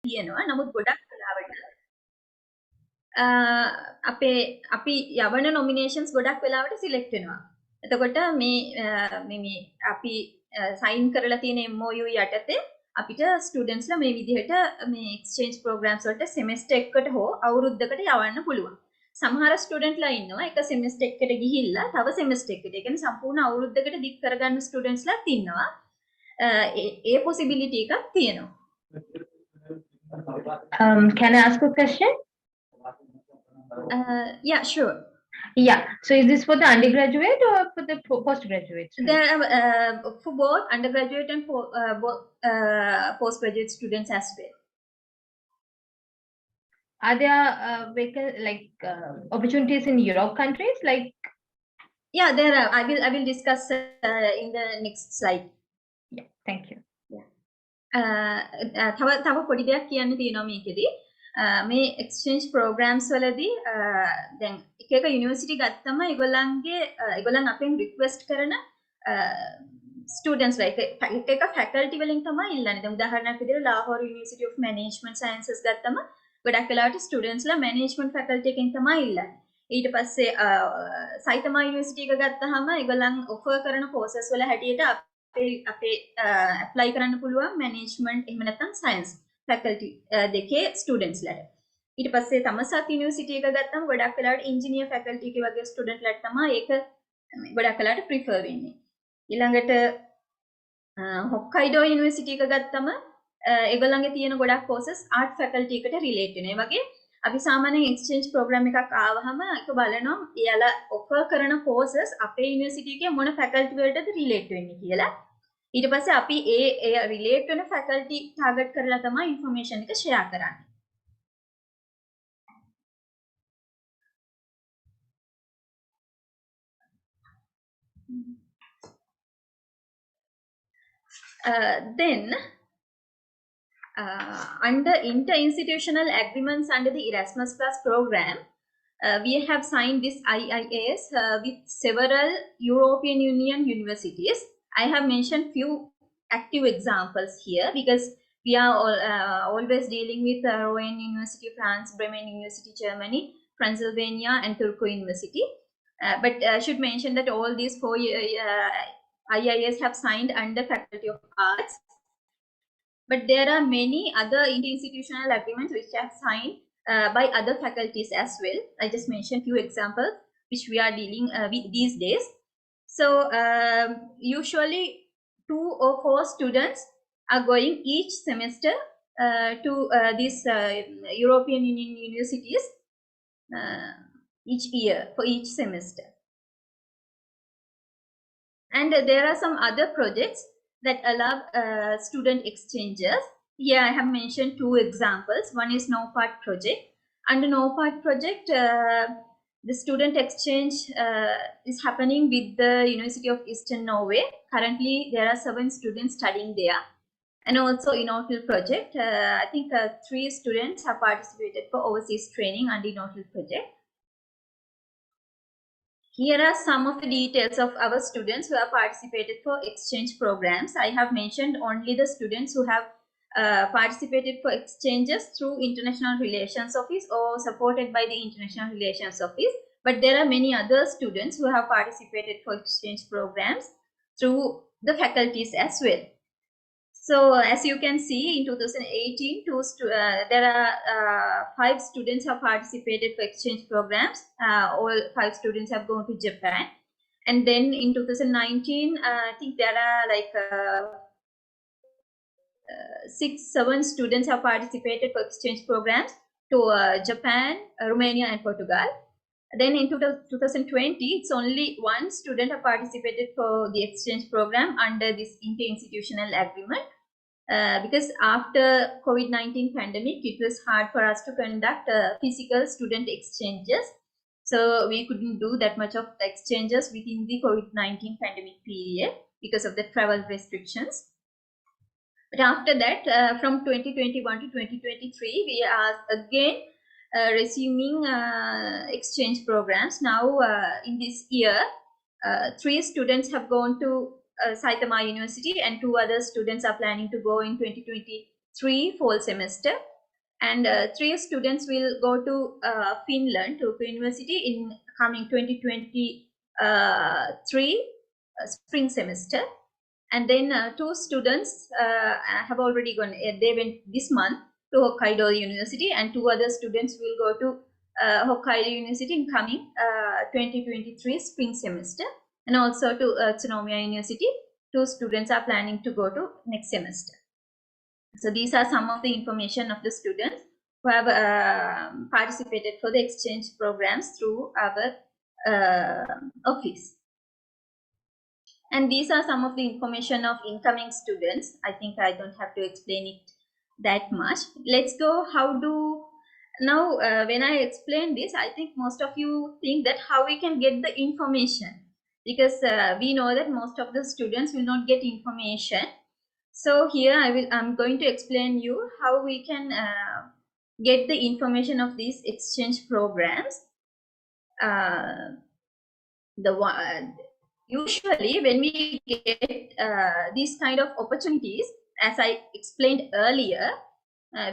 තියෙනවා. නමුත් ගොඩක් වෙලාවට අපි යවන නොමිනේෂන්ස් ගොඩක් වෙලාවට සිලෙක්ට් වෙනවා. එතකොට මේ අපි සයින් කරලා තියෙන MOU යටතේ අපිට ස්ටුඩන්ට්ස්ලා මේ විදිහට මේ එක්ස්චේන්ජ් ප්‍රෝග්‍රෑම්ස් වලට සෙමෙස්ටර් එකකට හෝ අවුරුද්දකට යවන්න පුළුවන්. සමහර ස්ටුඩන්ට්ලා ඉන්නවා එක සෙමෙස්ටර් එකකට ගිහිල්ලා තව සෙමෙස්ටර් එකකට, ඒ කියන්නේ සම්පූර්ණ අවුරුද්දකට දික් කරගන්න ස්ටුඩන්ට්ස්ලාත් ඉන්නවා. ඒ possibility එකක් තියෙනවා. Can I ask a question? Yeah, sure. Yeah. So is this for the undergraduate or for the postgraduate? There are for both undergraduate and postgraduate students as well. Are there opportunities in Europe countries? Yeah, there are. I will discuss in the next slide. Yeah, thank you. තව පොඩි දෙයක් කියන්න තියෙනවා මේකෙදි. මේ exchange programs වලදී දැන් එක යුනිවර්සිටි ගත්තම ඒගොල්ලන් අපෙන් රික්වෙස්ට් කරන ස්ටුඩන්ට්ස් එක ෆැකල්ටි වලින් තමයි ඉල්ලන්නේ. දැන් උදාහරණයක් විදිහට ලාහෝර් යුනිවර්සිටි ඔෆ් මැනේජ්මන්ට් සයන්සස් ගත්තම ගොඩක් වෙලාවට ස්ටුඩන්ට්ස්ලා මැනේජ්මන්ට් ෆැකල්ටි එකෙන් තමයි ඉල්ලන්නේ. ඊට පස්සේ සයිතමා යුනිවර්සිටි එක ගත්තාම ඒගොල්ලන් ඔෆර් කරන කෝසස් වල හැටියට අපේ ඇප්ලයි කරන්න පුළුවන් මැනේජ්මන්ට් එහෙම නැත්නම් සයන්ස් ෆැකල්ටි දෙකේ ස්ටුඩන්ට්ස්ලාට. ඊට පස්සේ තමසත් යුනිවර්සිටි එක ගත්තම ගොඩක් වෙලාවට ඉන්ජිනියර් ෆැකල්ටි එකේ වගේ ස්ටුඩන්ට්ලාට තමයි ඒක ගොඩක් වෙලාවට ප්‍රිෆර් වෙන්නේ. ඊළඟට හොක්කයිඩෝ යුනිවර්සිටි එක ගත්තම ඒගොල්ලන්ගේ තියෙන ගොඩක් කෝසස් ආර්ට් ෆැකල්ටි එකට රිලේට් වෙනවා. ඒ වගේ අපි සාමාන්‍යයෙන් එක්ස්චේන්ජ් ප්‍රෝග්‍රෑම් එකක් ආවහම ඒක බලනවා එයාලා ඔෆර් කරන කෝසස් අපේ යුනිවර්සිටි එකේ මොන ෆැකල්ටි වලටද රිලේට් වෙන්නේ කියලා. ඊට පස්සේ අපි ඒ රිලේට් වෙන ෆැකල්ටි ටාගට් කරලා තමයි ইনফরমේෂන් එක ෂෙයා කරන්නේ. Then under inter-institutional agreements under the Erasmus Plus program, we have signed this IIAS with several European Union universities. I have mentioned few active examples here because we are always dealing with Rouen University, France, Bremen University, Germany, Pennsylvania, and Turku University. But I should mention that all these four IIAs have signed under Faculty of Arts. But there are many other interinstitutional agreements which are signed by other faculties as well. I just mentioned few examples which we are dealing with these days. So usually 2 or 4 students are going each semester to these European Union universities each year for each semester. And there are some other projects that allow student exchanges. Here I have mentioned 2 examples. One is NOPART project. Under NOPART project, the student exchange is happening with the University of Eastern Norway. Currently, there are 7 students studying there. And also in Toolkit Project, I think 3 students have participated for overseas training under Toolkit Project. Here are some of the details of our students who have participated for exchange programs. I have mentioned only the students who have participated for exchanges through International Relations Office or supported by the International Relations Office. But there are many other students who have participated for exchange programs through the faculties as well. So as you can see, in 2018, there are 5 students have participated for exchange programs. All 5 students have gone to Japan. And then in 2019, I think there are like 6-7 students have participated for exchange programs to Japan, Romania, and Portugal. Then in 2020, it's only 1 student have participated for the exchange program under this interinstitutional agreement. Because after COVID-19 pandemic, it was hard for us to conduct physical student exchanges. So we couldn't do that much of exchanges within the COVID-19 pandemic period because of the travel restrictions. But after that, from 2021 to 2023, we are again resuming exchange programs. Now, in this year, 3 students have gone to Saitama University and 2 other students are planning to go in 2023 3 fall semester, and 3 students will go to Finland, to University, in coming 2023 spring semester. And then 2 students have already gone, they went this month to Hokkaido University, and 2 other students will go to Hokkaido University in coming 2023 spring semester, and also to Tsunomiya University. 2 students are planning to go to next semester. So these are some of the information of the students who have participated for the exchange programs through our office. And these are some of the information of incoming students. I think I don't have to explain it that much. Let's go how do now when I explain this, I think most of you think that how we can get the information, because we know that most of the students will not get information. So here I'm going to explain you how we can get the information of these exchange programs. Usually when we get these kind of opportunities, as I explained earlier,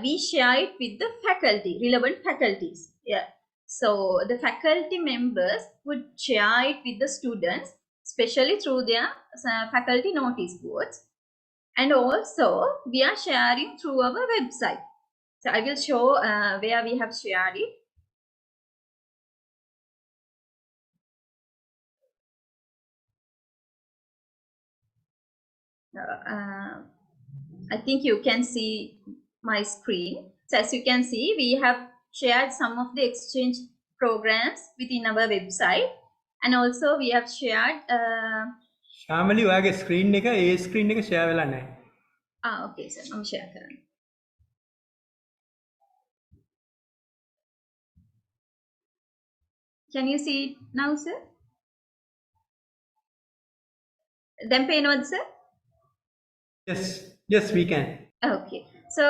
we share it with the faculty, relevant faculties. Yeah. So the faculty members would share it with the students, especially through their faculty notice boards. And also we are sharing through our website. So I will show where we have shared it. I think you can see my screen. So as you can see, we have shared some of the exchange programs within our website, and also we have shared Shamali, ඔයාගේ screen එක ඒ screen එක share වෙලා නැහැ. Okay sir, I'm share කරන්න. Can you see it now sir? දැන් පේනවද sir? Yes, we can. Okay, so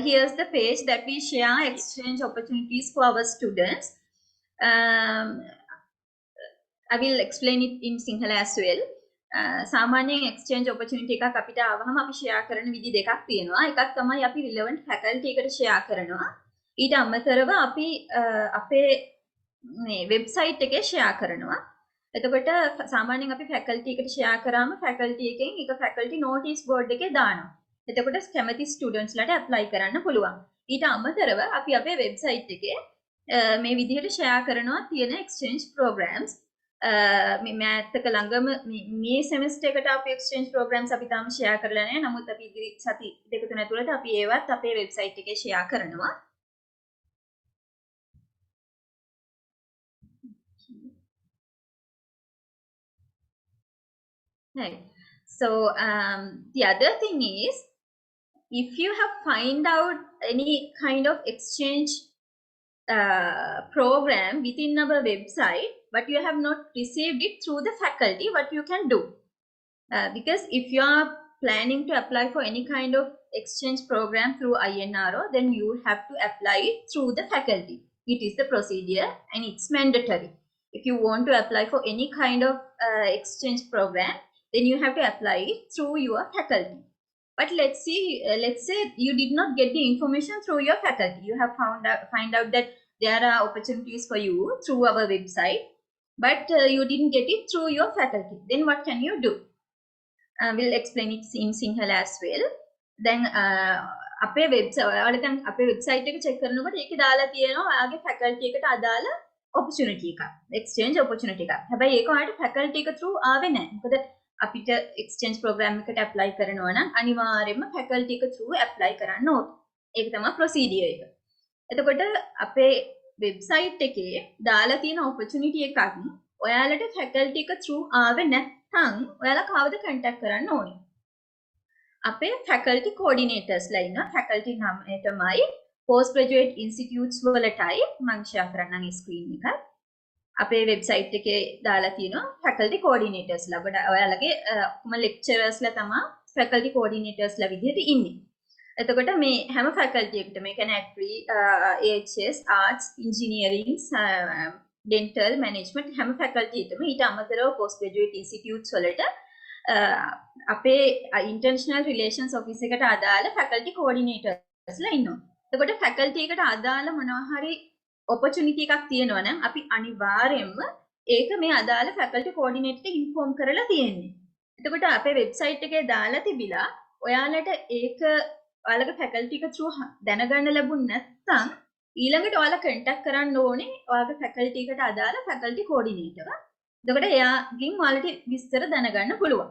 here's the page that we share exchange opportunities for our students. I will explain it in Sinhala as well. සාමාන්‍යයෙන් exchange opportunity එකක් අපිට ආවහම අපි share කරන විදි දෙකක් තියෙනවා. එකක් තමයි අපි relevant faculty එකට share කරනවා. ඊට අමතරව අපි අපේ මේ website එකේ share කරනවා. එතකොට සාමාන්‍යයෙන් අපි faculty එකට share කරාම faculty එකෙන් එක faculty notice board එකේ දානවා. එතකොට කැමති students ලට apply කරන්න පුළුවන්. ඊට අමතරව අපි අපේ website එකේ මේ විදිහට share කරනවා තියෙන exchange programs. මෑත්තක ළඟම මේ semester එකට අපි exchange programs අපි තාම share කරලා නැහැ. නමුත් අපි ඉදිරි සති දෙක තුන ඇතුළත අපි ඒවත් අපේ website එකේ share කරනවා. Right. So the other thing is, if you have find out any kind of exchange program within our website, but you have not received it through the faculty, what you can do? Because if you are planning to apply for any kind of exchange program through INRO, then you have to apply it through the faculty. It is the procedure and it's mandatory. If you want to apply for any kind of exchange program, then you have to apply it through your faculty. But let's say you did not get the information through your faculty. You have find out that there are opportunities for you through our website, but you didn't get it through your faculty. Then what can you do? We'll explain it in Sinhala as well. Then අපේ website ඔයාලා දැන් අපේ website එක check කරනකොට ඒකේ දාලා තියෙනවා ඔයාගේ faculty එකට අදාළ opportunity එකක්, exchange opportunity එකක්. හැබැයි ඒක ඔයාලට faculty එක through ආවේ නැහැ. මොකද අපිට exchange program එකට apply කරනවා නම් අනිවාර්යයෙන්ම faculty එක through apply කරන්න ඕනේ. ඒක තමයි procedure එක. එතකොට අපේ website එකේ දාලා තියෙන opportunity එකක් ඔයාලට faculty එක through ආවේ නැත්නම් ඔයාලා කවුද contact කරන්න ඕනේ? අපේ faculty coordinators ලා ඉන්නවා. faculty නම තමයි postgraduate institutes වලටයි මම share කරන්නම් screen එක. අපේ website එකේ දාලා තියෙනවා faculty coordinators ලා. ඔයාලගේ ඔක්කොම lecturers ලා තමයි faculty coordinators ලා විදිහට ඉන්නේ. එතකොට මේ හැම faculty එකටම ඒ කියන්නේ agri, AHS, arts, engineering, dental, management හැම faculty එකටම ඊට අමතරව postgraduate institutes වලට අපේ international relations office එකට අදාළ faculty coordinatorsලා ඉන්නවා. එතකොට faculty එකට අදාළ මොනවා හරි opportunity එකක් තියෙනවා නම් අපි අනිවාර්යයෙන්ම ඒක මේ අදාළ faculty coordinator ට inform කරලා තියෙන්නේ. එතකොට අපේ website එකේ දාලා තිබිලා ඔයාලට ඒක ඔයාලගේ faculty එක through දැනගන්න ලැබුණ නැත්නම් ඊළඟට ඔයාලා contact කරන්න ඕනේ ඔයාලගේ faculty එකට අදාළ faculty coordinator. එතකොට එයාගෙන් ඔයාලට විස්තර දැනගන්න පුළුවන්.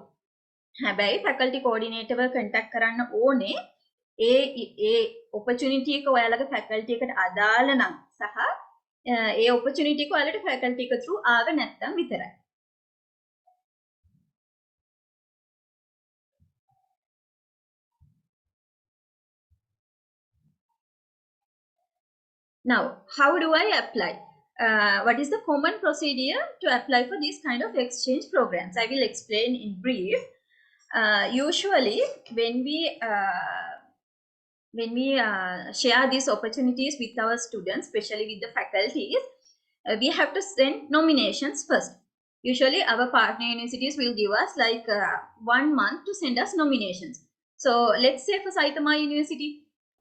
හැබැයි faculty coordinator ව contact කරන්න ඕනේ ඒ opportunity එක ඔයාලගේ faculty එකට අදාළ නම් සහ ඒ opportunity එක ඔයාලට faculty එක through ආව නැත්නම් විතරයි. Now, how do I apply? What is the common procedure to apply for these kind of exchange programs? I will explain in brief. Usually, when we share these opportunities with our students, especially with the faculties, we have to send nominations first. Usually, our partner universities will give us like 1 month to send us nominations. So, let's say for Saitama University,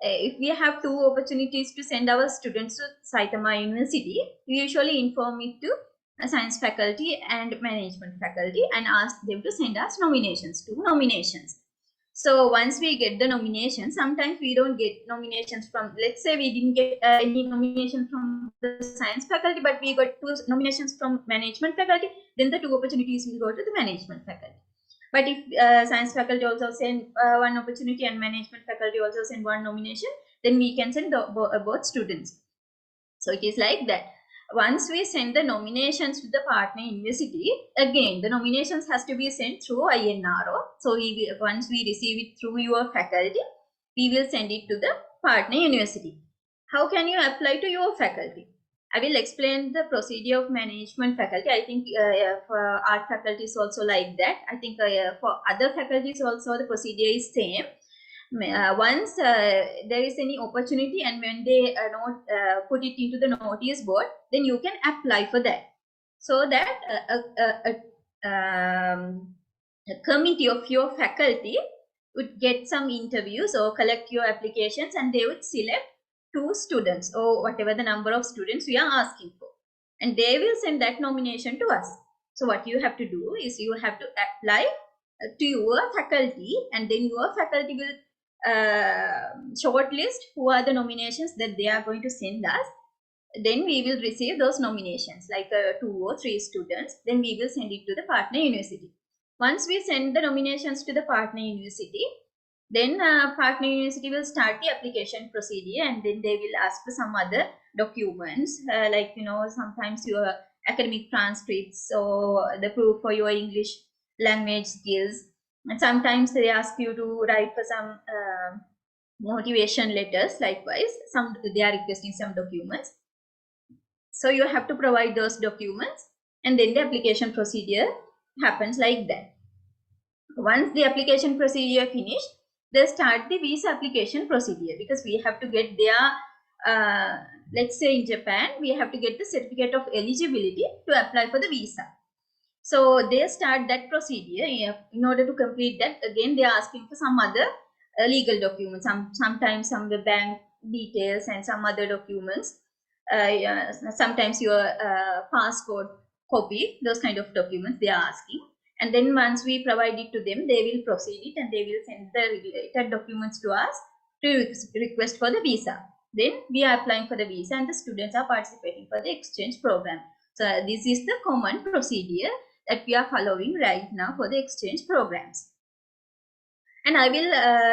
if we have 2 opportunities to send our students to Saitama University, we usually inform it to science faculty and management faculty and ask them to send us nominations, 2 nominations. So once we get the nominations, sometimes we don't get nominations from, let's say we didn't get any nomination from the science faculty, but we got 2 nominations from management faculty, then the 2 opportunities will go to the management faculty. But if science faculty also send 1 opportunity and management faculty also send 1 nomination, then we can send both students. So it is like that. Once we send the nominations to the partner university, again the nominations has to be sent through INRO. So once we receive it through your faculty, we will send it to the partner university. How can you apply to your faculty? I will explain the procedure of management faculty. I think for art faculty is also like that. I think for other faculties also the procedure is same. Once there is any opportunity and when they put it into the notice board, then you can apply for that. So that a committee of your faculty would get some interviews or collect your applications, and they would select 2 students or whatever the number of students we are asking for, and they will send that nomination to us. So what you have to do is you have to apply to your faculty, and then your faculty will shortlist who are the nominations that they are going to send us. Then we will receive those nominations, like 2 or 3 students. Then we will send it to the partner university. Once we send the nominations to the partner university, then partner university will start the application procedure, and then they will ask for some other documents, like sometimes your academic transcripts or the proof for your English language skills, and sometimes they ask you to write for some motivation letters. Likewise, they are requesting some documents, so you have to provide those documents, and then the application procedure happens like that. Once the application procedure finished, they start the visa application procedure, because we have to get their let's say in Japan, we have to get the certificate of eligibility to apply for the visa. So they start that procedure. In order to complete that, again they are asking for some other legal documents, sometimes some bank details and some other documents, sometimes your passport copy, those kind of documents they are asking. And then once we provide it to them, they will proceed it, and they will send the related documents to us to request for the visa. Then we are applying for the visa, and the students are participating for the exchange program. So this is the common procedure that we are following right now for the exchange programs. And I will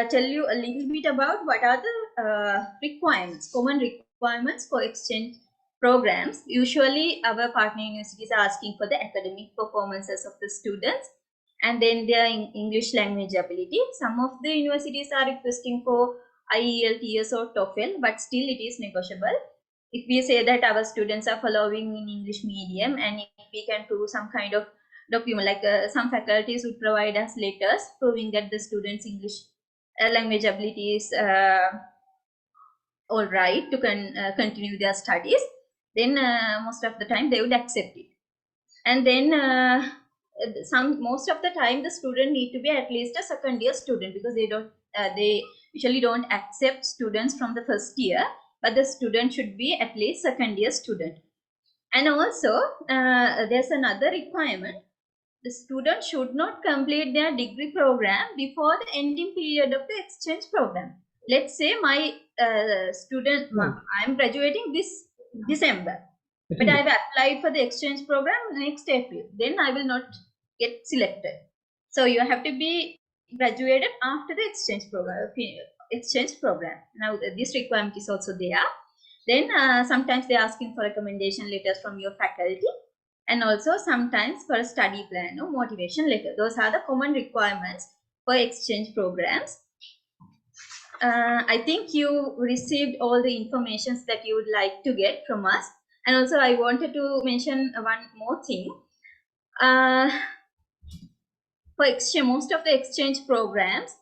tell you a little bit about what are the requirements, common requirements for exchange programs. Usually our partner universities are asking for the academic performances of the students, and then their English language ability. Some of the universities are requesting for IELTS or TOEFL, but still it is negotiable. If we say that our students are following in English medium, and if we can prove some kind of document, like some faculties would provide us letters proving that the students' English language ability is all right to continue their studies, then most of the time they would accept it. And then most of the time the student need to be at least a second year student, because they usually don't accept students from the first year, but the student should be at least second year student. And also there's another requirement: the student should not complete their degree program before the ending period of the exchange program. Let's say my I'm graduating this December, but I've applied for the exchange program next April, then I will not get selected. So you have to be graduated after the exchange program. Now this requirement is also there. Then sometimes they're asking for recommendation letters from your faculty, and also sometimes for a study plan or motivation letter. Those are the common requirements for exchange programs. I think you received all the information that you would like to get from us. And also I wanted to mention one more thing. For most of the exchange programs,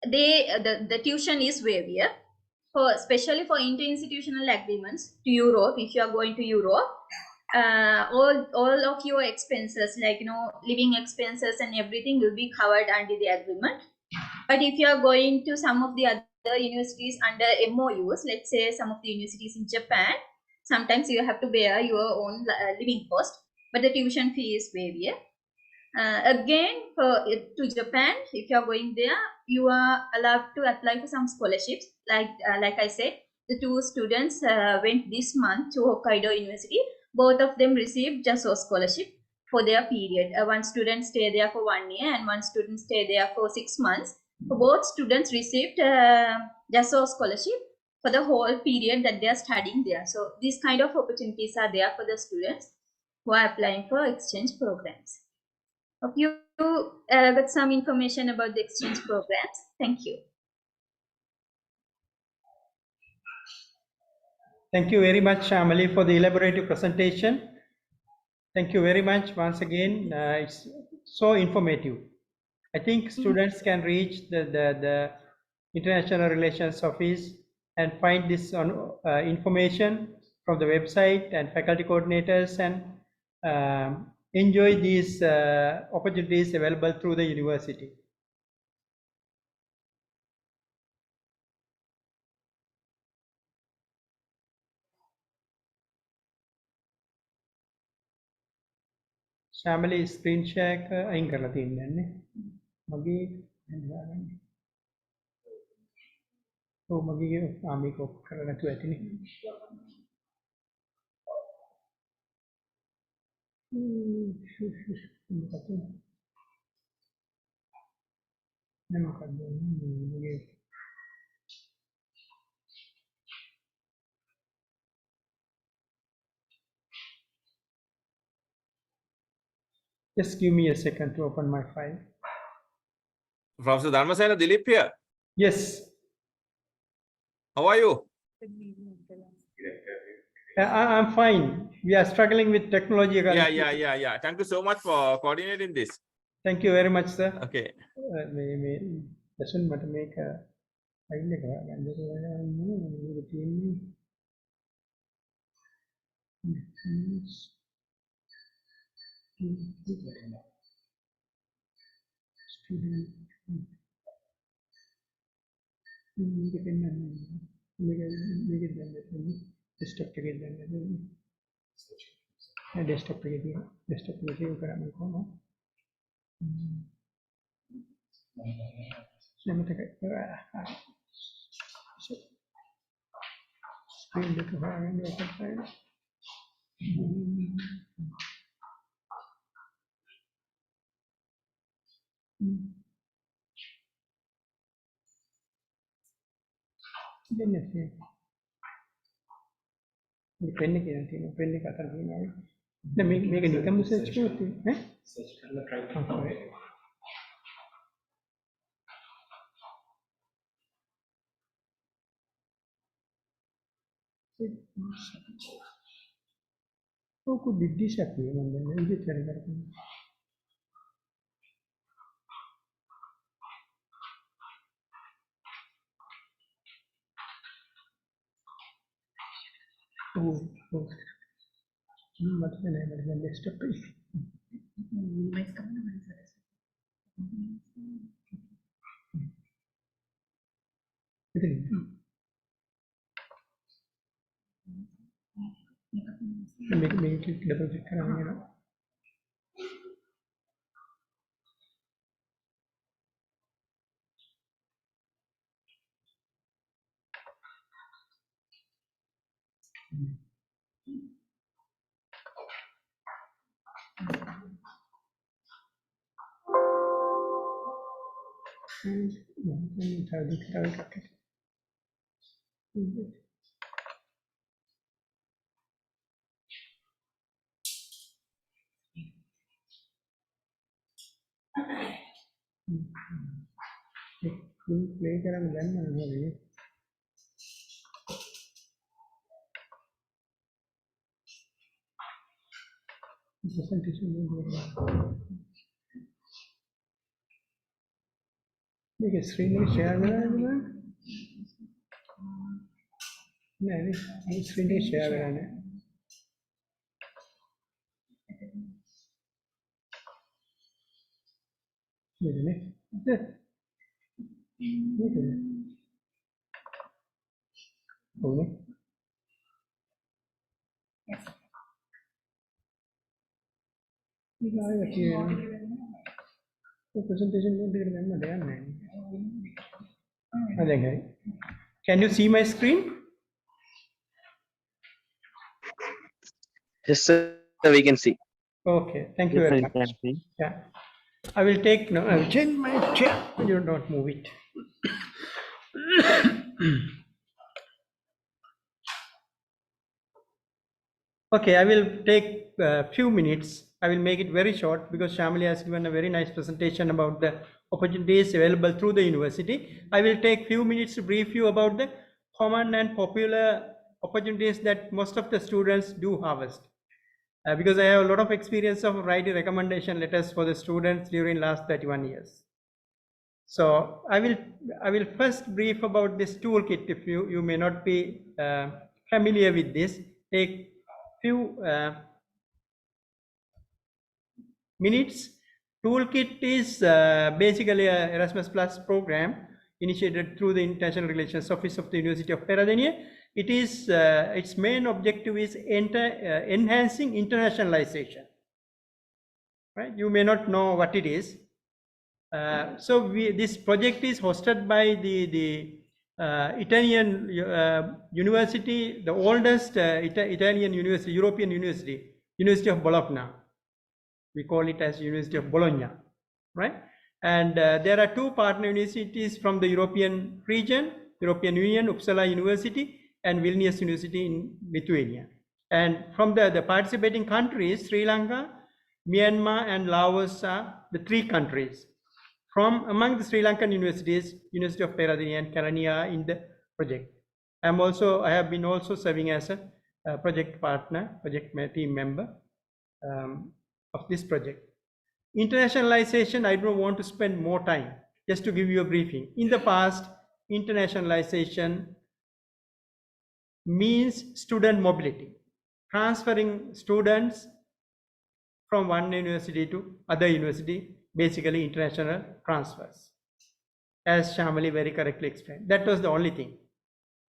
the tuition is waived, especially for interinstitutional agreements to Europe. If you are going to Europe, all of your expenses, like living expenses and everything, will be covered under the agreement. But if you are going to some of the other universities under MOUs, let's say some of the universities in Japan, sometimes you have to bear your own living cost, but the tuition fee is waived. Again, to Japan, if you are going there, you are allowed to apply for some scholarships. Like I said, the two students went this month to Hokkaido University. Both of them received JASO scholarship for their period. One student stayed there for 1 year and one student stayed there for 6 months. Both students received JASO scholarship for the whole period that they are studying there. So these kind of opportunities are there for the students who are applying for exchange programs. Hope you got some information about the exchange programs. Thank you. Thank you very much, Shamali, for the elaborative presentation. Thank you very much once again. It's so informative. I think students can reach the International Relations Office and find this information from the website and faculty coordinators, and enjoy these opportunities available through the university. Shamali screen share එක අයින් කරලා තියෙන්නේ මගේ ඔව් මගේ මේක of කරලා නැතුව ඇතිනේ මොකක්ද මගේ Just give me a second to open my file. Professor Dharmasena, Dilip here. Yes. How are you? I'm fine. We are struggling with technology. Yeah. Thank you so much for coordinating this. Thank you very much, sir. Okay. Doesn't matter make a desktop pen එක අතර තියෙනවා දැන් මේක නිකම්ම search කරොත් ඈ search කරලා try කරන්න How could it disappear? What's the name of the next page? Make it double check. Play කරන්න ගන්න ඕනේ. Presentation මේක ස්ක්‍රීන් එක ෂෙයාර් කරන්නද? නෑ නේ. ස්ක්‍රීන් එක ෂෙයාර් කරන්න. මේකනේ. මේකනේ. ඕනේ. මේක ආයෙත් කියන්න. Presentation mode එකට ගන්න දෙයක් නෑ. Okay. Can you see my screen? Yes, sir, we can see. Okay, thank you very much. Yeah, I will take no. I will change my chair. You don't move it. Okay, I will take a few minutes. I will make it very short because Shamali has given a very nice presentation about the opportunities available through the university. I will take few minutes to brief you about the common and popular opportunities that most of the students do harvest. Because I have a lot of experience of writing recommendation letters for the students during last 31 years. So I will first brief about this toolkit. If you may not be familiar with this, take few minutes. Toolkit is basically a Erasmus Plus program initiated through the International Relations Office of the University of Peradeniya. It is its main objective is enhancing internationalization. Right? You may not know what it is. So this project is hosted by the Italian university, the oldest Italian university, European university, University of Bologna. We call it as University of Bologna, right? And there are two partner universities from the European region, European Union, Uppsala University and Vilnius University in Lithuania. And from the participating countries, Sri Lanka, Myanmar and Laos are the three countries. From among the Sri Lankan universities, University of Peradeniya and Kerala in the project. I have been also serving as a project partner, project team member of this project. Internationalization, I don't want to spend more time, just to give you a briefing. In the past, internationalization means student mobility, transferring students from one university to other university, basically international transfers, as Shamali very correctly explained. That was the only thing,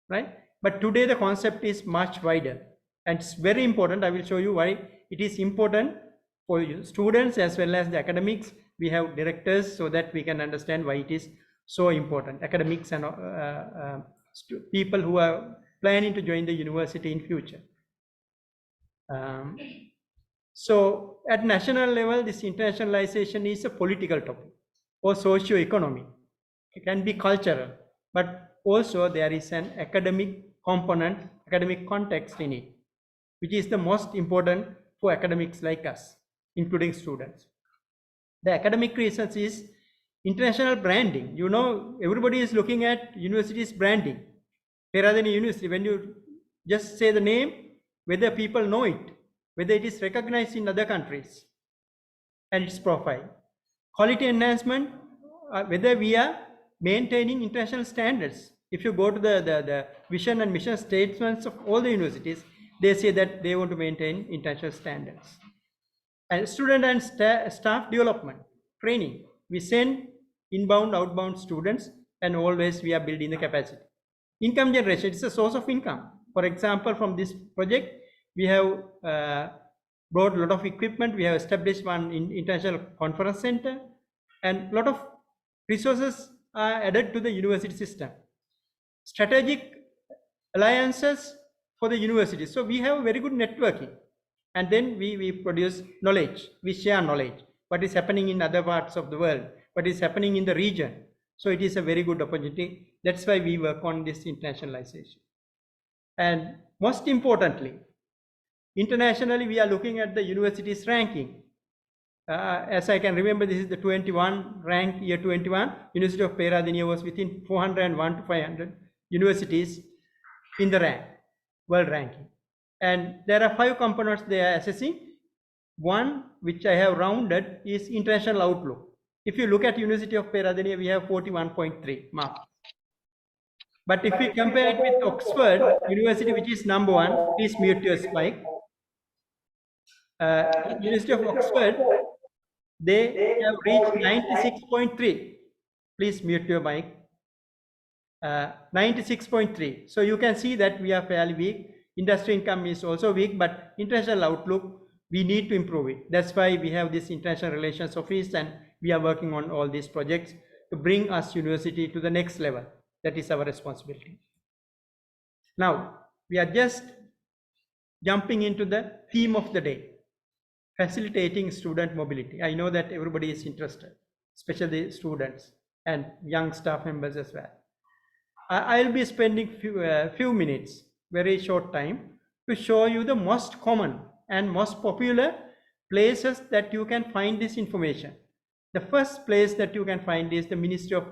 right? But today the concept is much wider and it's very important. I will show you why it is important for you students as well as the academics. We have directors so that we can understand why it is so important. Academics and people who are planning to join the university in future. So at national level, this internationalization is a political topic or socio-economic. It can be cultural, but also there is an academic component, academic context in it, which is the most important for academics like us, including students. The academic reasons is international branding. You know, everybody is looking at universities branding. Peradeniya University, when you just say the name, whether people know it, whether it is recognized in other countries and its profile. Quality enhancement, whether we are maintaining international standards. If you go to the vision and mission statements of all the universities, they say that they want to maintain international standards. And student and staff development, training. We send inbound, outbound students, and always we are building the capacity. Income generation, it's a source of income. For example, from this project, we have brought a lot of equipment. We have established one international conference center, and a lot of resources are added to the university system. Strategic alliances for the university. So we have very good networking, and then we produce knowledge. We share knowledge. What is happening in other parts of the world? What is happening in the region? So it is a very good opportunity. That's why we work on this internationalization. And most importantly, internationally, we are looking at the university's ranking. As I can remember, this is the 21 rank, year 21. University of Peradeniya was within 401 to 500 universities in the rank, world ranking. And there are 5 components they are assessing. One, which I have rounded, is international outlook. If you look at University of Peradeniya, we have 41.3 marks. But if we compare it with Oxford University, which is number 1, please mute your mic. University of Oxford, they have reached 96.3. Please mute your mic. 96.3. So you can see that we are fairly weak. Industry income is also weak, but international outlook, we need to improve it. That's why we have this international relations office, and we are working on all these projects to bring us university to the next level. That is our responsibility. Now, we are just jumping into the theme of the day, facilitating student mobility. I know that everybody is interested, especially students and young staff members as well. I'll be spending few minutes, very short time, to show you the most common and most popular places that you can find this information. The first place that you can find is the Ministry of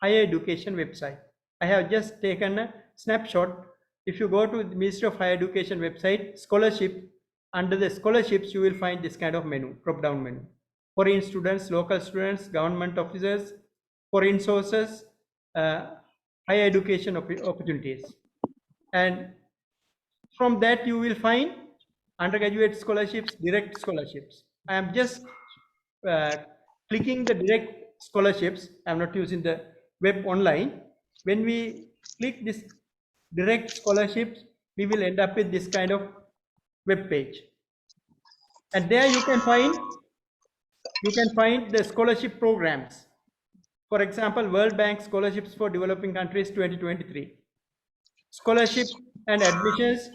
Higher Education website. I have just taken a snapshot. If you go to the Ministry of Higher Education website, scholarship, under the scholarships, you will find this kind of menu, drop-down menu. Foreign students, local students, government officers, foreign sources, higher education opportunities. And from that, you will find undergraduate scholarships, direct scholarships. I am just clicking the direct scholarships. I am not using the web online. When we click this direct scholarships, we will end up with this kind of web page. And there you can find the scholarship programs. For example, World Bank Scholarships for Developing Countries 2023. Scholarship and admissions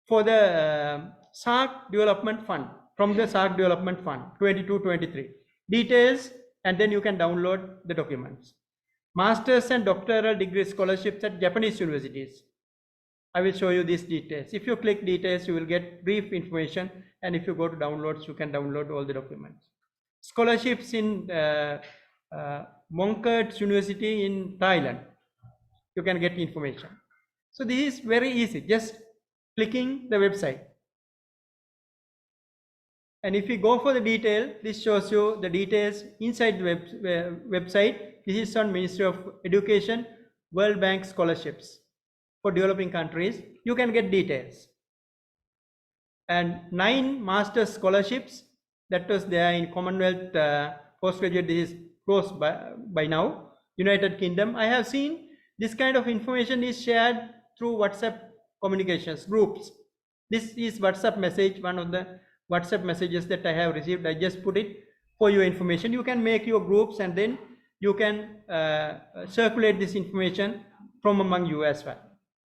for the SAARC Development Fund, from the SAARC Development Fund 22-23. Details, and then you can download the documents. Master's and doctoral degree scholarships at Japanese universities. I will show you these details. If you click details, you will get brief information, and if you go to downloads, you can download all the documents. Scholarships in Mongkut University in Thailand, you can get information. So this is very easy, just clicking the website. And if you go for the detail, this shows you the details inside the website. This is on Ministry of Education, World Bank scholarships for developing countries. You can get details. And 9 master's scholarships that was there in Commonwealth postgraduate. This is closed by now. United Kingdom. I have seen this kind of information is shared through WhatsApp communications groups. This is WhatsApp message, one of the WhatsApp messages that I have received. I just put it for your information. You can make your groups, and then you can circulate this information from among you as well.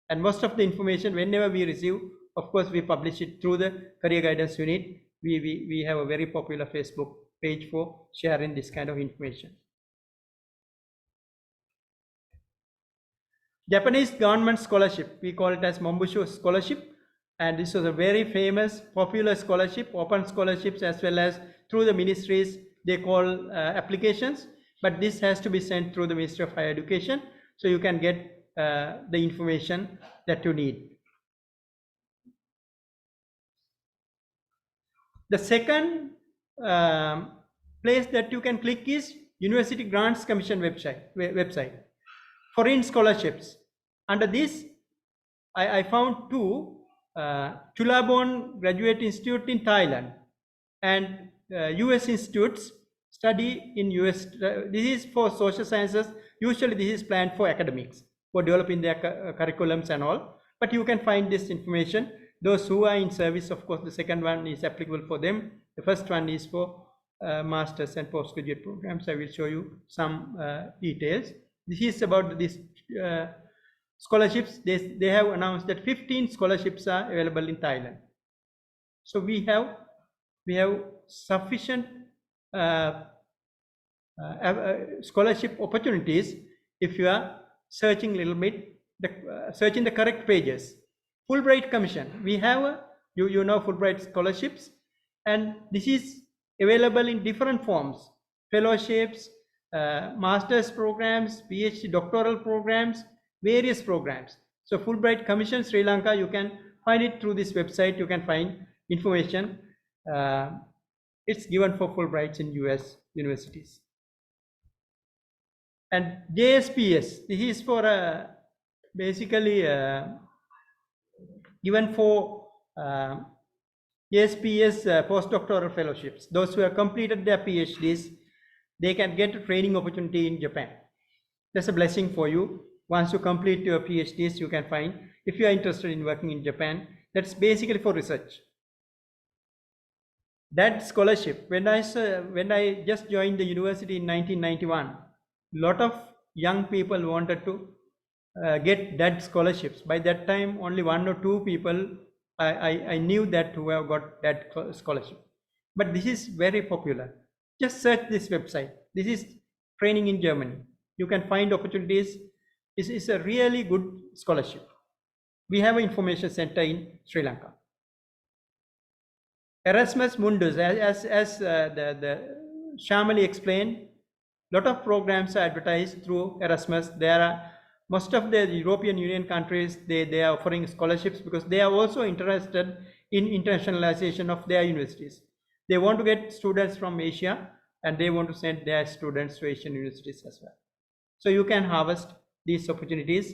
And most of the information, whenever we receive, of course, we publish it through the Career Guidance Unit. We have a very popular Facebook page for sharing this kind of information. Japanese government scholarship, we call it as Mombushu scholarship. And this was a very famous, popular scholarship, open scholarships, as well as through the ministries, they call applications. But this has to be sent through the Ministry of Higher Education, so you can get the information that you need. The second place that you can click is University Grants Commission website. Foreign scholarships. Under this, I found 2. Chulabon Graduate Institute in Thailand, and US institutes study in US. This is for social sciences. Usually this is planned for academics, for developing their curriculums and all. But you can find this information. Those who are in service, of course, the second one is applicable for them. The first one is for masters and postgraduate programs. I will show you some details. This is about this scholarships. They have announced that 15 scholarships are available in Thailand. So we have sufficient scholarship opportunities if you are searching a little bit, searching the correct pages. Fulbright Commission, we have you know Fulbright scholarships, and this is available in different forms: fellowships, master's programs, PhD doctoral programs, various programs. So Fulbright Commission Sri Lanka, you can find it through this website. You can find information. It's given for Fulbrights in US universities. And JSPS, this is for basically given for JSPS postdoctoral fellowships. Those who have completed their PhDs, they can get a training opportunity in Japan. That's a blessing for you. Once you complete your PhDs, you can find, if you are interested in working in Japan, that's basically for research. That scholarship, when I just joined the university in 1991, a lot of young people wanted to get that scholarships. By that time, only 1 or 2 people I knew that who have got that scholarship. But this is very popular. Just search this website. This is training in Germany. You can find opportunities. This is a really good scholarship. We have an information center in Sri Lanka. Erasmus Mundus, as the Shamali explained, lot of programs are advertised through Erasmus. There are most of the European Union countries, they are offering scholarships because they are also interested in internationalization of their universities. They want to get students from Asia and they want to send their students to Asian universities as well. So you can harvest these opportunities.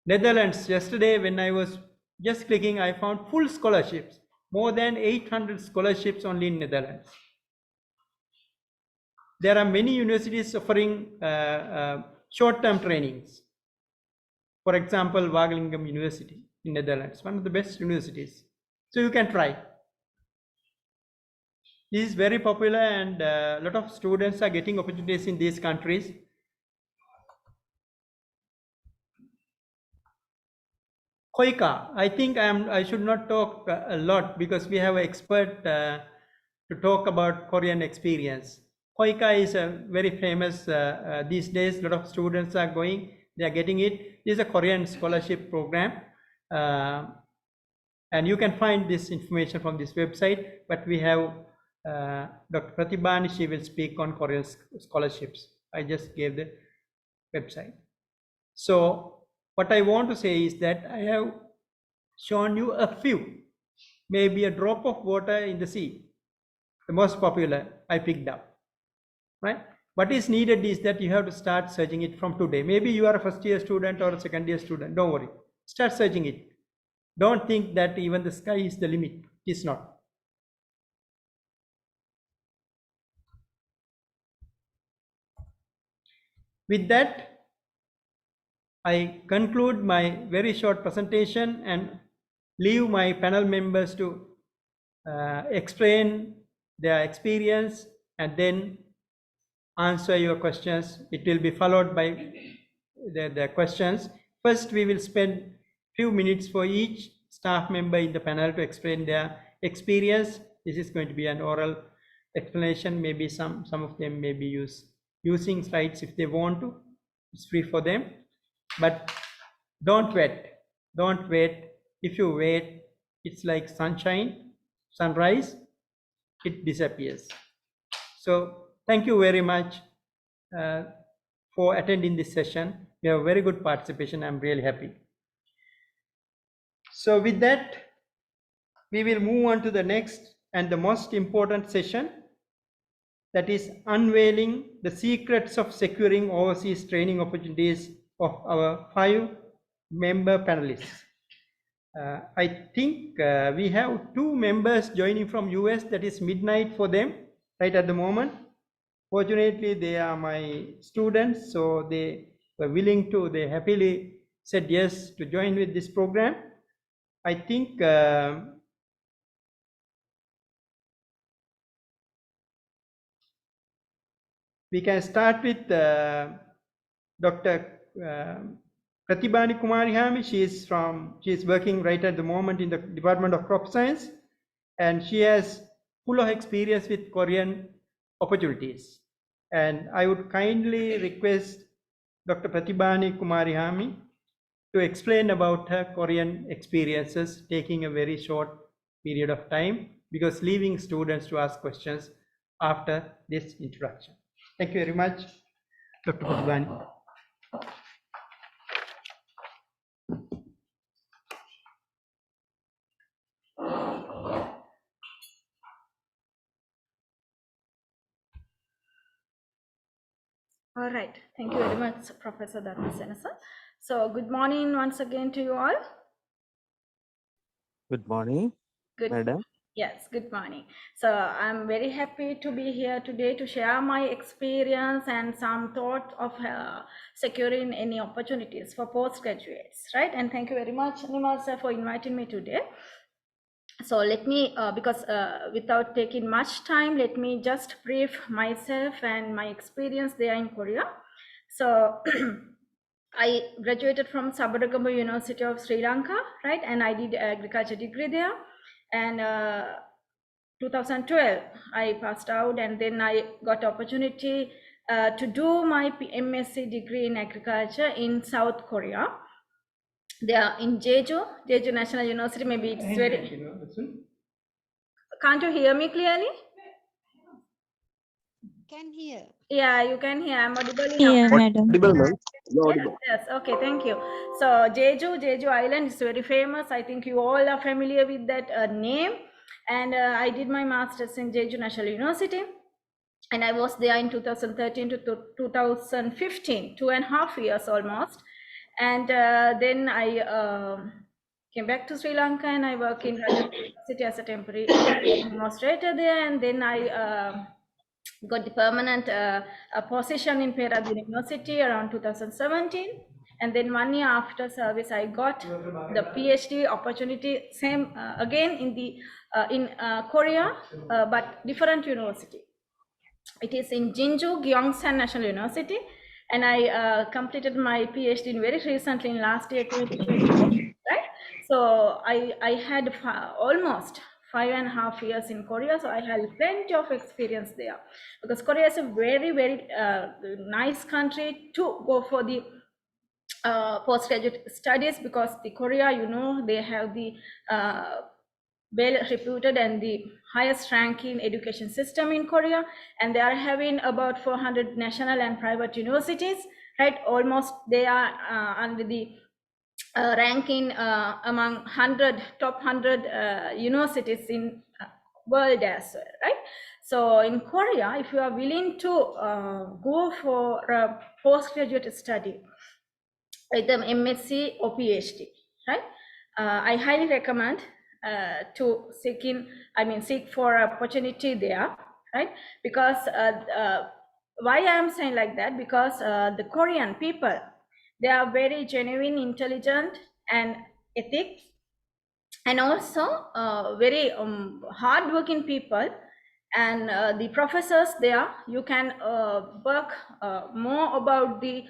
Netherlands, yesterday when I was just clicking, I found full scholarships, more than 800 scholarships only in Netherlands. There are many universities offering short-term trainings. For example, Wageningen University in Netherlands, one of the best universities. So you can try. This is very popular and a lot of students are getting opportunities in these countries. Koika, I think I should not talk a lot because we have an expert to talk about Korean experience. Koika is a very famous these days. A lot of students are going, they are getting it. This is a Korean scholarship program, and you can find this information from this website. But we have Dr. Pratibani. She will speak on Korean scholarships. I just gave the website. So what I want to say is that I have shown you a few, maybe a drop of water in the sea. The most popular I picked up. Right? What is needed is that you have to start searching it from today. Maybe you are a first year student or a second year student. Don't worry. Start searching it. Don't think that even the sky is the limit. It is not. With that, I conclude my very short presentation and leave my panel members to explain their experience and then answer your questions. It will be followed by the questions. First, we will spend few minutes for each staff member in the panel to explain their experience. This is going to be an oral explanation. Maybe some of them may be using slides if they want to. It's free for them. But don't wait. Don't wait. If you wait, it's like sunshine, sunrise, it disappears. So thank you very much for attending this session. We have very good participation. I'm really happy. So with that, we will move on to the next and the most important session, that is unveiling the secrets of securing overseas training opportunities of our 5 member panelists. I think we have 2 members joining from US. That is midnight for them right at the moment. Fortunately, they are my students, so they were willing to, they happily said yes to join with this program. I think we can start with Dr. Pratibani Kumarihami. She is working right at the moment in the Department of Crop Science, and she has full of experience with Korean opportunities. And I would kindly request Dr. Pratibani Kumarihami to explain about her Korean experiences, taking a very short period of time, because leaving students to ask questions after this introduction. Thank you very much, Dr. Pratibani. All right. Thank you very much, Professor Dharmasena sir. So good morning once again to you all. Good morning, Good. madam. Yes, good morning. So I'm very happy to be here today to share my experience and some thought of securing any opportunities for postgraduates, right? And thank you very much, Nimal sir, for inviting me today. So let me, because without taking much time, let me just brief myself and my experience there in Korea. So I graduated from Sabaragamu University of Sri Lanka, right? And I did agriculture degree there. And 2012, I passed out, and then I got opportunity to do my MSc degree in agriculture in South Korea. They are in Jeju National University. Maybe it's very. Can't you hear me clearly? Can hear. Yeah, you can hear. I'm audible enough. Here, madam. Audible, ma'am. You're audible. Yes, okay, thank you. So Jeju Island is very famous. I think you all are familiar with that name. And I did my master's in Jeju National University. And I was there in 2013 to 2015, 2.5 years almost. And then I came back to Sri Lanka, and I work in Rajasthan University as a temporary demonstrator there. And then I got the permanent position in Peradeniya University around 2017. And then 1 year after service, I got the PhD opportunity, same again in the in Korea, but different university. It is in Jinju Gyeongsang National University, and I completed my PhD in very recently in last year 2024, right? So I had almost 5.5 years in Korea, so I had plenty of experience there, because Korea is a very nice country to go for the postgraduate studies, because the Korea, you know, they have the well reputed and the highest ranking education system in Korea, and they are having about 400 national and private universities, right? Almost they are under the ranking among top 100 universities in world as well, right? So in Korea, if you are willing to go for a postgraduate study, either MSc or PhD, right? I highly recommend to seek for opportunity there, right? Because why I am saying like that, because the Korean people, they are very genuine, intelligent, and ethics, and also very hardworking people. And the professors there, you can work more about the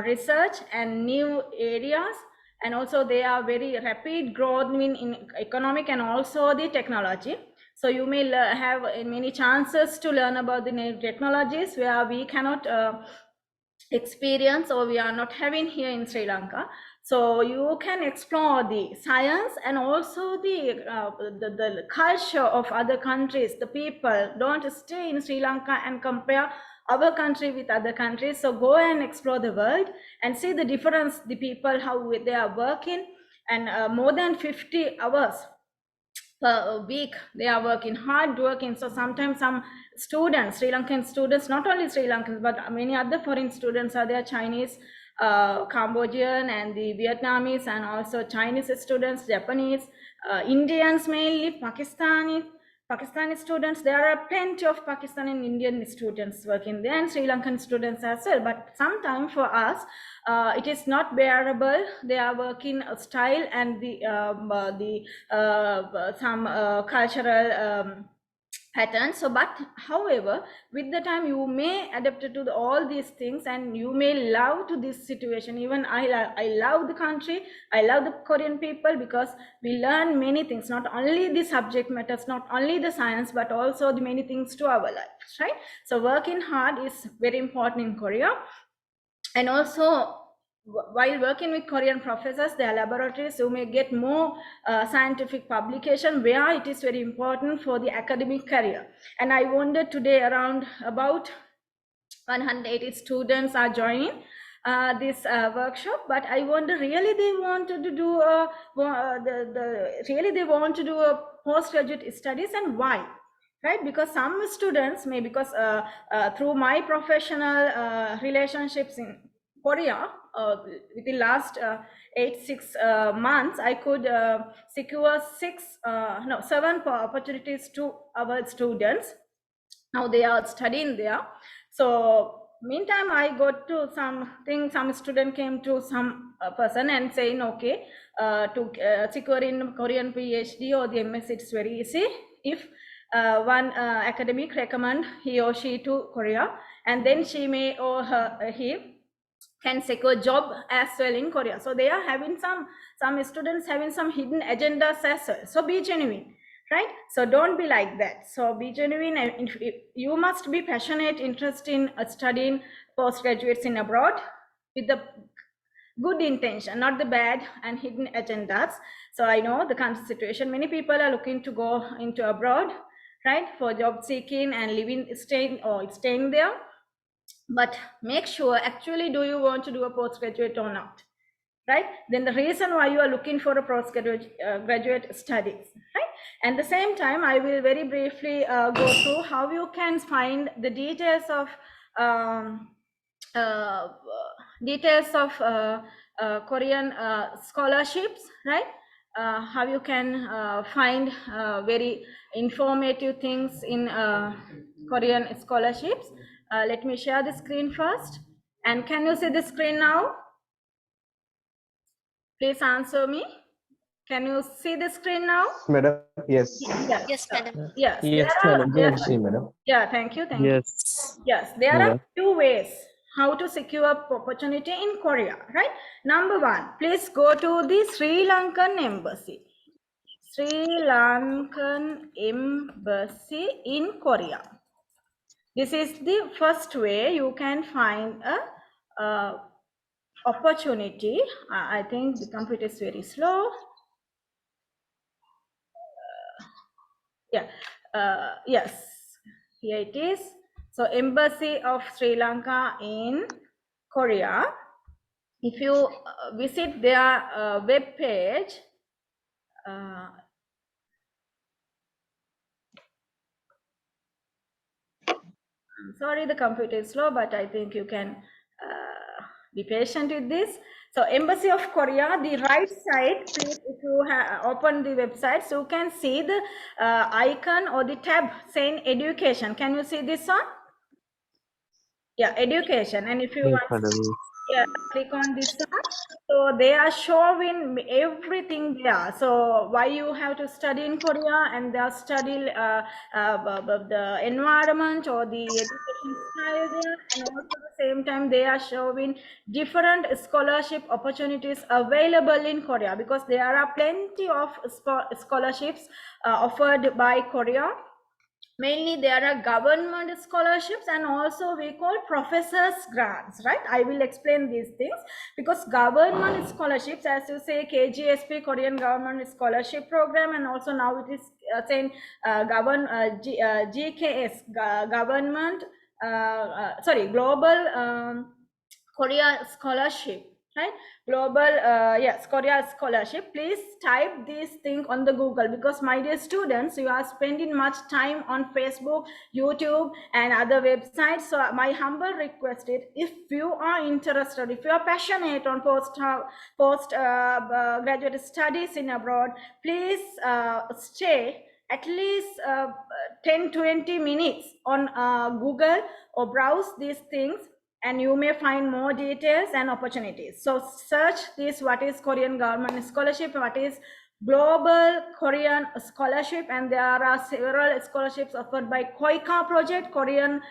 research and new areas, and also they are very rapid growth in economic and also the technology. So you may have many chances to learn about the new technologies where we cannot experience, or we are not having here in Sri Lanka. So you can explore the science and also the culture of other countries. The people don't stay in Sri Lanka and compare our country with other countries. So go and explore the world and see the difference, the people, how they are working, and more than 50 hours per week they are working, hard working. So sometimes some students, Sri Lankan students, not only Sri Lankans but many other foreign students are there, Chinese, Cambodian and the Vietnamese and also Chinese students, Japanese, Indians mainly, Pakistani students. There are plenty of Pakistani and Indian students working there, and Sri Lankan students as well. But sometimes for us, it is not bearable. They are working style and some cultural pattern. So but however, with the time you may adapt to all these things, and you may love to this situation. Even I love the country, I love the Korean people, because we learn many things, not only the subject matters, not only the science, but also the many things to our lives, right? So working hard is very important in Korea. And also, while working with Korean professors, their laboratories, you may get more scientific publication, where it is very important for the academic career. And I wonder today around about 180 students are joining this workshop. But I wonder, really they wanted to do really they want to do a postgraduate studies, and why? Right? Because some students may, because through my professional relationships in Korea, within last 6 months, I could secure 7 opportunities to our students. Now they are studying there. So meantime, I got to something, some student came to some person and saying, okay, to secure in Korean PhD or the MS, it's very easy if one academic recommend he or she to Korea, and then she may or he can secure job as well in Korea. So they are having some students having some hidden agendas as well. So be genuine, right? So don't be like that. So be genuine, and you must be passionate, interested in studying postgraduates in abroad with the good intention, not the bad and hidden agendas. So I know the current situation, many people are looking to go into abroad, right, for job seeking and staying there. But make sure, actually, do you want to do a postgraduate or not, right? Then the reason why you are looking for a postgraduate graduate studies, right? And the same time, I will very briefly go through how you can find the details of Korean scholarships, right? How you can find very informative things in Korean scholarships. Let me share the screen first. And can you see the screen now? Please answer me. Can you see the screen now? Madam, yes. Yeah. Yes, madam. Yes. Yes, madam. Yes, madam. Yeah, thank you. Yes. Yes, there are 2 ways how to secure opportunity in Korea, right? Number 1, please go to the Sri Lankan embassy. Sri Lankan embassy in Korea. This is the first way you can find a opportunity. I think the computer is very slow. Yes, here it is. So embassy of Sri Lanka in Korea. If you visit their web page, I'm sorry, the computer is slow, but I think you can be patient with this. So Embassy of Korea, the right side, please, if you open the website, so you can see the icon or the tab saying education. Can you see this one? Yeah, education. And if you want to click on this one, so they are showing everything there. So why you have to study in Korea, and they are studying the environment or the education style there, and also at the same time they are showing different scholarship opportunities available in Korea, because there are plenty of scholarships offered by Korea. Mainly there are government scholarships, and also we call professors grants, right? I will explain these things, because government scholarships, as you say, KGSP, Korean Government Scholarship Program, and also now it is saying GKS, government, Global Korea Scholarship right? Global Korea scholarship. Please type this thing on the Google, because my dear students, you are spending much time on Facebook, YouTube and other websites. So my humble request is, if you are interested, if you are passionate on post graduate studies in abroad, please stay at least 10-20 minutes on Google, or browse these things, and you may find more details and opportunities. So search this, what is Korean government scholarship, what is global Korean scholarship, and there are several scholarships offered by Toolkit Project, Korean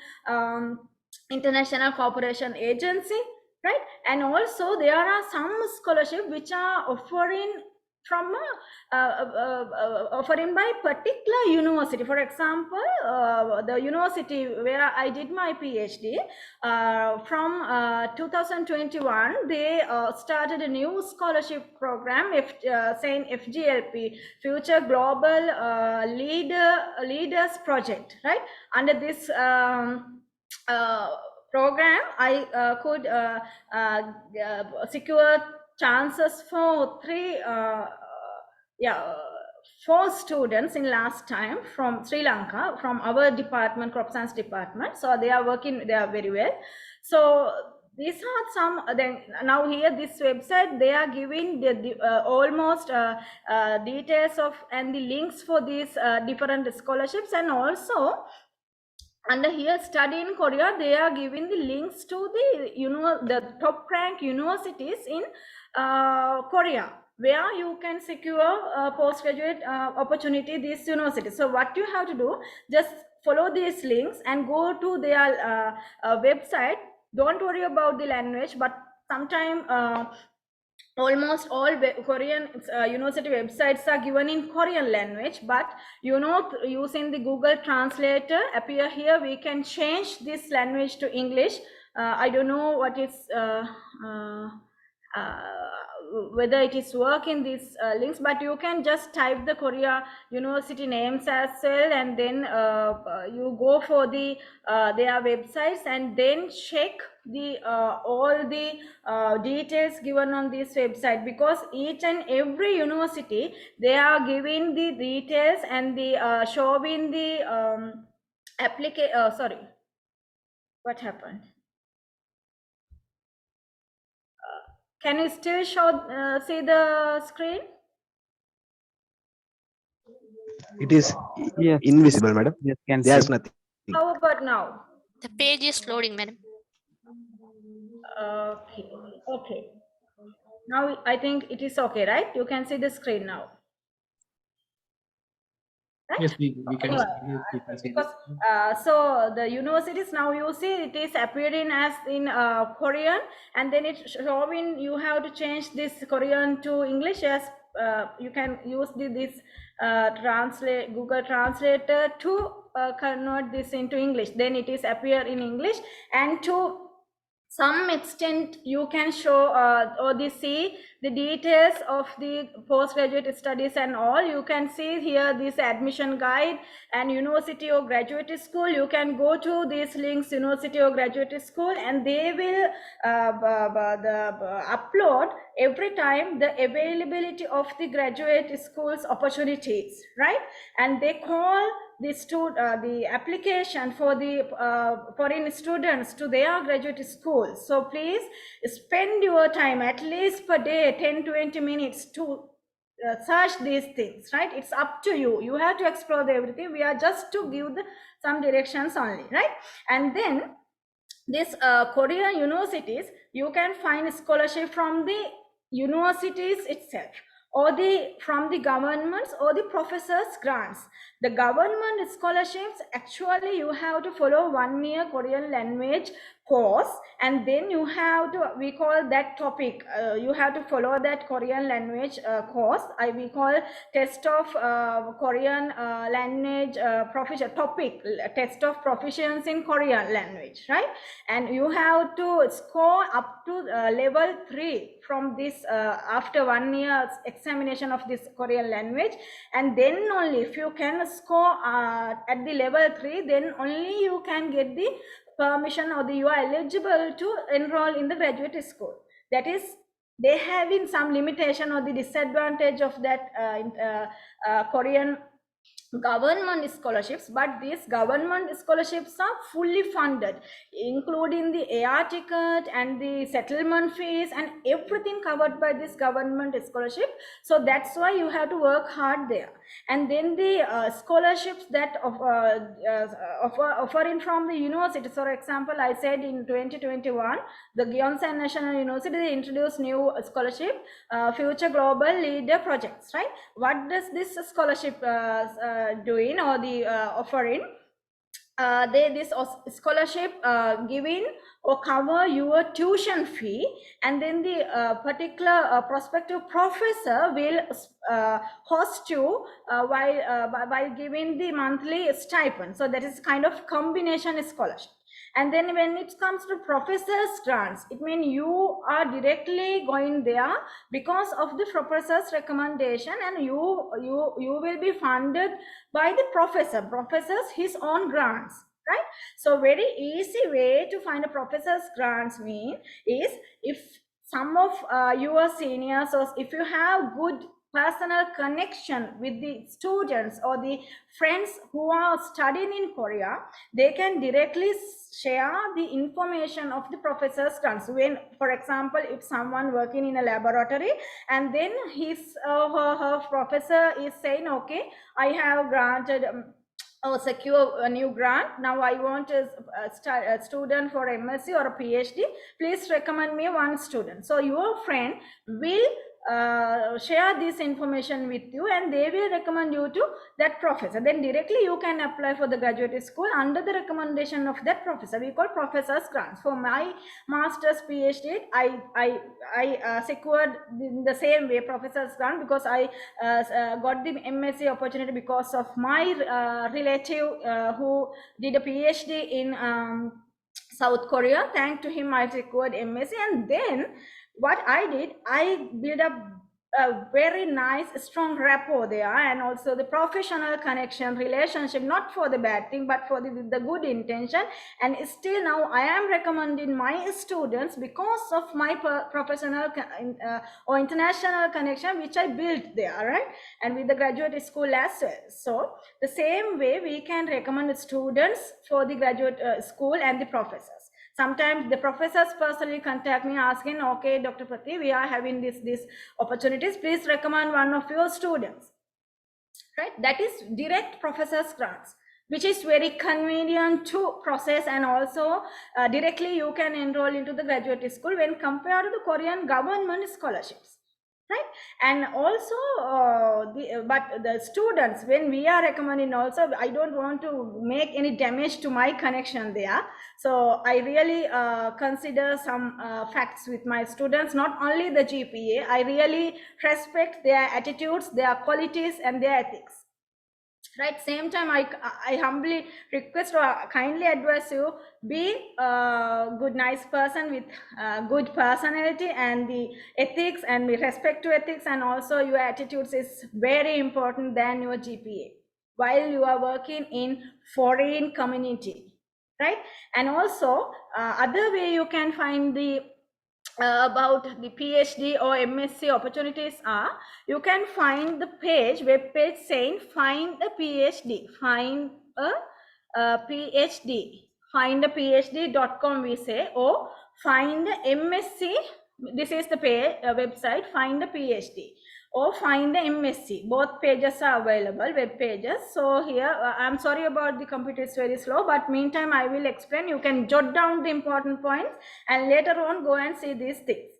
International Cooperation Agency, right? And also there are some scholarships which are offering from offering by particular university. For example, the university where I did my PhD, from 2021, they started a new scholarship program, saying FGLP, Future Global Leaders Project, right? Under this program, I could secure chances for 4 students in last time from Sri Lanka, from our department, crop science department. So they are working, they are very well. So these are some, then now here this website, they are giving the almost details of and the links for these different scholarships. And also under here, study in Korea, they are giving the links to the the top rank universities in Korea, where you can secure a postgraduate opportunity, this university. So what you have to do, just follow these links and go to their website. Don't worry about the language, but sometime almost all Korean university websites are given in Korean language, but using the Google Translator appear here, we can change this language to English. I don't know what is whether it is work in these links, but you can just type the Korea university names as well, and then you go for the their websites, and then check the all the details given on this website, because each and every university, they are giving the details and the showing the sorry, what happened? Can you still see the screen? It is Yes. invisible, madam. Yes, can There's see. nothing. How about now? The page is loading, madam. Okay. Now I think it is okay, right? You can see the screen now. Right? Yes, we can Anyway, see. because so the universities, now you see it is appearing as in Korean, and then it's showing you have to change this Korean to English. As you can use this Google Translator to convert this into English. Then it is appear in English, and to some extent you can show or see the details of the postgraduate studies and all. You can see here this admission guide and university or graduate school. You can go to these links, university or graduate school, and they will upload every time the availability of the graduate schools opportunities, right? And they call the application for the foreign students to their graduate school. So please spend your time at least per day 10-20 minutes to search these things, right? It's up to you. You have to explore everything. We are just to give some directions only, right? And then this Korean universities, you can find scholarship from the universities itself, or from the governments or the professors' grants. The government scholarships, actually you have to follow 1 year Korean language course, and then you have to, we call that topic, you have to follow that Korean language course. We call test of Korean language topic, test of proficiency in Korean language, right? And you have to score up to level 3 from this after 1 year's examination of this Korean language. And then only if you can score at the level 3, then only you can get the permission, or you are eligible to enroll in the graduate school. That is they having some limitation or the disadvantage of that Korean government scholarships, but these government scholarships are fully funded, including the air ticket and the settlement fees and everything covered by this government scholarship. So that's why you have to work hard there. And then the scholarships that offering from the university. So for example, I said in 2021 the Gyeongsang National University, they introduced new scholarship, Future Global Leader Projects, right? What does this scholarship doing or the offering? This scholarship giving or cover your tuition fee, and then the particular prospective professor will host you while giving the monthly stipend. So that is kind of combination scholarship. And then when it comes to professors grants, it means you are directly going there because of the professor's recommendation, and you will be funded by the professors his own grants, right? So very easy way to find a professor's grants is if some of your seniors, or if you have good personal connection with the students or the friends who are studying in Korea, they can directly share the information of the professor's grants. When, for example, if someone working in a laboratory and then his or her professor is saying, okay, I have granted or secure a new grant, now I want a student for MSc or a PhD, please recommend me one student. So your friend will share this information with you, and they will recommend you to that professor. Then directly you can apply for the graduate school under the recommendation of that professor. We call professor's grants. For my master's, PhD, I secured in the same way professor's grant, because I got the MSc opportunity because of my relative who did a PhD in South Korea. Thanks to him, I secured MSc. And then what I did, I built up a very nice, strong rapport there, and also the professional connection, relationship, not for the bad thing, but for the good intention. And still now I am recommending my students because of my professional or international connection, which I built there, right? And with the graduate school as well. So the same way we can recommend students for the graduate school and the professors. Sometimes the professors personally contact me asking, okay, Dr. Prati, we are having these opportunities. Please recommend one of your students, right? That is direct professor's grants, which is very convenient to process, and also directly you can enroll into the graduate school when compared to the Korean government scholarships. Right? And also the students, when we are recommending, also I don't want to make any damage to my connection there, so I really consider some facts with my students, not only the GPA. I really respect their attitudes, their qualities, and their ethics. Right? Same time, I humbly request or kindly advise you, be a good, nice person with good personality, and the ethics and respect to ethics, and also your attitudes is very important than your GPA while you are working in foreign community, right? And also other way you can find the about the PhD or MSc opportunities are, you can find the web page saying find a PhD, find a PhD, find a PhD.com we say, or find a MSc, this is the website, find a PhD, or find the MSc. Both pages are available, web pages. So here, I'm sorry about the computer is very slow, but meantime I will explain. You can jot down the important points and later on go and see these things.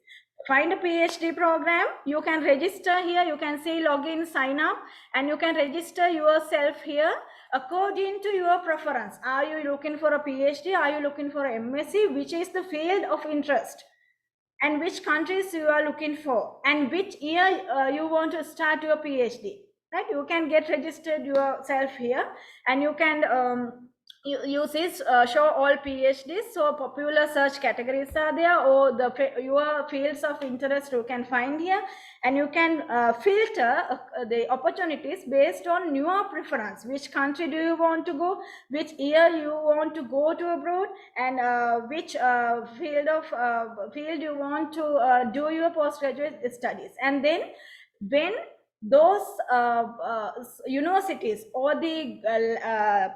Find a PhD program, you can register here, you can see login, sign up, and you can register yourself here according to your preference. Are you looking for a PhD? Are you looking for a MSc? Which is the field of interest? And which countries you are looking for, and which year you want to start your PhD, right? You can get registered yourself here, and you can uses show all PhDs. So popular search categories are there, or your fields of interest you can find here, and you can filter the opportunities based on your preference. Which country do you want to go? Which year you want to go to abroad? And which field you want to do your postgraduate studies? And then when those universities or the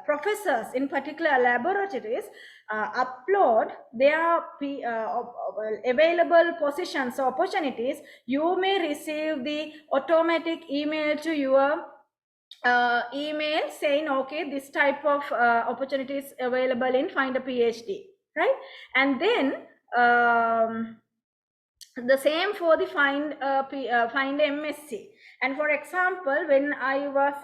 professors in particular laboratories upload their available positions or opportunities, you may receive the automatic email to your email saying, okay, this type of opportunities available in Find a PhD, right? And then the same for the Find MSc. And for example, when I was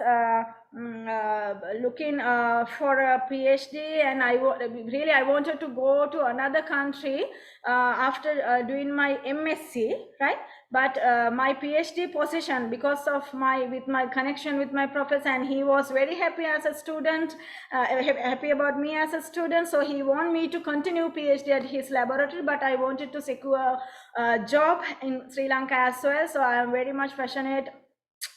looking for a PhD, and I wanted to go to another country after doing my MSc, right? But my PhD position, because of my connection with my professor, and he was very happy as a student, happy about me as a student, so he wanted me to continue PhD at his laboratory, but I wanted to secure a job in Sri Lanka as well. So I am very much passionate,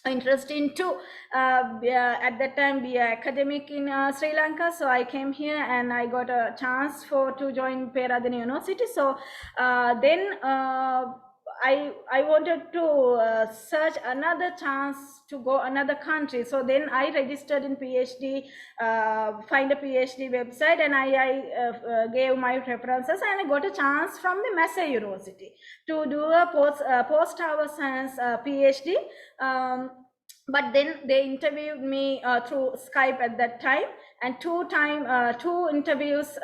interested to at that time be an academic in Sri Lanka. So I came here and I got a chance to join Peradeniya University. So then I wanted to search another chance to go another country. So then I registered in PhD, Find a PhD website, and I gave my preferences, and I got a chance from the Massey University to do a post-hour science PhD. But then they interviewed me through Skype at that time, and two interviews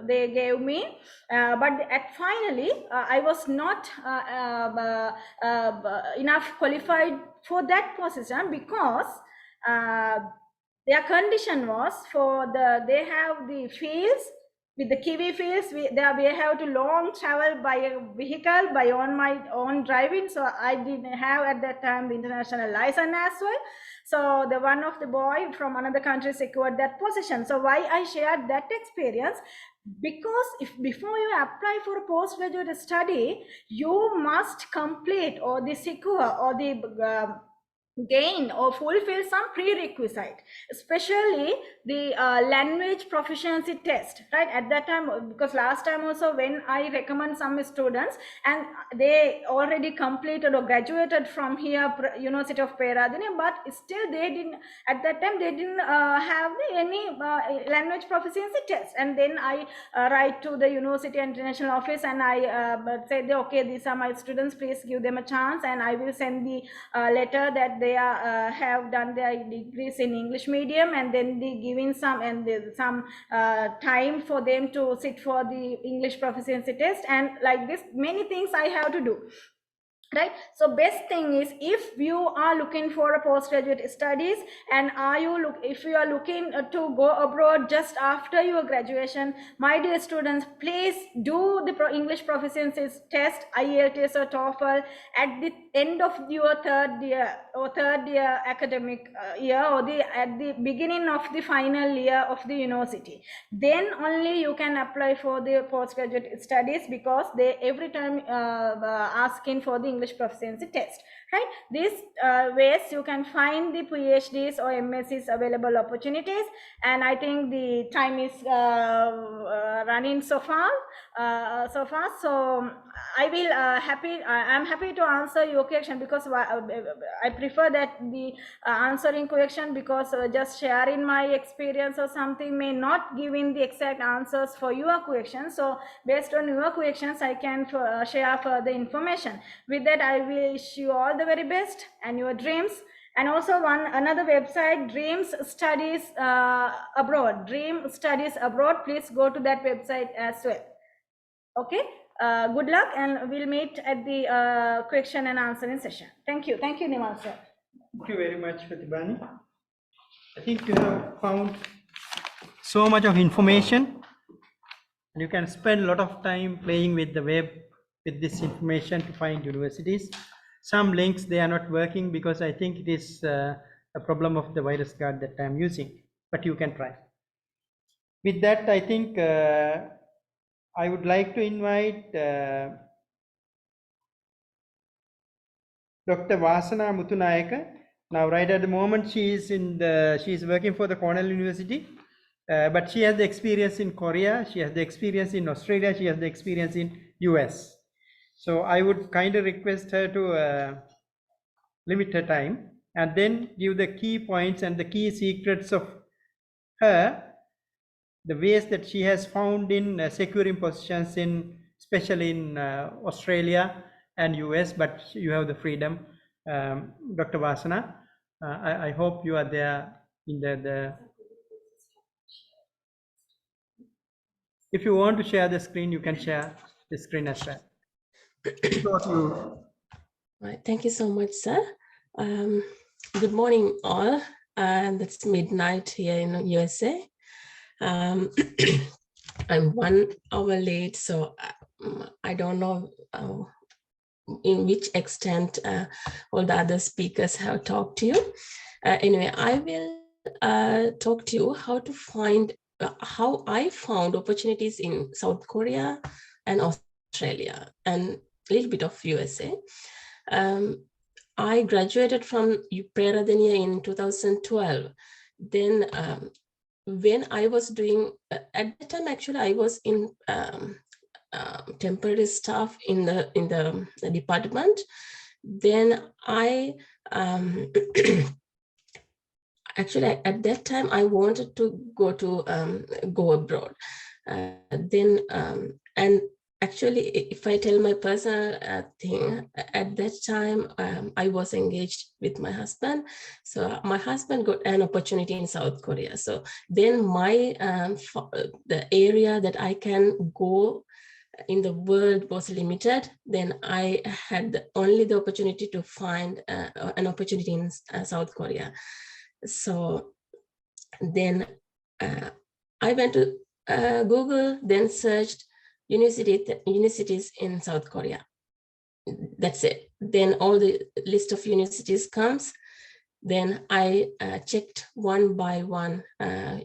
they gave me, but finally I was not enough qualified for that position, because their condition was they have the fields. With the Kiwi fields, we have to long travel by a vehicle, by my own driving. So I didn't have at that time the international license as well. So the one of the boy from another country secured that position. So why I shared that experience? Because if before you apply for a postgraduate study, you must complete or the secure or the gain or fulfill some prerequisite, especially the language proficiency test, right? At that time, because last time also when I recommend some students and they already completed or graduated from here University of Peradeniya, but still they didn't at that time they didn't have any language proficiency test. And then I write to the university international office, and I said, okay, these are my students, please give them a chance, and I will send the letter that they have done their degrees in English medium, and then they giving some time for them to sit for the English proficiency test, and like this many things I have to do. Right. So best thing is, if you are looking for a postgraduate studies, and if you are looking to go abroad just after your graduation, my dear students, please do the English proficiency test, IELTS or TOEFL, at the end of your third year academic year, or at the beginning of the final year of the university. Then only you can apply for the postgraduate studies, because they every time asking for the English proficiency test, right? These ways you can find the PhDs or MScs available opportunities. And I think the time is running so far. So I'm happy to answer your question, because I prefer that the answering question, because just sharing my experience or something may not give in the exact answers for your question. So based on your questions, I can share further information. With that, I wish you all the very best and your dreams. And also another website, Dreams Studies Abroad. Dream Studies Abroad. Please go to that website as well. Okay. Good luck, and we'll meet at the question and answering session. Thank you. Thank you, Nimal sir. Thank you very much, Pratibani. I think you have found so much of information, and you can spend a lot of time playing with the web with this information to find universities. Some links, they are not working because I think it is a problem of the virus guard that I am using, but you can try. With that, I think I would like to invite Dr. Vasana Muthunayaka. Now, right at the moment, she is working for the Cornell University, but she has the experience in Korea, she has the experience in Australia, she has the experience in US. So I would kindly request her to limit her time and then give the key points and the key secrets of her, the ways that she has found in securing positions in, especially in Australia and US, but you have the freedom. Dr. Vasana, I hope you are there in the. If you want to share the screen, you can share the screen as well. Right. Thank you so much, sir. Good morning, all. It's midnight here in USA. I'm 1 hour late, so I don't know in which extent all the other speakers have talked to you. Anyway, I will talk to you how to find how I found opportunities in South Korea and Australia and a little bit of USA. I graduated from Peradeniya in 2012. Then when I was doing, at the time, actually, I was in temporary staff in the department. Then I actually at that time I wanted to go abroad. And actually, if I tell my personal thing, at that time I was engaged with my husband. So my husband got an opportunity in South Korea. So then my the area that I can go in the world was limited. Then I had only the opportunity to find an opportunity in South Korea. So then I went to Google, then searched universities in South Korea. That's it. Then all the list of universities comes. Then I checked one by one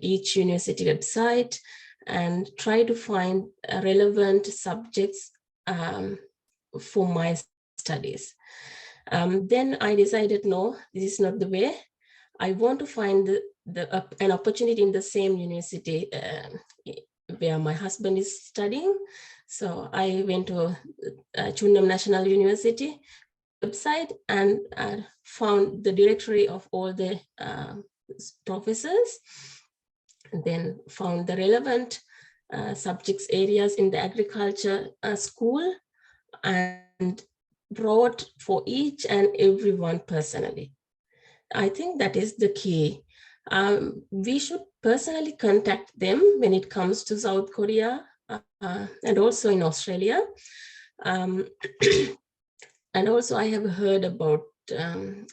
each university website and try to find relevant subjects for my studies. Then I decided, no, this is not the way. I want to find an opportunity in the same university where my husband is studying. So I went to Chunam National University website and found the directory of all the professors, then found the relevant subjects areas in the agriculture school and wrote for each and every one personally. I think that is the key. We should personally contact them when it comes to South Korea and also in Australia. And also I have heard about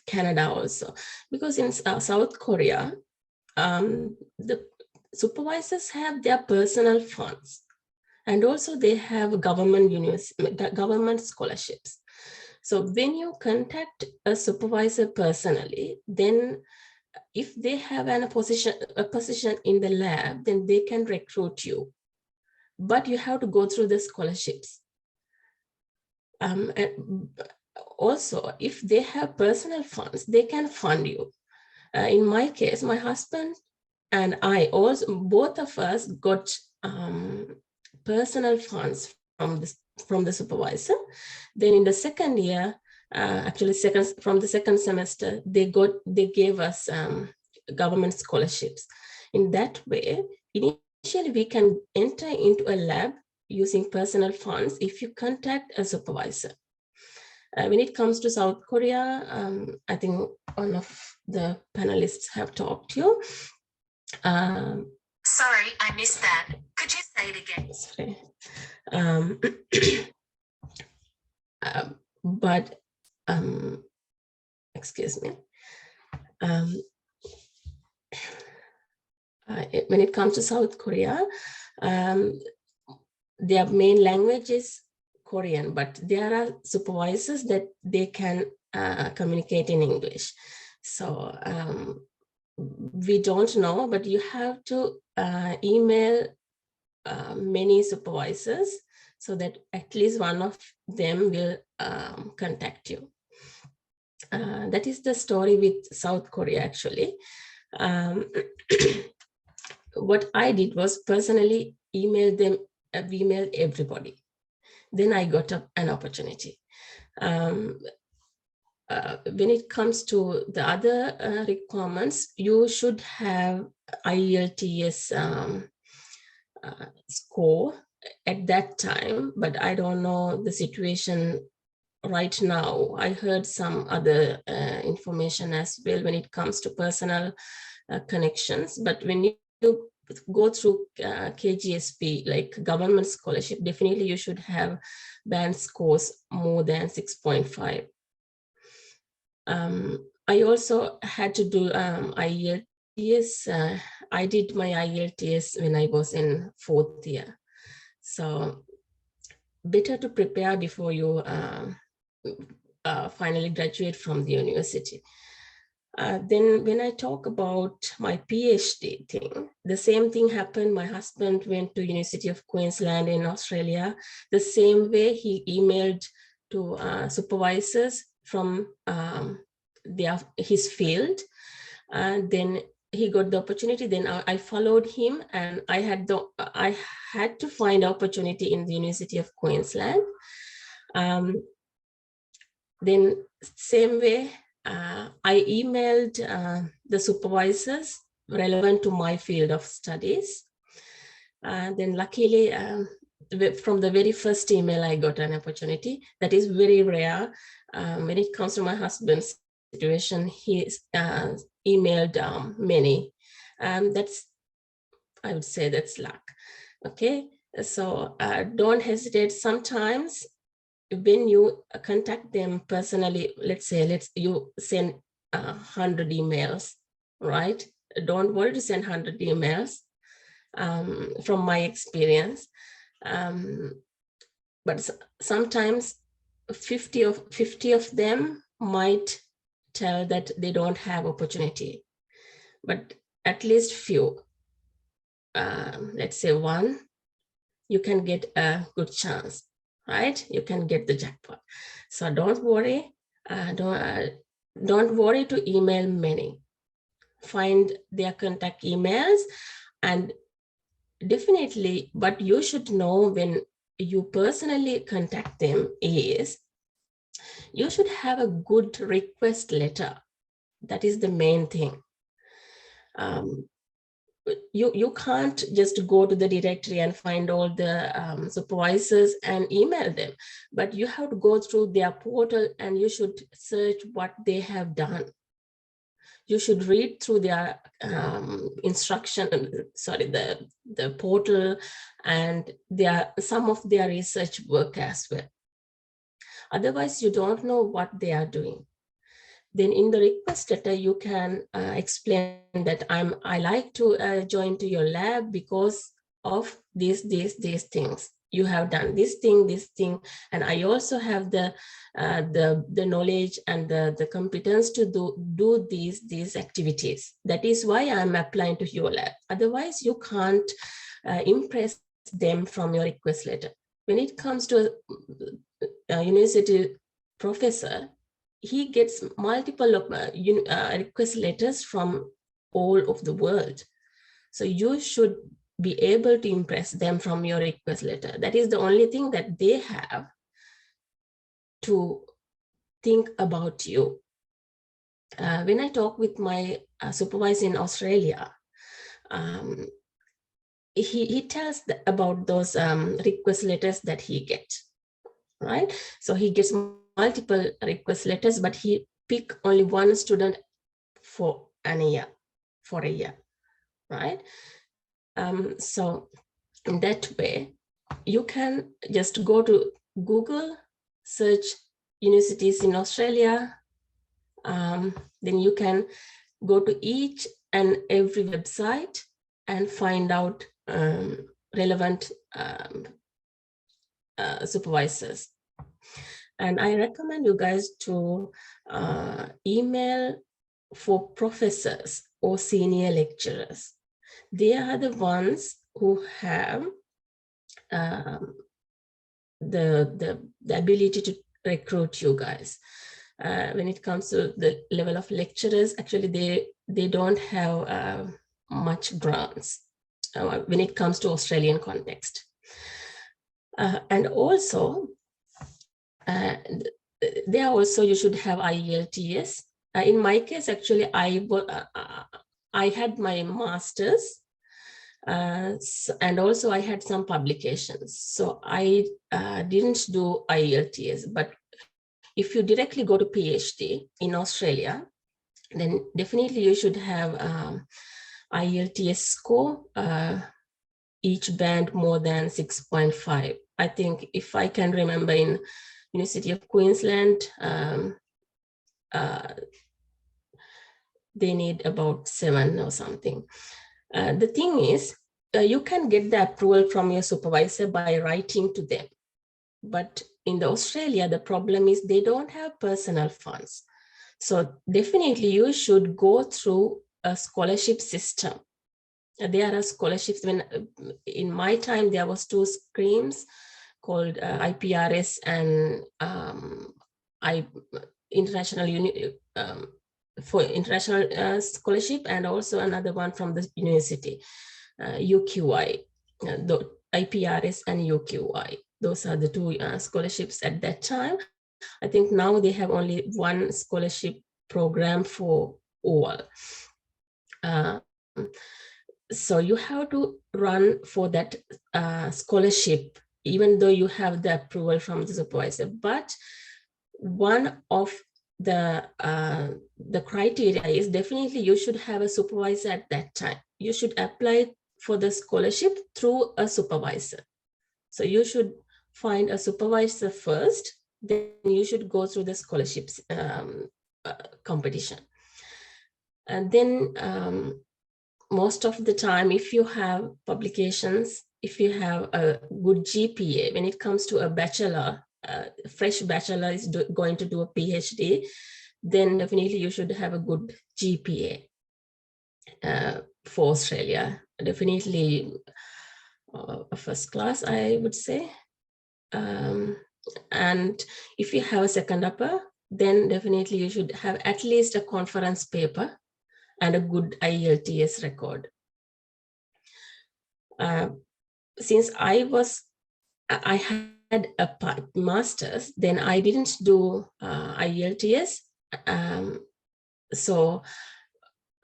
Canada also, because in South Korea, the supervisors have their personal funds and also they have government scholarships. So when you contact a supervisor personally, then if they have a position in the lab, then they can recruit you. But you have to go through the scholarships. And also, if they have personal funds, they can fund you. In my case, my husband and I also, both of us got personal funds from the supervisor. Then in the second year, actually from the second semester, they gave us government scholarships. In that way, initially we can enter into a lab using personal funds if you contact a supervisor. When it comes to South Korea, I think one of the panelists have talked to you. Sorry, I missed that. Could you say it again? Sorry. But excuse me. When it comes to South Korea, their main language is Korean, but there are supervisors that they can communicate in English. So we don't know, but you have to email many supervisors so that at least one of them will contact you. That is the story with South Korea, actually. What I did was personally email them, emailed everybody. Then I got an opportunity. When it comes to the other requirements, you should have IELTS score at that time, but I don't know the situation right now. I heard some other information as well when it comes to personal connections, but when you go through KGSP, like government scholarship, definitely you should have band scores more than 6.5. I also had to do IELTS. I did my IELTS when I was in 4th year. So better to prepare before you finally graduate from the university. Then when I talk about my PhD thing, the same thing happened. My husband went to University of Queensland in Australia. The same way he emailed to supervisors from his field. And then he got the opportunity. Then I followed him, and I had to find opportunity in the University of Queensland. Then same way, I emailed the supervisors relevant to my field of studies. Then luckily, from the very first email, I got an opportunity. That is very rare. When it comes to my husband's situation, he emailed many. That's, I would say that's luck. Okay, so don't hesitate. Sometimes when you contact them personally, let's say you send 100 emails, right? Don't worry to send 100 emails from my experience. But sometimes 50 of them might tell that they don't have opportunity, but at least few, let's say one, you can get a good chance, right? You can get the jackpot. So don't worry. Don't worry to email many. Find their contact emails, and definitely, but you should know when you personally contact them is you should have a good request letter. That is the main thing. You can't just go to the directory and find all the supervisors and email them, but you have to go through their portal and you should search what they have done. You should read through their the portal and some of their research work as well. Otherwise, you don't know what they are doing. Then in the request letter, you can explain that I like to join to your lab because of these things. You have done this thing, and I also have the knowledge and the competence to do these activities. That is why I'm applying to your lab. Otherwise, you can't impress them from your request letter. When it comes to a university professor, he gets multiple request letters from all of the world. So you should be able to impress them from your request letter. That is the only thing that they have to think about you. When I talk with my supervisor in Australia, he tells about those request letters that he gets, right? So he gets multiple request letters, but he pick only one student for a year, right? So in that way, you can just go to Google, search universities in Australia. Then you can go to each and every website and find out relevant supervisors. And I recommend you guys to email for professors or senior lecturers. They are the ones who have the ability to recruit you guys. When it comes to the level of lecturers, actually they don't have much grants when it comes to Australian context. And also, there also you should have IELTS. In my case, actually, I had my master's and also I had some publications. So I didn't do IELTS, but if you directly go to PhD in Australia, then definitely you should have IELTS score, each band more than 6.5. I think if I can remember in University of Queensland, they need about 7 or something. The thing is, you can get the approval from your supervisor by writing to them. But in Australia, the problem is they don't have personal funds. So definitely you should go through a scholarship system. There are scholarships. When in my time, there was 2 streams called IPRS and for international scholarship, and also another one from the university, UQI, the IPRS and UQI. Those are the 2 scholarships at that time. I think now they have only 1 scholarship program for all. So you have to run for that scholarship, even though you have the approval from the supervisor. But one of the criteria is definitely you should have a supervisor at that time. You should apply for the scholarship through a supervisor. So you should find a supervisor first, then you should go through the scholarships competition. And then most of the time, if you have publications, if you have a good GPA, when it comes to a bachelor, fresh bachelor is going to do a PhD, then definitely you should have a good GPA for Australia. Definitely a first class, I would say. And if you have a second upper, then definitely you should have at least a conference paper and a good IELTS record. Since I had a master's, then I didn't do IELTS. So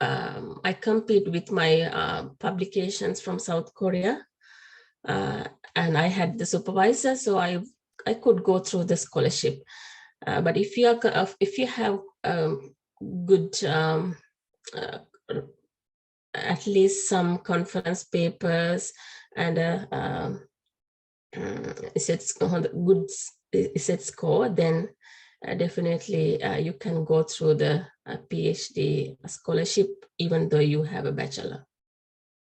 I compete with my publications from South Korea, and I had the supervisor, so I could go through the scholarship. But if you have good at least some conference papers and good score, then definitely you can go through the PhD scholarship, even though you have a bachelor.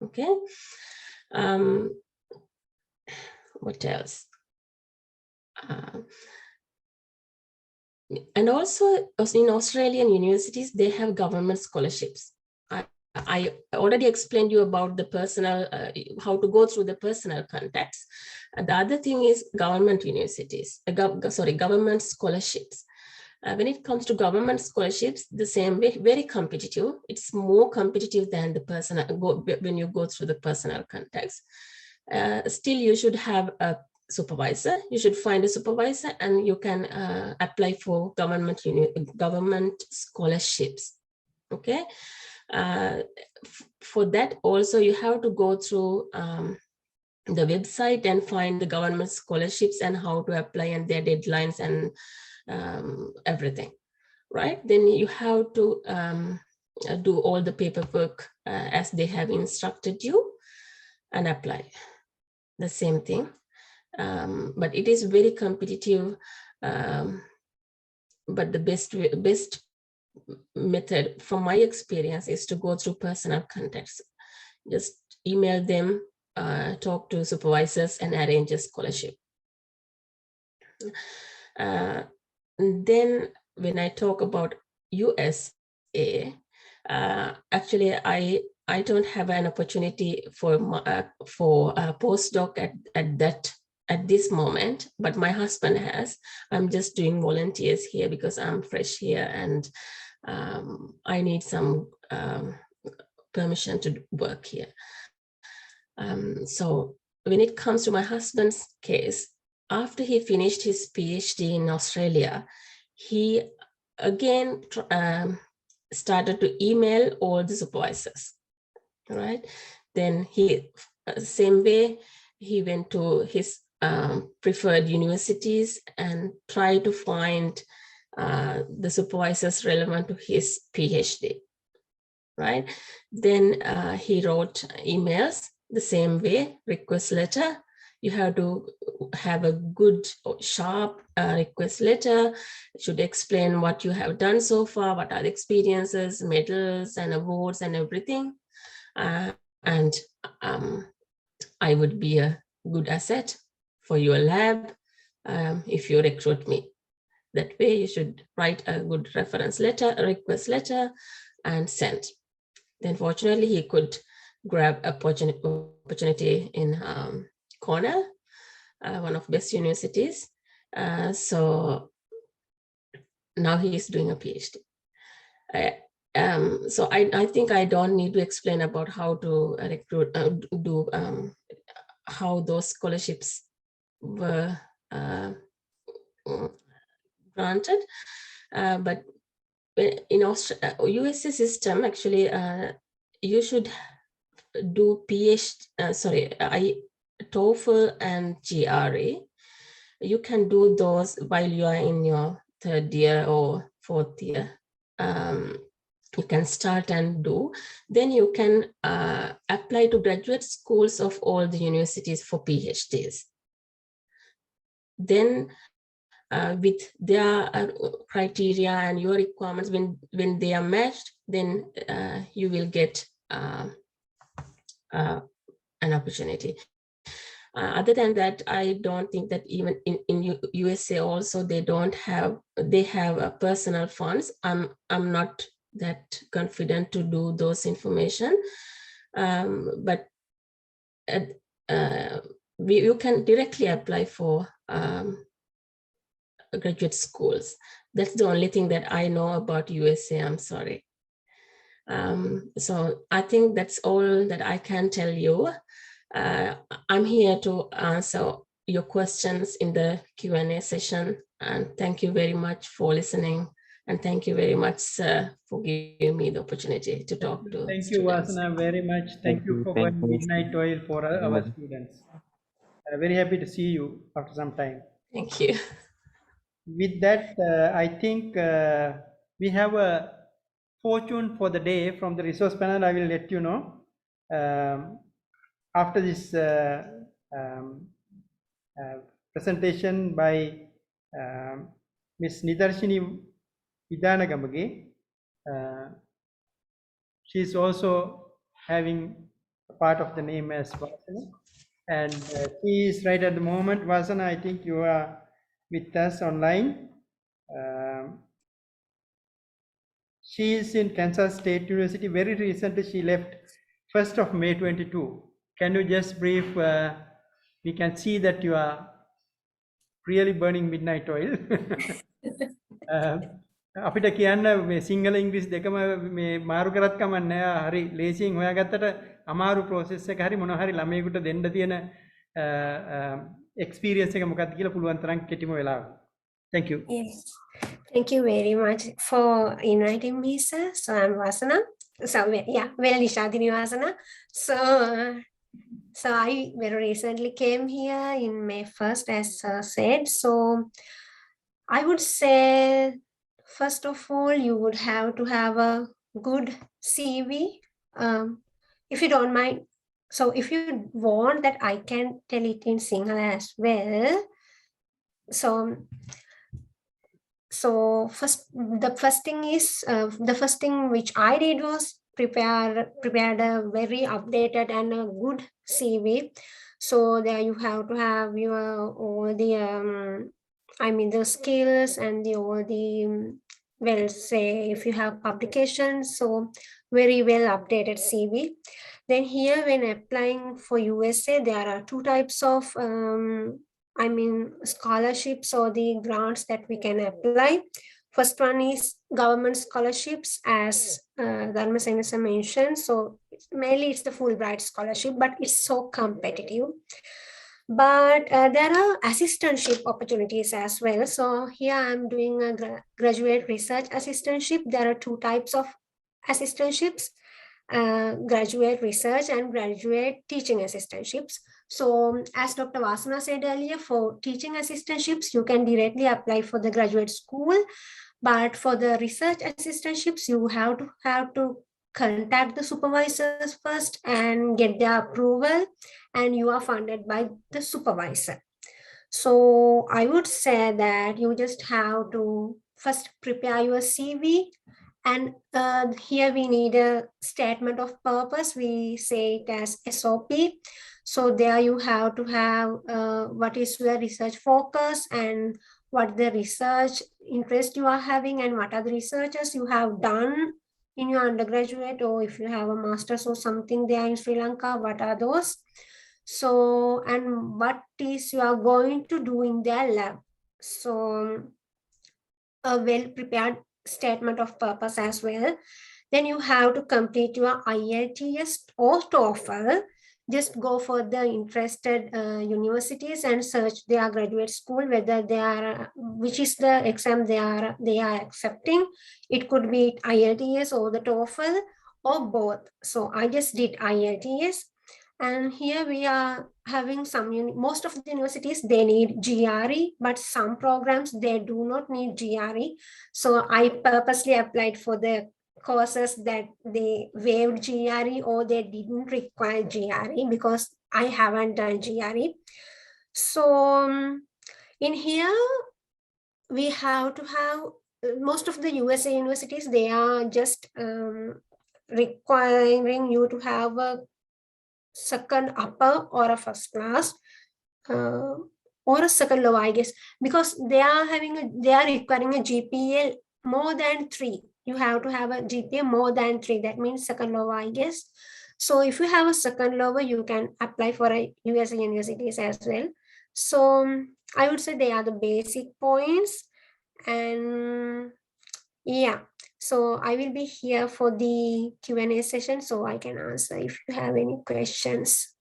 Okay. What else? And also in Australian universities, they have government scholarships. I already explained you about the personal, how to go through the personal contacts. The other thing is government universities, government scholarships. When it comes to government scholarships, the same way, very competitive. It's more competitive than the personal, when you go through the personal contacts. Still, you should have a supervisor. You should find a supervisor and you can apply for government scholarships. Okay. For that also, you have to go through the website and find the government scholarships and how to apply and their deadlines and everything, right? Then you have to do all the paperwork as they have instructed you and apply. The same thing, but it is very competitive. But the best method from my experience is to go through personal contacts. Just email them, talk to supervisors and arrange a scholarship. Then when I talk about USA, Actually, I don't have an opportunity for a postdoc at this moment, but my husband has. I'm just doing volunteers here because I'm fresh here and I need some permission to work here. So when it comes to my husband's case, after he finished his PhD in Australia, he again started to email all the supervisors, right? Then he, same way, he went to his preferred universities and tried to find the supervisors relevant to his PhD, right? Then he wrote emails the same way, request letter. You have to have a good, sharp request letter. It should explain what you have done so far, what are the experiences, medals and awards and everything. And I would be a good asset for your lab if you recruit me. That way you should write a good reference letter, a request letter, and send. Then fortunately he could grab a opportunity in Cornell, one of best universities. So now he is doing a PhD. So I think I don't need to explain about how to recruit, how those scholarships were granted. But in USA system, actually, you should do TOEFL and GRE. You can do those while you are in your 3rd year or 4th year. You can start and do. Then you can apply to graduate schools of all the universities for PhDs. Then with their criteria and your requirements, when they are matched, then you will get an opportunity. Other than that, I don't think that even in USA also they have a personal funds. I'm not that confident to do those information, but you can directly apply for graduate schools. That's the only thing that I know about USA. I'm sorry. So I think that's all that I can tell you. I'm here to answer your questions in the Q&A session, and thank you very much for listening, and thank you very much, sir, for giving me the opportunity to talk to Thank you, students. Vasana, very much. Thank you for going midnight oil for our students. Very happy to see you after some time. Thank you. With that, I think we have a fortune for the day from the resource panel. I will let you know after this presentation by Ms. Nidarshini Vidanagamage. She is also having a part of the name as Vasana, and she is right at the moment. Vasana, I think you are with us online. She is in Kansas State University. Very recently she left 1st of May 22. Can you just brief? We can see that you are really burning midnight oil. අපිට කියන්න මේ සිංහල ඉංග්‍රීසි දෙකම මේ මාරු කරත් කමක් නැහැ. හරි ලේසියෙන් හොයාගත්තට අමාරු process එක හරි මොනවා හරි ළමයෙකුට දෙන්න තියෙන experience එක මොකක්ද කියලා පුළුවන් තරම් කෙටිම වෙලාව. Thank you. Yes. Thank you very much for inviting me, sir. So I'm Vasana. So yeah, well, Nishadini Vasana. So I very recently came here in May 1st, as said. So I would say, first of all, you would have to have a good CV. If you don't mind. So if you want that, I can tell it in Sinhala as well. So the first thing which I did was prepared a very updated and a good CV. So there you have to have your all the the skills and all the well, say if you have publications, so very well updated CV. Then here when applying for USA, there are two types of scholarships or the grants that we can apply. First one is government scholarships, as Dharma Senasa mentioned. So mainly it's the Fulbright scholarship, but it's so competitive. But there are assistantship opportunities as well. So here I'm doing a graduate research assistantship. There are two types of assistantships, graduate research and graduate teaching assistantships. So as Dr. Vasana said earlier, for teaching assistantships, you can directly apply for the graduate school. But for the research assistantships, you have to contact the supervisors first and get their approval, and you are funded by the supervisor. So I would say that you just have to first prepare your CV, and here we need a statement of purpose. We say it as SOP. So there you have to have what is your research focus and what the research interest you are having, and what are the researches you have done in your undergraduate, or if you have a master's or something there in Sri Lanka, what are those? So, and what is you are going to do in their lab. So a well-prepared statement of purpose as well. Then you have to complete your IELTS or TOEFL. Just go for the interested universities and search their graduate school, whether they are, which is the exam they are accepting. It could be IELTS or the TOEFL or both. So I just did IELTS. And here we are having most of the universities, they need GRE, but some programs, they do not need GRE. So I purposely applied for the courses that they waived GRE or they didn't require GRE, because I haven't done GRE. So in here, we have to have, most of the USA universities, they are just requiring you to have a second upper or a first class or a second lower, I guess, because they are requiring a GPA more than 3. You have to have a GPA more than 3. That means second lower, I guess. So if you have a second lower, you can apply for a USA universities as well. So I would say they are the basic points. And yeah, so I will be here for the Q&A session, so I can answer if you have any questions.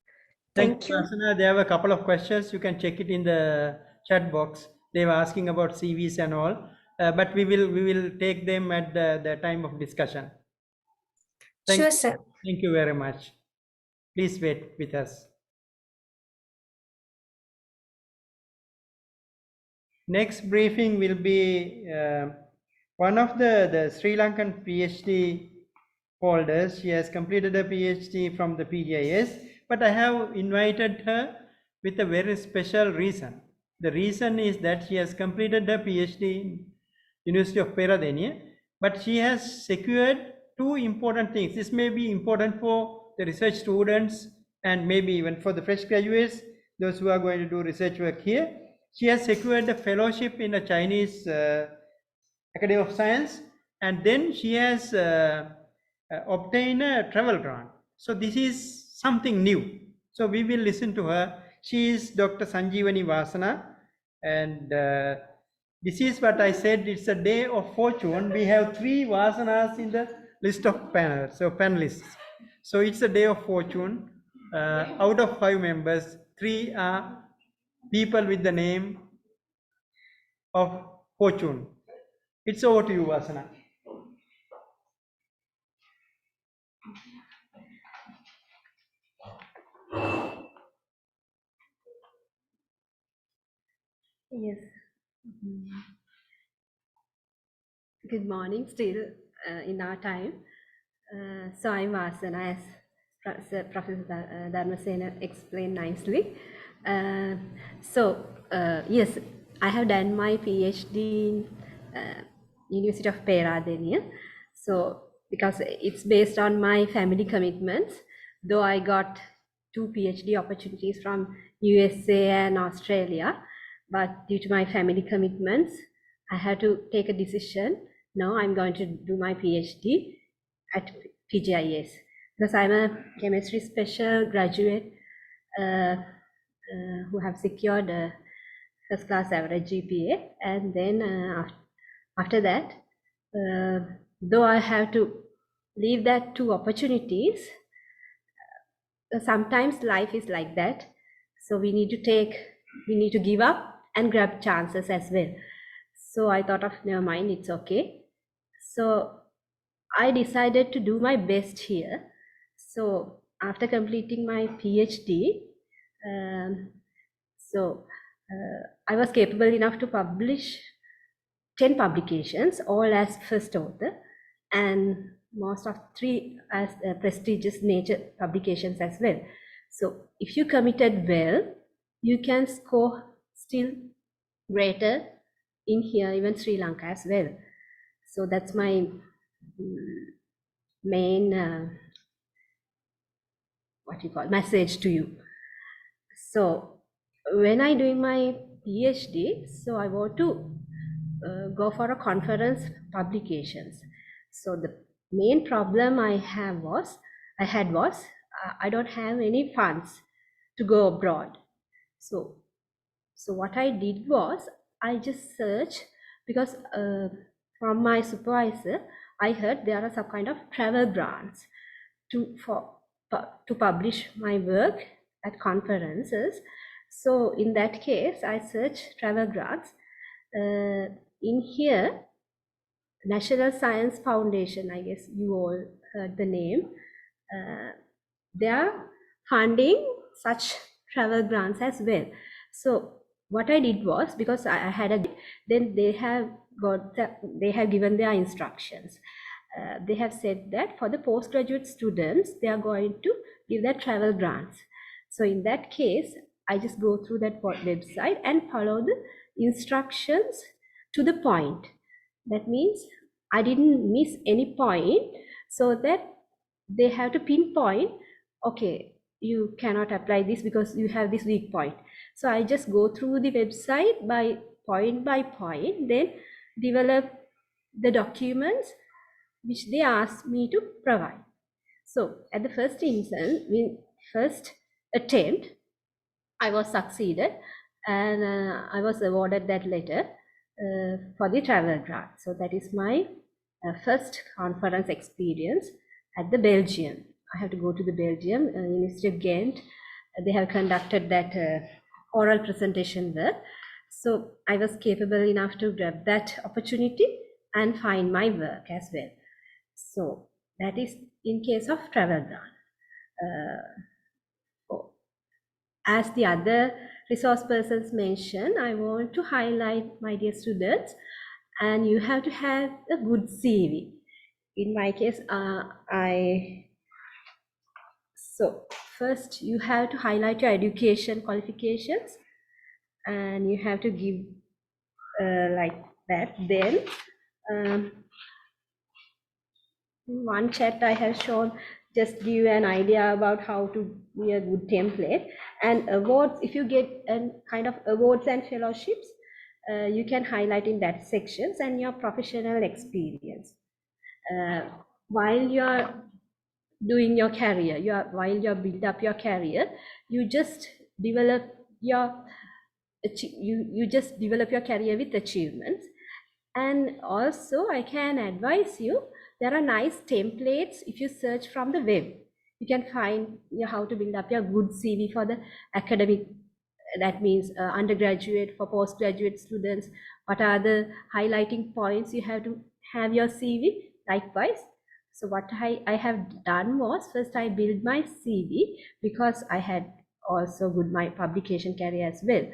Thank you. Vasana. They have a couple of questions. You can check it in the chat box. They were asking about CVs and all, but we will take them at the time of discussion. Sure, sir. Thank you very much. Please wait with us. Next briefing will be one of the Sri Lankan PhD holders. She has completed a PhD from the PGIS, but I have invited her with a very special reason. The reason is that she has completed her PhD in University of Peradeniya, but she has secured two important things. This may be important for the research students and maybe even for the fresh graduates, those who are going to do research work here. She has secured a fellowship in a Chinese Academy of Science, and then she has obtained a travel grant. So this is something new. So we will listen to her. She is Dr. Sanjeevani Vasana, and this is what I said, it's a day of fortune. We have 3 Vasanas in the list of panelists. So it's a day of fortune. Out of 5 members, 3 are people with the name of fortune. It's over to you, Vasana. Yes. Good morning, still in our time. So I'm Vasana, as Professor Dharmasena explained nicely. Yes, I have done my PhD in University of Peradeniya. So because it's based on my family commitments, though I got 2 PhD opportunities from USA and Australia, but due to my family commitments, I had to take a decision now I'm going to do my PhD at PGIS because I'm a chemistry special graduate who have secured a first class average GPA, and then after that, though I have to leave that two opportunities, sometimes life is like that. So we need to give up and grab chances as well. So I thought of, never mind, it's okay. So I decided to do my best here. So after completing my PhD, I was capable enough to publish 10 publications, all as first author, and most of 3 as prestigious nature publications as well. So if you committed well, you can score still greater in here, even Sri Lanka as well. So that's my main message to you. So when I doing my PhD, so I want to go for a conference publications. So the main problem I had was I don't have any funds to go abroad. So what I did was I just searched, because from my supervisor I heard there are some kind of travel grants to publish my work at conferences. So in that case I searched travel grants. In here, National Science Foundation, I guess you all heard the name, they are funding such travel grants as well. So what I did was, because I had then they have given their instructions. They have said that for the postgraduate students, they are going to give their travel grants. So in that case, I just go through that website and follow the instructions to the point. That means I didn't miss any point, so that they have to pinpoint, okay, you cannot apply this because you have this weak point. So I just go through the website by point, then develop the documents which they asked me to provide. So at the first instance, first attempt, I was succeeded, and I was awarded that letter for the travel grant. So that is my first conference experience at the Belgium. I have to go to the Belgium, University of Ghent. They have conducted that oral presentation work. So I was capable enough to grab that opportunity and find my work as well. So that is in case of travel grant. As the other resource persons mentioned, I want to highlight, my dear students, and you have to have a good CV. In my case, so first you have to highlight your education qualifications, and you have to give like that. Then one chat I have shown just give you an idea about how to be a good template. And awards, if you get a kind of awards and fellowships, you can highlight in that sections, and your professional experience. While you're doing your career, while you're build up your career, you just develop your career with achievements. And also I can advise you, there are nice templates. If you search from the web, you can find how to build up your good CV for the academic, that means undergraduate, for postgraduate students. What are the highlighting points you have to have your CV likewise. So what I have done was, first I built my CV, because I had also good my publication career as well.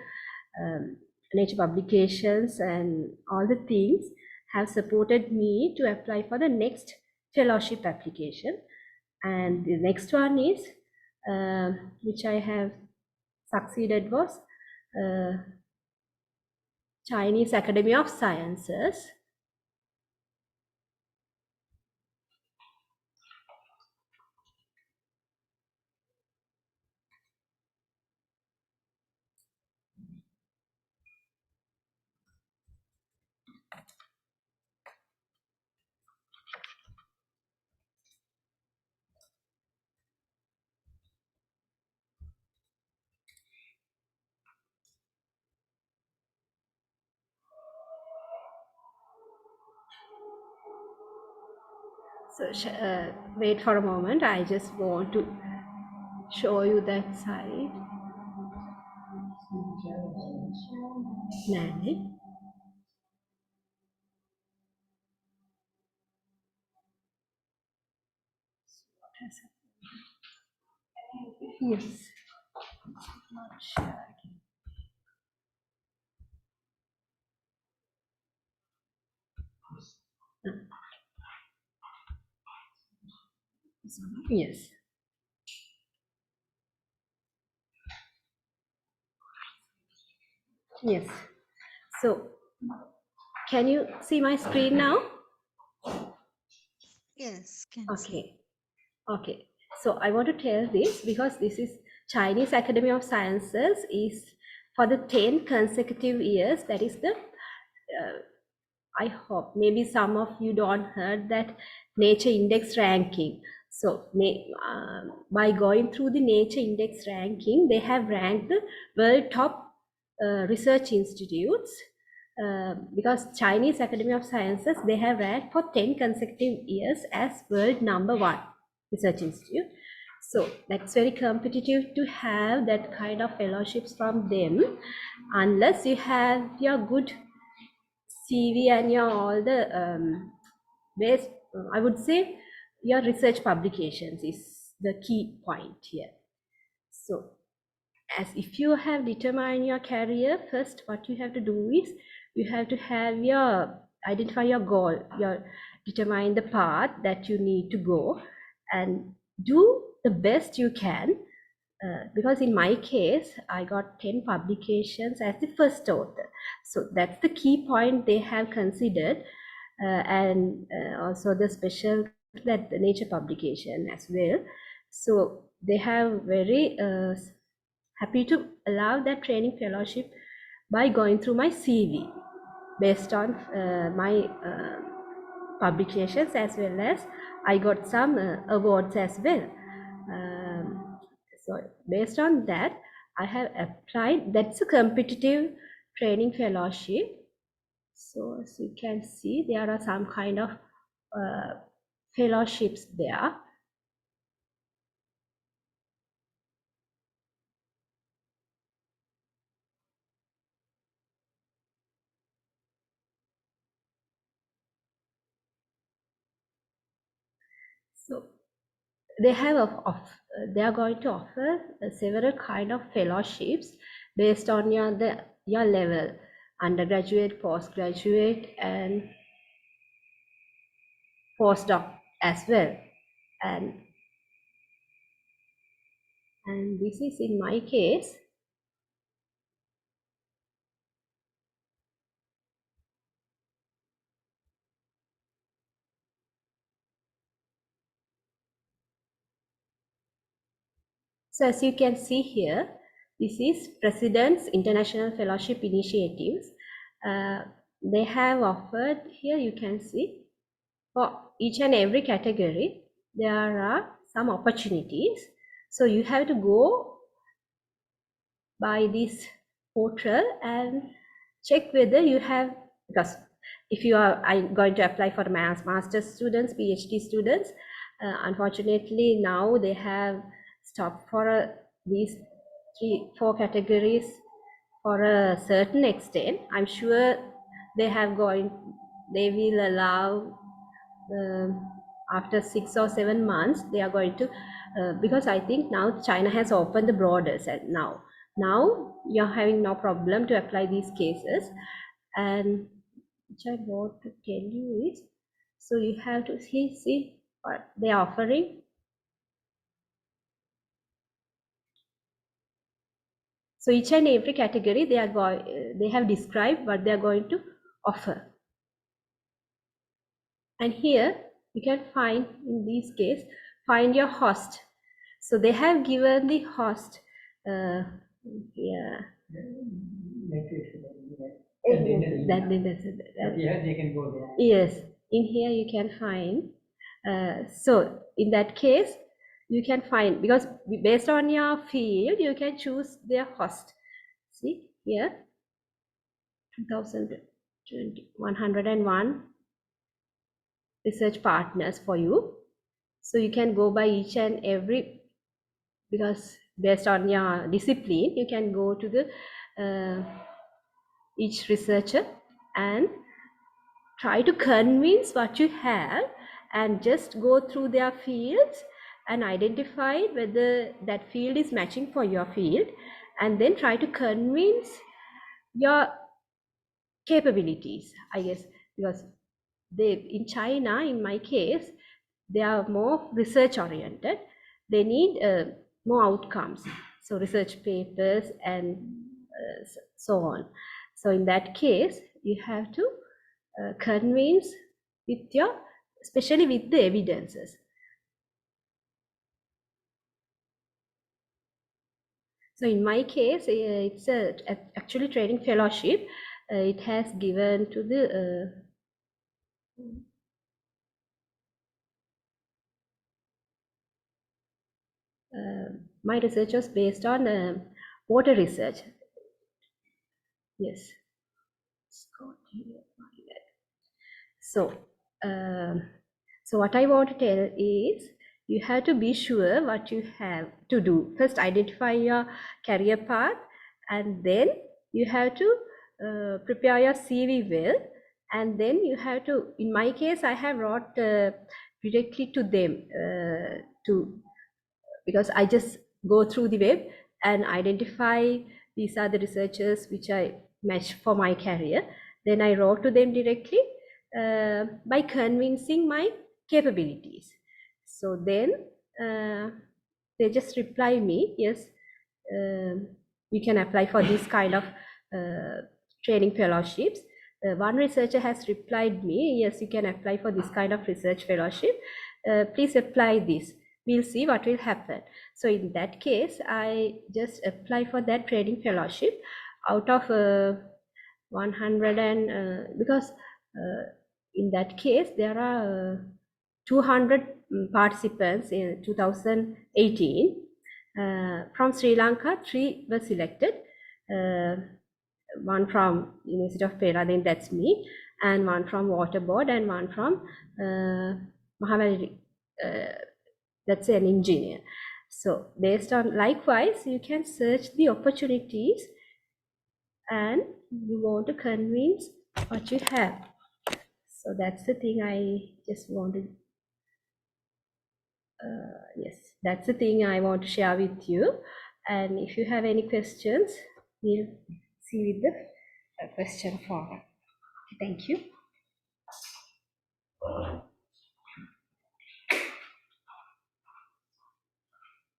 Nature publications and all the things have supported me to apply for the next fellowship application. And the next one is, which I have succeeded, was Chinese Academy of Sciences. So wait for a moment. I just want to show you that side. Manage. Yes. Not sure. Yes. Yes. So, can you see my screen now? Yes, can see. Okay. Okay. So I want to tell this because this is Chinese Academy of Sciences is for the 10 consecutive years. That is the I hope maybe some of you don't heard that nature index ranking. So by going through the nature index ranking, they have ranked the world top research institutes because Chinese Academy of Sciences, they have ranked for 10 consecutive years as world #1 research institute. So that's very competitive to have that kind of fellowships from them, unless you have your good CV and your all the base, I would say your research publications is the key point here. So as if you have determined your career, first what you have to do is you have to have your identify your goal, your determine the path that you need to go and do the best you can. Because in my case, I got 10 publications as the first author. So that's the key point they have considered. And also the special that the nature publication as well. So they have very happy to allow that training fellowship by going through my CV based on my publications, as well as I got some awards as well. So based on that, I have applied. That's a competitive training fellowship. So as you can see, there are some kind of fellowships there. So they have they are going to offer several kind of fellowships based on your level, undergraduate, postgraduate, and postdoc as well. And this is in my case. So as you can see here, this is President's International Fellowship Initiatives. They have offered here, you can see, for each and every category, there are some opportunities. So you have to go by this portal and check whether you have, because if you are going to apply for master's students, PhD students, unfortunately now they have stopped for these 3-4 categories for a certain extent. I'm sure they will allow after 6 or 7 months they are going to because I think now China has opened the borders, and now you're having no problem to apply these cases. And which I want to tell you is, so you have to see what they are offering. So each and every category they have described what they are going to offer. And here you can find, in this case, find your host. So they have given the host here. They can go there. Yes, in here you can find. So in that case, you can find, because based on your field, you can choose their host. See here, 2020, 101 research partners for you. So you can go by each and every, because based on your discipline, you can go to the each researcher and try to convince what you have, and just go through their fields and identify whether that field is matching for your field, and then try to convince your capabilities, I guess, because they in China, in my case, they are more research oriented. They need more outcomes, so research papers and so on. So in that case, you have to convince with your, especially with the evidences. So in my case, it's actually training fellowship. It has given to the my research was based on water research. Yes. So, so what I want to tell is, you have to be sure what you have to do. First, identify your career path, and then you have to prepare your CV well, and then you have to, in my case, I have wrote directly to them because I just go through the web and identify these are the researchers which I match for my career. Then I wrote to them directly by convincing my capabilities. So then they just reply me, yes, you can apply for this kind of training fellowships. One researcher has replied me, yes, you can apply for this kind of research fellowship. Please apply this. We'll see what will happen. So in that case, I just apply for that training fellowship out of 100, and because in that case there are 200 participants in 2018. From Sri Lanka, 3 were selected. One from University of Peradeniya, that's me, and one from Water Board, and one from Mahavali, that's an engineer. So based on, likewise, you can search the opportunities and you want to convince what you have. So that's the thing I just wanted. Yes, that's the thing I want to share with you. And if you have any questions, we'll see with the question forum. Thank you.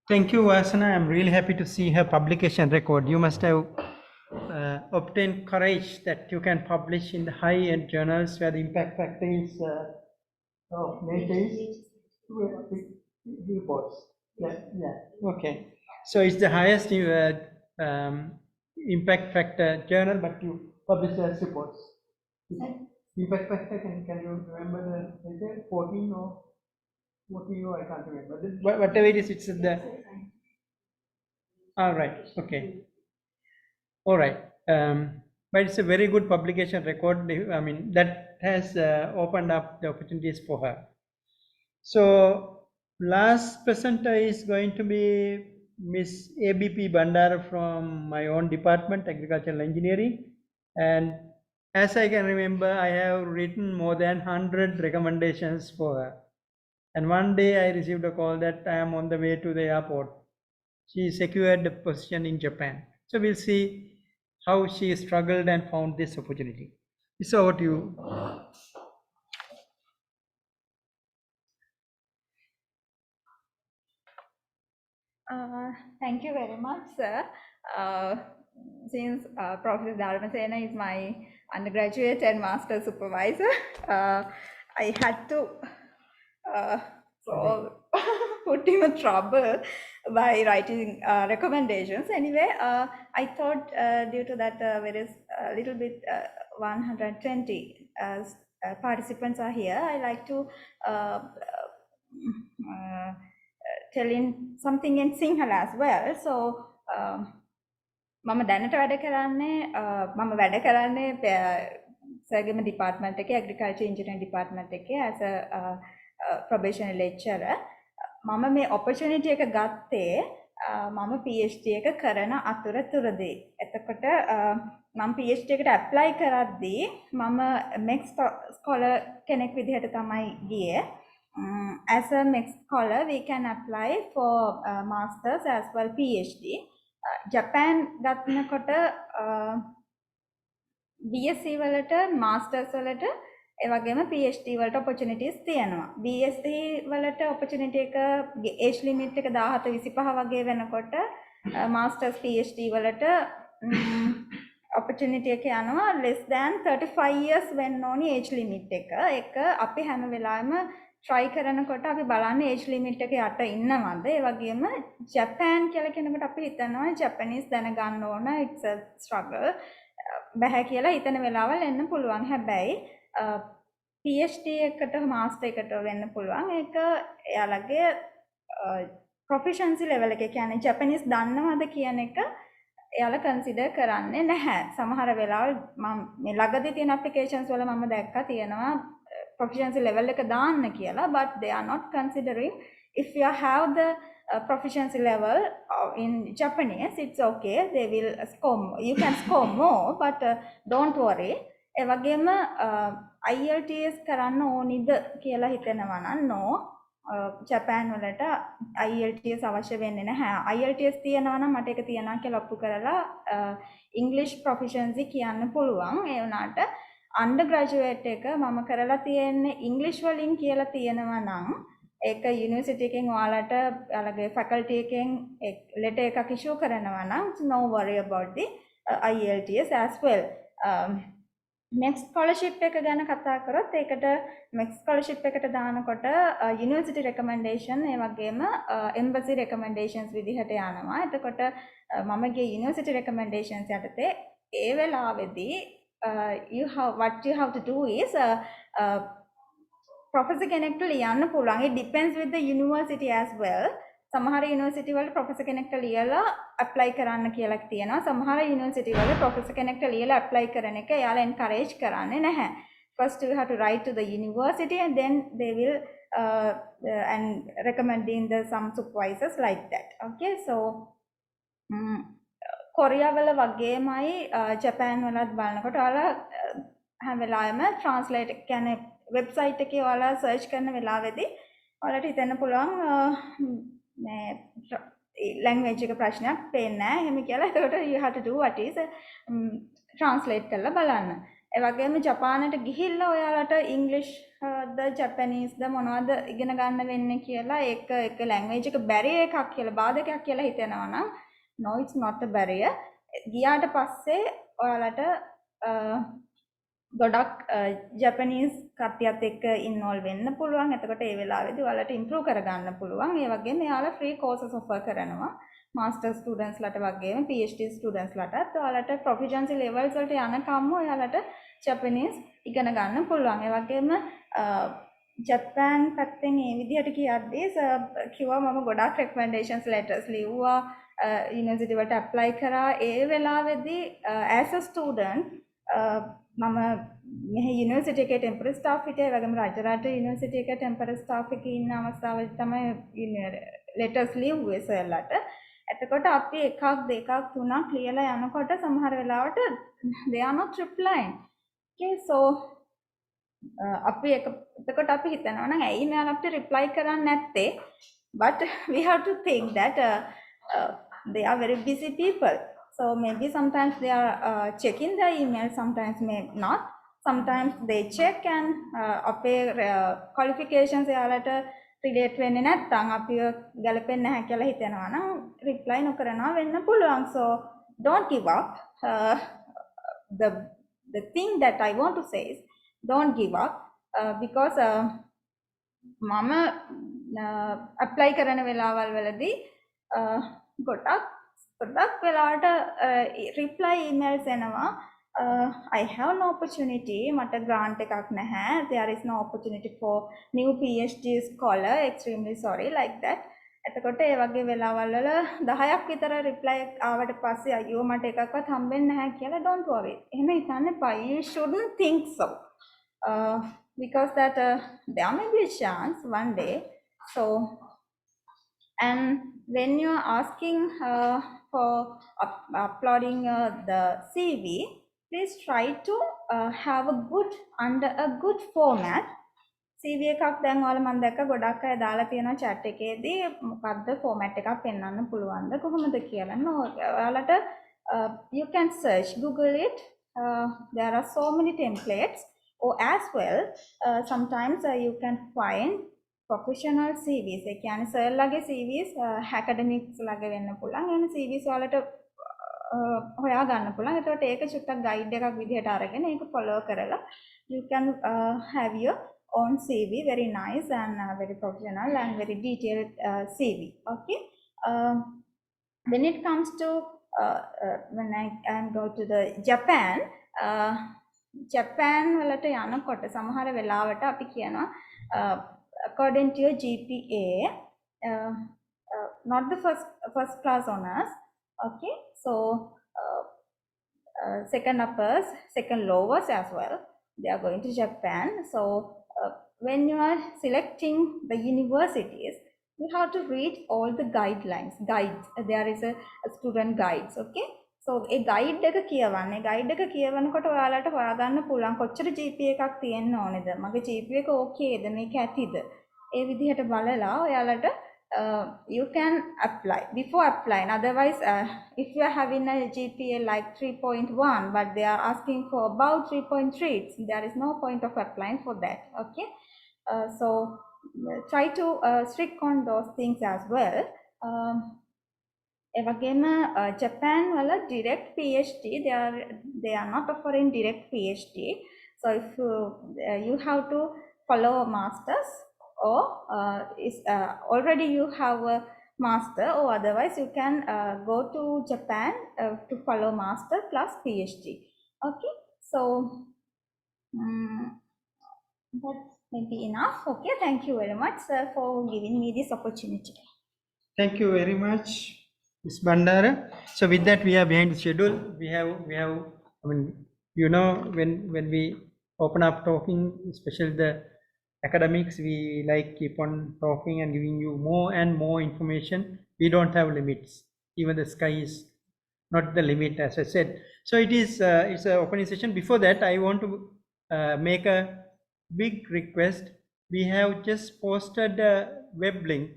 Thank you, Vasana. I'm really happy to see her publication record. You must have obtained courage that you can publish in the high-end journals where the impact factor is of nature reports. Yeah, yeah. Okay. So it's the highest impact factor journal, but you publish as reports. Impact factor, can you remember the 14 or 14 or I can't remember. Whatever it is, it's the. All right. Okay. All right. But it's a very good publication record. I mean, that has opened up the opportunities for her. So last presenter is going to be Miss ABP Bandara from my own department, Agricultural Engineering. And as I can remember, I have written more than 100 recommendations for her. And one day I received a call that I am on the way to the airport. She secured a position in Japan. So we'll see how she struggled and found this opportunity. It's over to you. Thank you very much, sir. Since Professor Dharmasena is my undergraduate and master supervisor, I had to put him in trouble by writing recommendations. Anyway, I thought due to that there is a little bit 120 participants are here, I like to telling something in Sinhala as well. So මම දැනට වැඩ කරන්නේ සර්ගෙම department එකේ agriculture engineering department එකේ as a probationary lecturer මම මේ opportunity එක ගත්තේ මම PhD එක කරන අතරතුරදී. එතකොට මම PhD එකට apply කරද්දී මම MEX scholar කෙනෙක් විදිහට තමයි ගියේ. As a MEX scholar we can apply for masters as well PhD. Japan ගන්නකොට BSc වලට masters වලට ඒ වගේම PhD වලට opportunities තියෙනවා. BSc වලට opportunity එක age limit එක 17 25 වගේ වෙනකොට masters PhD වලට opportunity එක යනවා less than 35 years වෙන්න ඕනි age limit එක. ඒක අපි හැම වෙලාවෙම try කරනකොට අපි බලන්නේ age limit එක යට ඉන්නවද? ඒ වගේම Japan කියලා කෙනෙකුට අපි හිතනවා Japanese දැනගන්න ඕන it's a struggle. බෑ කියලා හිතන වෙලාවල් එන්න පුළුවන්. හැබැයි PhD එකට මාස්ටර් එකට වෙන්න පුළුවන්. ඒක එයාලගේ proficiency level එක කියන්නේ Japanese දන්නවද කියන එක එයාලා consider කරන්නේ නැහැ. සමහර වෙලාවල් මම මේ ළඟදී තියෙන applications වල මම දැක්කා තියෙනවා proficiency level එක දාන්න කියලා, but they are not considering if you have the proficiency level in Japanese, it's okay, they will score, you can score more, but don't worry. ඒ වගේම IELTS කරන්න ඕනිද කියලා හිතනවා නම් no, ජපාන් වලට IELTS අවශ්‍ය වෙන්නේ නැහැ. IELTS තියනවා නම් මට ඒක තියනවා කියලා ඔප්පු කරලා English proficiency කියන්න පුළුවන්. ඒ වුණාට undergraduate එක මම කරලා තියෙන්නේ English වලින් කියලා තියෙනවා නම් ඒක යුනිවර්සිටි එකෙන් ඔයාලට ඔයාලගේ ෆැකල්ටි එකෙන් ලෙටර් එකක් ඉෂුව කරනවා නම් no worry about the IELTS as well. next scholarship එක ගැන කතා කරොත් ඒකට next scholarship එකට දානකොට university recommendation ඒ වගේම embassy recommendations විදිහට යනවා. එතකොට මම ගිය university recommendations යටතේ ඒ වෙලාවේදී what you have to do is professor කෙනෙක්ට ලියන්න පුළුවන්. it depends with the university as well. සමහර යුනිවර්සිටි වල ප්‍රොෆෙසර් කෙනෙක්ට ලියලා ඇප්ලයි කරන්න කියලා තියෙනවා. සමහර යුනිවර්සිටි වල ප්‍රොෆෙසර් කෙනෙක්ට ලියලා ඇප්ලයි කරන එක එයාලා එන්කරේජ් කරන්නේ නැහැ. First you have to write to the university and then they will and recommending the some supervisors like that. Okay, so Korea වල වගේමයි ජපාන් වලත් බලනකොට ඔයාලා හැම වෙලාවෙම translate කියන්නේ වෙබ්සයිට් එකේ ඔයාලා සර්ච් කරන වෙලාවේදී ඔයාලට හිතන්න පුළුවන් මේ language එක ප්‍රශ්නයක් පේන්නේ නැහැ එහෙම කියලා. ඒකට you have to do what is translate කරලා බලන්න. ඒ වගේම ජපානට ගිහිල්ලා ඔයාලට English ද Japanese ද මොනවද ඉගෙන ගන්න වෙන්නේ කියලා ඒක language එක barrier එකක් කියලා බාධකයක් කියලා හිතෙනවා නම් no, it's not a barrier. ගියාට පස්සේ ඔයාලට ගොඩක් ජැපනීස් කට්ටියත් එක්ක ඉන්වෝල්ව් වෙන්න පුළුවන්. එතකොට ඒ වෙලාවේදී ඔයාලට ඉම්ප්‍රූව් කරගන්න පුළුවන්. ඒ වගේම එයාලා ෆ්‍රී කෝසස් ඔෆර් කරනවා. මාස්ටර් ස්ටුඩන්ට්ස් ලට වගේම PhD ස්ටුඩන්ට්ස් ලටත් ඔයාලට ප්‍රොෆිෂන්සි ලෙවල්ස් වලට යනකම්ම ඔයාලට ජැපනීස් ඉගෙන ගන්න පුළුවන්. ඒ වගේම ජපාන් පැත්තෙන් මේ විදිහට කියද්දී කිව්වා මම ගොඩාක් රෙකමෙන්ඩේෂන්ස් ලෙටර්ස් ලිව්වා යුනිවර්සිටි වලට ඇප්ලයි කරා. ඒ වෙලාවේදී as a student මම මෙහි යුනිවර්සිටි එකේ ටෙම්පරරි ස්ටාෆ් හිටියේ. ඒ වගේම රජරට යුනිවර්සිටි එකේ ටෙම්පරරි ස්ටාෆ් එකේ ඉන්න අවස්ථාවලදී තමයි ලෙටර්ස් ලිව්වේ සර්ලට. එතකොට අපි එකක් දෙකක් තුනක් ලියලා යනකොට සමහර වෙලාවට they are not replying. Okay, so අපි එතකොට අපි හිතනවා නම් ඇයි මෙයාලට reply කරන්නේ නැත්තේ? But we have to think that they are very busy people. So maybe sometimes they are checking the email, sometimes may not. Sometimes they check and අපේ qualifications එයාලට relate වෙන්නේ නැත්නම් අපිව ගැලපෙන්නේ නැහැ කියලා හිතනවා නම් reply නොකරනවා වෙන්න පුළුවන්. So don't give up. The thing that I want to say is don't give up because මම apply කරන වෙලාවල් වලදී ගොඩක් වෙලාවට reply emails එනවා. I have no opportunity, මට grant එකක් නැහැ. There is no opportunity for new PhD scholar. Extremely sorry like that. එතකොට ඒ වගේ වෙලාවල් වල 10ක් විතර reply ආවට පස්සේ අයියෝ මට එකක්වත් හම්බෙන්නේ නැහැ කියලා don't worry. එහෙම හිතන්න එපා. You shouldn't think so. Because that there may be a chance one day. So, and when you are asking for uploading the CV, please try to have a good under a good format. CV එකක් දැන් ඔයාලා මම දැක්ක ගොඩක් අය දාලා තියෙනවා chat එකේදී මොකද්ද format එකක් පෙන්වන්න පුළුවන්ද කොහොමද කියලා. ඔයාලට you can search Google it. There are so many templates. Or as well, sometimes you can find professional CVs. ඒ කියන්නේ සර් ලගේ CVs academics ලගේ වෙන්න පුළුවන්. එන CVs වලට හොයා ගන්න පුළුවන්. ඒකට ඒක චුට්ටක් guide එකක් විදිහට අරගෙන ඒක follow කරලා you can have your own CV, very nice and very professional and very detailed CV. Okay. When it comes to when I go to the Japan, Japan වලට යනකොට සමහර වෙලාවට අපි කියනවා according to your GPA, not the first class honors. Okay, so second uppers, second lowers as well, they are going to Japan. So when you are selecting the universities, you have to read all the guides. There is a student guides. Okay, so a guide එක කියවන්න. ඒ guide එක කියවනකොට ඔයාලට හොයාගන්න පුළුවන් කොච්චර GPA එකක් තියෙන්න ඕනේද. මගේ GPA එක ඕකේද මේක ඇතිද. ඒ විදිහට බලලා ඔයාලට you can apply before applying. Otherwise, if you are having a GPA like 3.1 but they are asking for about 3.3, there is no point of applying for that. Okay, so try to stick on those things as well. Again, Japan wala direct PhD, they are not offering direct PhD. So if you have to follow a master's, or already you have a master, or otherwise you can go to Japan to follow master plus PhD. Okay, so that may be enough. Okay, thank you very much, sir, for giving me this opportunity. Thank you very much, Ms. Bandara. So with that, we are behind the schedule. We have, I mean, you know, when we open up talking, especially the academics, we like keep on talking and giving you more and more information. We don't have limits. Even the sky is not the limit, as I said. So it is it's an opening session. Before that, I want to make a big request. We have just posted a web link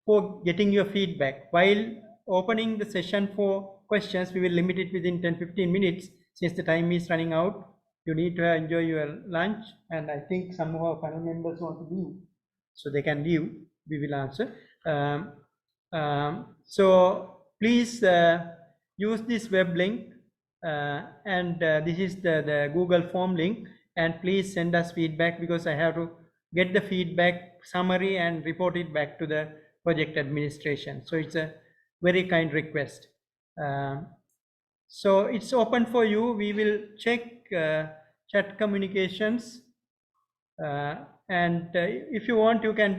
for getting your feedback. While opening the session for questions, we will limit it within 10-15 minutes since the time is running out. You need to enjoy your lunch, and I think some of our panel members want to leave, so they can leave. We will answer. So please use this web link, and this is the Google form link, and please send us feedback, because I have to get the feedback summary and report it back to the project administration. So it's a very kind request. So it's open for you. We will check chat communications, and if you want, you can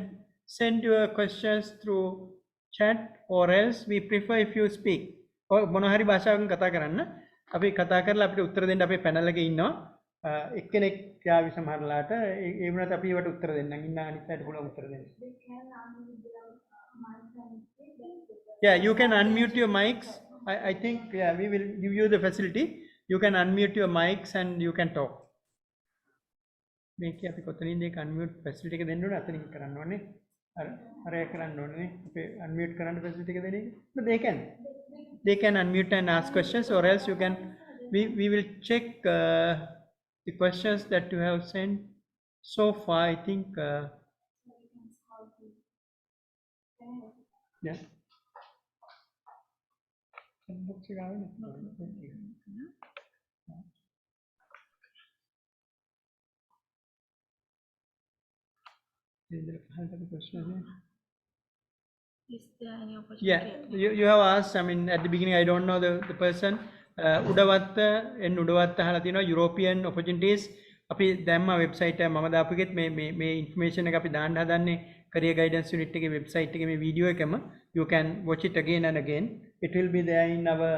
send your questions through chat, or else we prefer if you speak. මොන හරි භාෂාවකින් කතා කරන්න. අපි කතා කරලා අපිට උත්තර දෙන්න අපේ පැනල් එකේ ඉන්නවා. එක්කෙනෙක් යාවි සමහරලාට ඒ වුණත් අපි ඒවට උත්තර දෙන්නම්. ඉන්න අනිත් අයට පුළුවන් උත්තර දෙන්න. Yeah, you can unmute your mics. I think we will give you the facility. You can unmute your mics and you can talk. මේක අපි කොතනින්ද ඒක unmute facility එක දෙන්න ඕනේ අතනින් කරන්න ඕනේ. අර කරන්න ඕනේ. අපි unmute කරන්න facility එක දෙන එක. But they can unmute and ask questions, or else you can we will check the questions that you have sent so far. I think yeah. Is there any opportunity? Yeah, you have asked. I mean, at the beginning, I don't know the person. Udavatta and Udavatta hala තියෙනවා European opportunities. අපි දැම්ම website එක මම දාපු එකෙත් මේ information එක අපි දාන්න හදන්නේ career guidance unit එකේ website එකේ මේ video එකම you can watch it again and again. It will be there in our,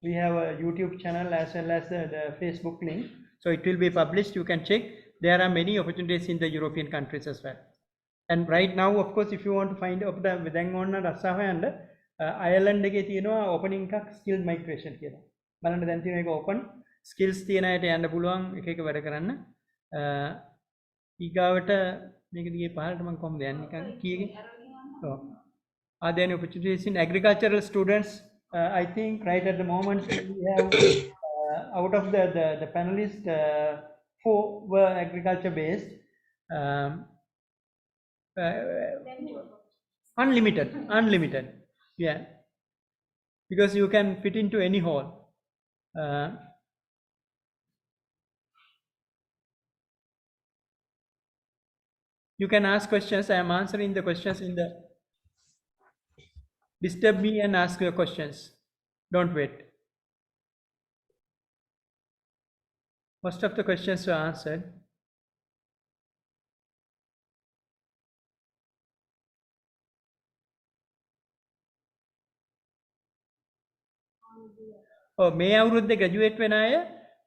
we have a YouTube channel as well as the Facebook link, so it will be published. You can check. There are many opportunities in the European countries as well. And right now, of course, if you want to find up the දැන් ඕන රස්සාව යන්න Ireland එකේ තියෙනවා opening එකක් skill migration කියලා. බලන්න දැන් තියෙන එක open skills තියෙන අයට යන්න පුළුවන් එක එක වැඩ කරන්න. ඊගාවට මේක දිගේ පහළට මම කොහොමද යන්නේ නිකන් කීයකින්? ඔව්. Are there any opportunities in agricultural students? I think right at the moment we have out of the panelists, 4 were agriculture based. Unlimited, yeah, because you can fit into any hall. You can ask questions. I am answering the questions in the, disturb me and ask your questions, don't wait. Most of the questions were answered. මේ අවුරුද්දේ graduate වෙන අය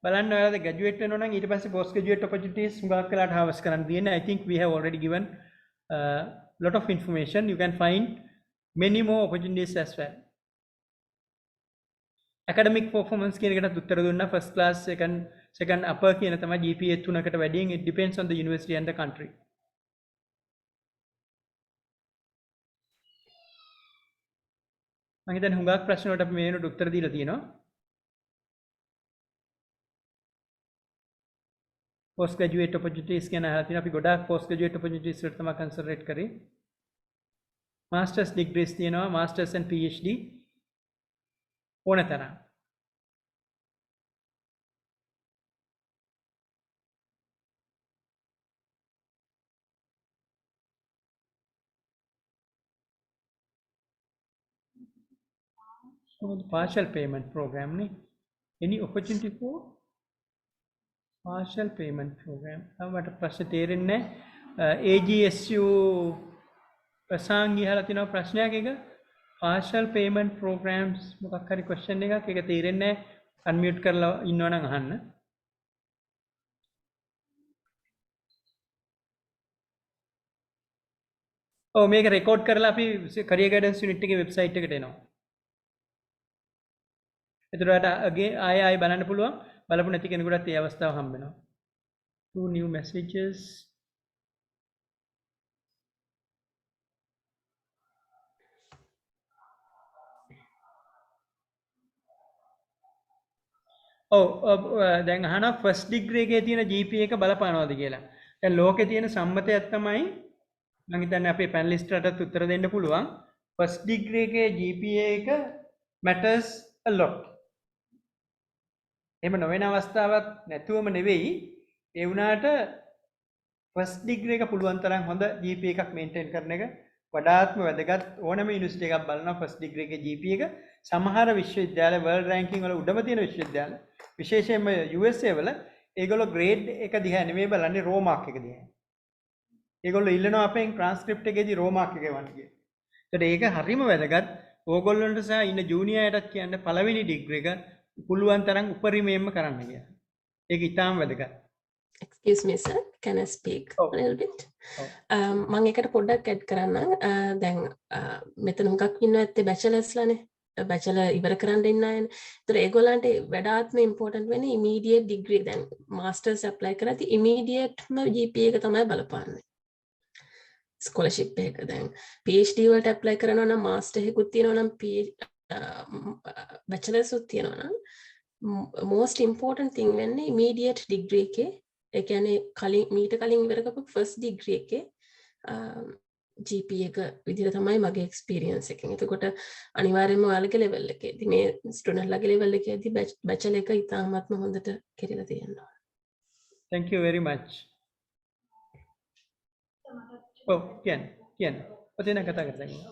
බලන්න ඔයාලා graduate වෙනවා නම් ඊට පස්සේ පෝස්ට් ග්‍රැජුවේට් opportunities හුඟක් වෙලාට harvest කරන්න තියෙනවා. I think we have already given lot of information. You can find many more opportunities as well. Academic performance කියන එකටත් උත්තර දුන්නා. first class, second upper කියන තමයි GPA 3කට වැඩියෙන්. It depends on the university and the country. මම හිතන්නේ හුඟක් ප්‍රශ්න වලට අපි මේ වෙනකොට උත්තර දීලා තියෙනවා. post graduate opportunities කියන අහලා තියෙනවා. අපි ගොඩාක් post graduate opportunities වලට තමයි concentrate කරේ. masters degrees තියෙනවා, masters and PhD ඕන තරම්. partial payment program ne, any opportunity for partial payment program? මට ප්‍රශ්න තේරෙන්නේ AGSU ප්‍රසංගය අහලා තිනවා ප්‍රශ්නයක් එක. partial payment programs මොකක් හරි question එකක්. ඒක තේරෙන්නේ unmute කරලා ඉන්නවා නම් අහන්න. ඔව් මේක රෙකෝඩ් කරලා අපි career guidance unit එකේ website එකට එනවා. එතකොට ආයෙ බලන්න පුළුවන්. බලපු නැති කෙනෙකුටත් ඒ අවස්ථාව හම්බ වෙනවා. 2 new messages. දැන් අහනවා ෆස්ට් ඩිග්‍රී එකේ තියෙන GPA එක බලපානවද කියලා. දැන් ලෝකේ තියෙන සම්මතයක් තමයි මම හිතන්නේ අපේ පැනලිස්ට්ලටත් උත්තර දෙන්න පුළුවන්. ෆස්ට් ඩිග්‍රී එකේ GPA එක matters a lot. එහෙම නොවන අවස්ථාවක් නැතුවම නෙවෙයි. ඒ වුණාට ෆස්ට් ඩිග්‍රී එක පුළුවන් තරම් හොඳ GPA එකක් මේන්ටේන් කරන එක වඩාත්ම වැදගත්. ඕනම යුනිවර්සිටි එකක් බලනවා ෆස්ට් ඩිග්‍රී එකේ GPA එක. සමහර විශ්වවිද්‍යාල වර්ල්ඩ් රැංකින් වල උඩම තියෙන විශ්වවිද්‍යාල විශේෂයෙන්ම USA වල ඒගොල්ලෝ ග්‍රේඩ් එක දිහා නෙමෙයි බලන්නේ රෝ මාක් එක දිහා. ඒගොල්ලෝ ඉල්ලනවා අපෙන් ට්‍රාන්ස්ක්‍රිප්ට් එකේදී රෝ මාක් එක එවන්න කියලා. ඒකට ඒක හරිම වැදගත්. ඕගොල්ලන්ට සහ ඉන්න ජූනියර්යටත් කියන්නේ පළවෙනි ඩිග්‍රී එක පුළුවන් තරම් උපරිමයෙන්ම කරන්න කියලා. ඒක ඉතාම වැදගත්. Excuse me sir, can I speak a little bit? මම එකට පොඩ්ඩක් ඇඩ් කරන්නම්. දැන් මෙතන හුඟක් ඉන්නවා ඇත්තේ බැචලර්ස්ලානේ. බැචලර් ඉවර කරන්න ඉන්න අයනේ. ඒතර ඒගොල්ලන්ට වඩාත්ම ඉම්පෝටන්ට් වෙන්නේ ඉමීඩියට් ඩිග්‍රී. දැන් මාස්ටර්ස් ඇප්ලයි කරද්දී ඉමීඩියට්ම GPA එක තමයි බලපාන්නේ. ස්කෝලර්ෂිප් එක. දැන් PhD වලට ඇප්ලයි කරනවා නම් මාස්ටර් එකකුත් තියෙනවා නම් බැචලර්ස් උත් තියෙනවා නම් most important thing වෙන්නේ immediate degree එකේ. ඒ කියන්නේ කලින් මීට කලින් ඉවර කරපු first degree එකේ GPA එක විදිහට තමයි මගේ experience එකෙන්. එතකොට අනිවාර්යයෙන්ම ඔයාලගේ level එකේදී මේ student ලගේ level එකේදී bachelor එක ඉතාමත්ම හොඳට කෙරෙලා තියෙනවා. Thank you very much. කියන්න. ඔතන කතා කරලා ඉන්න.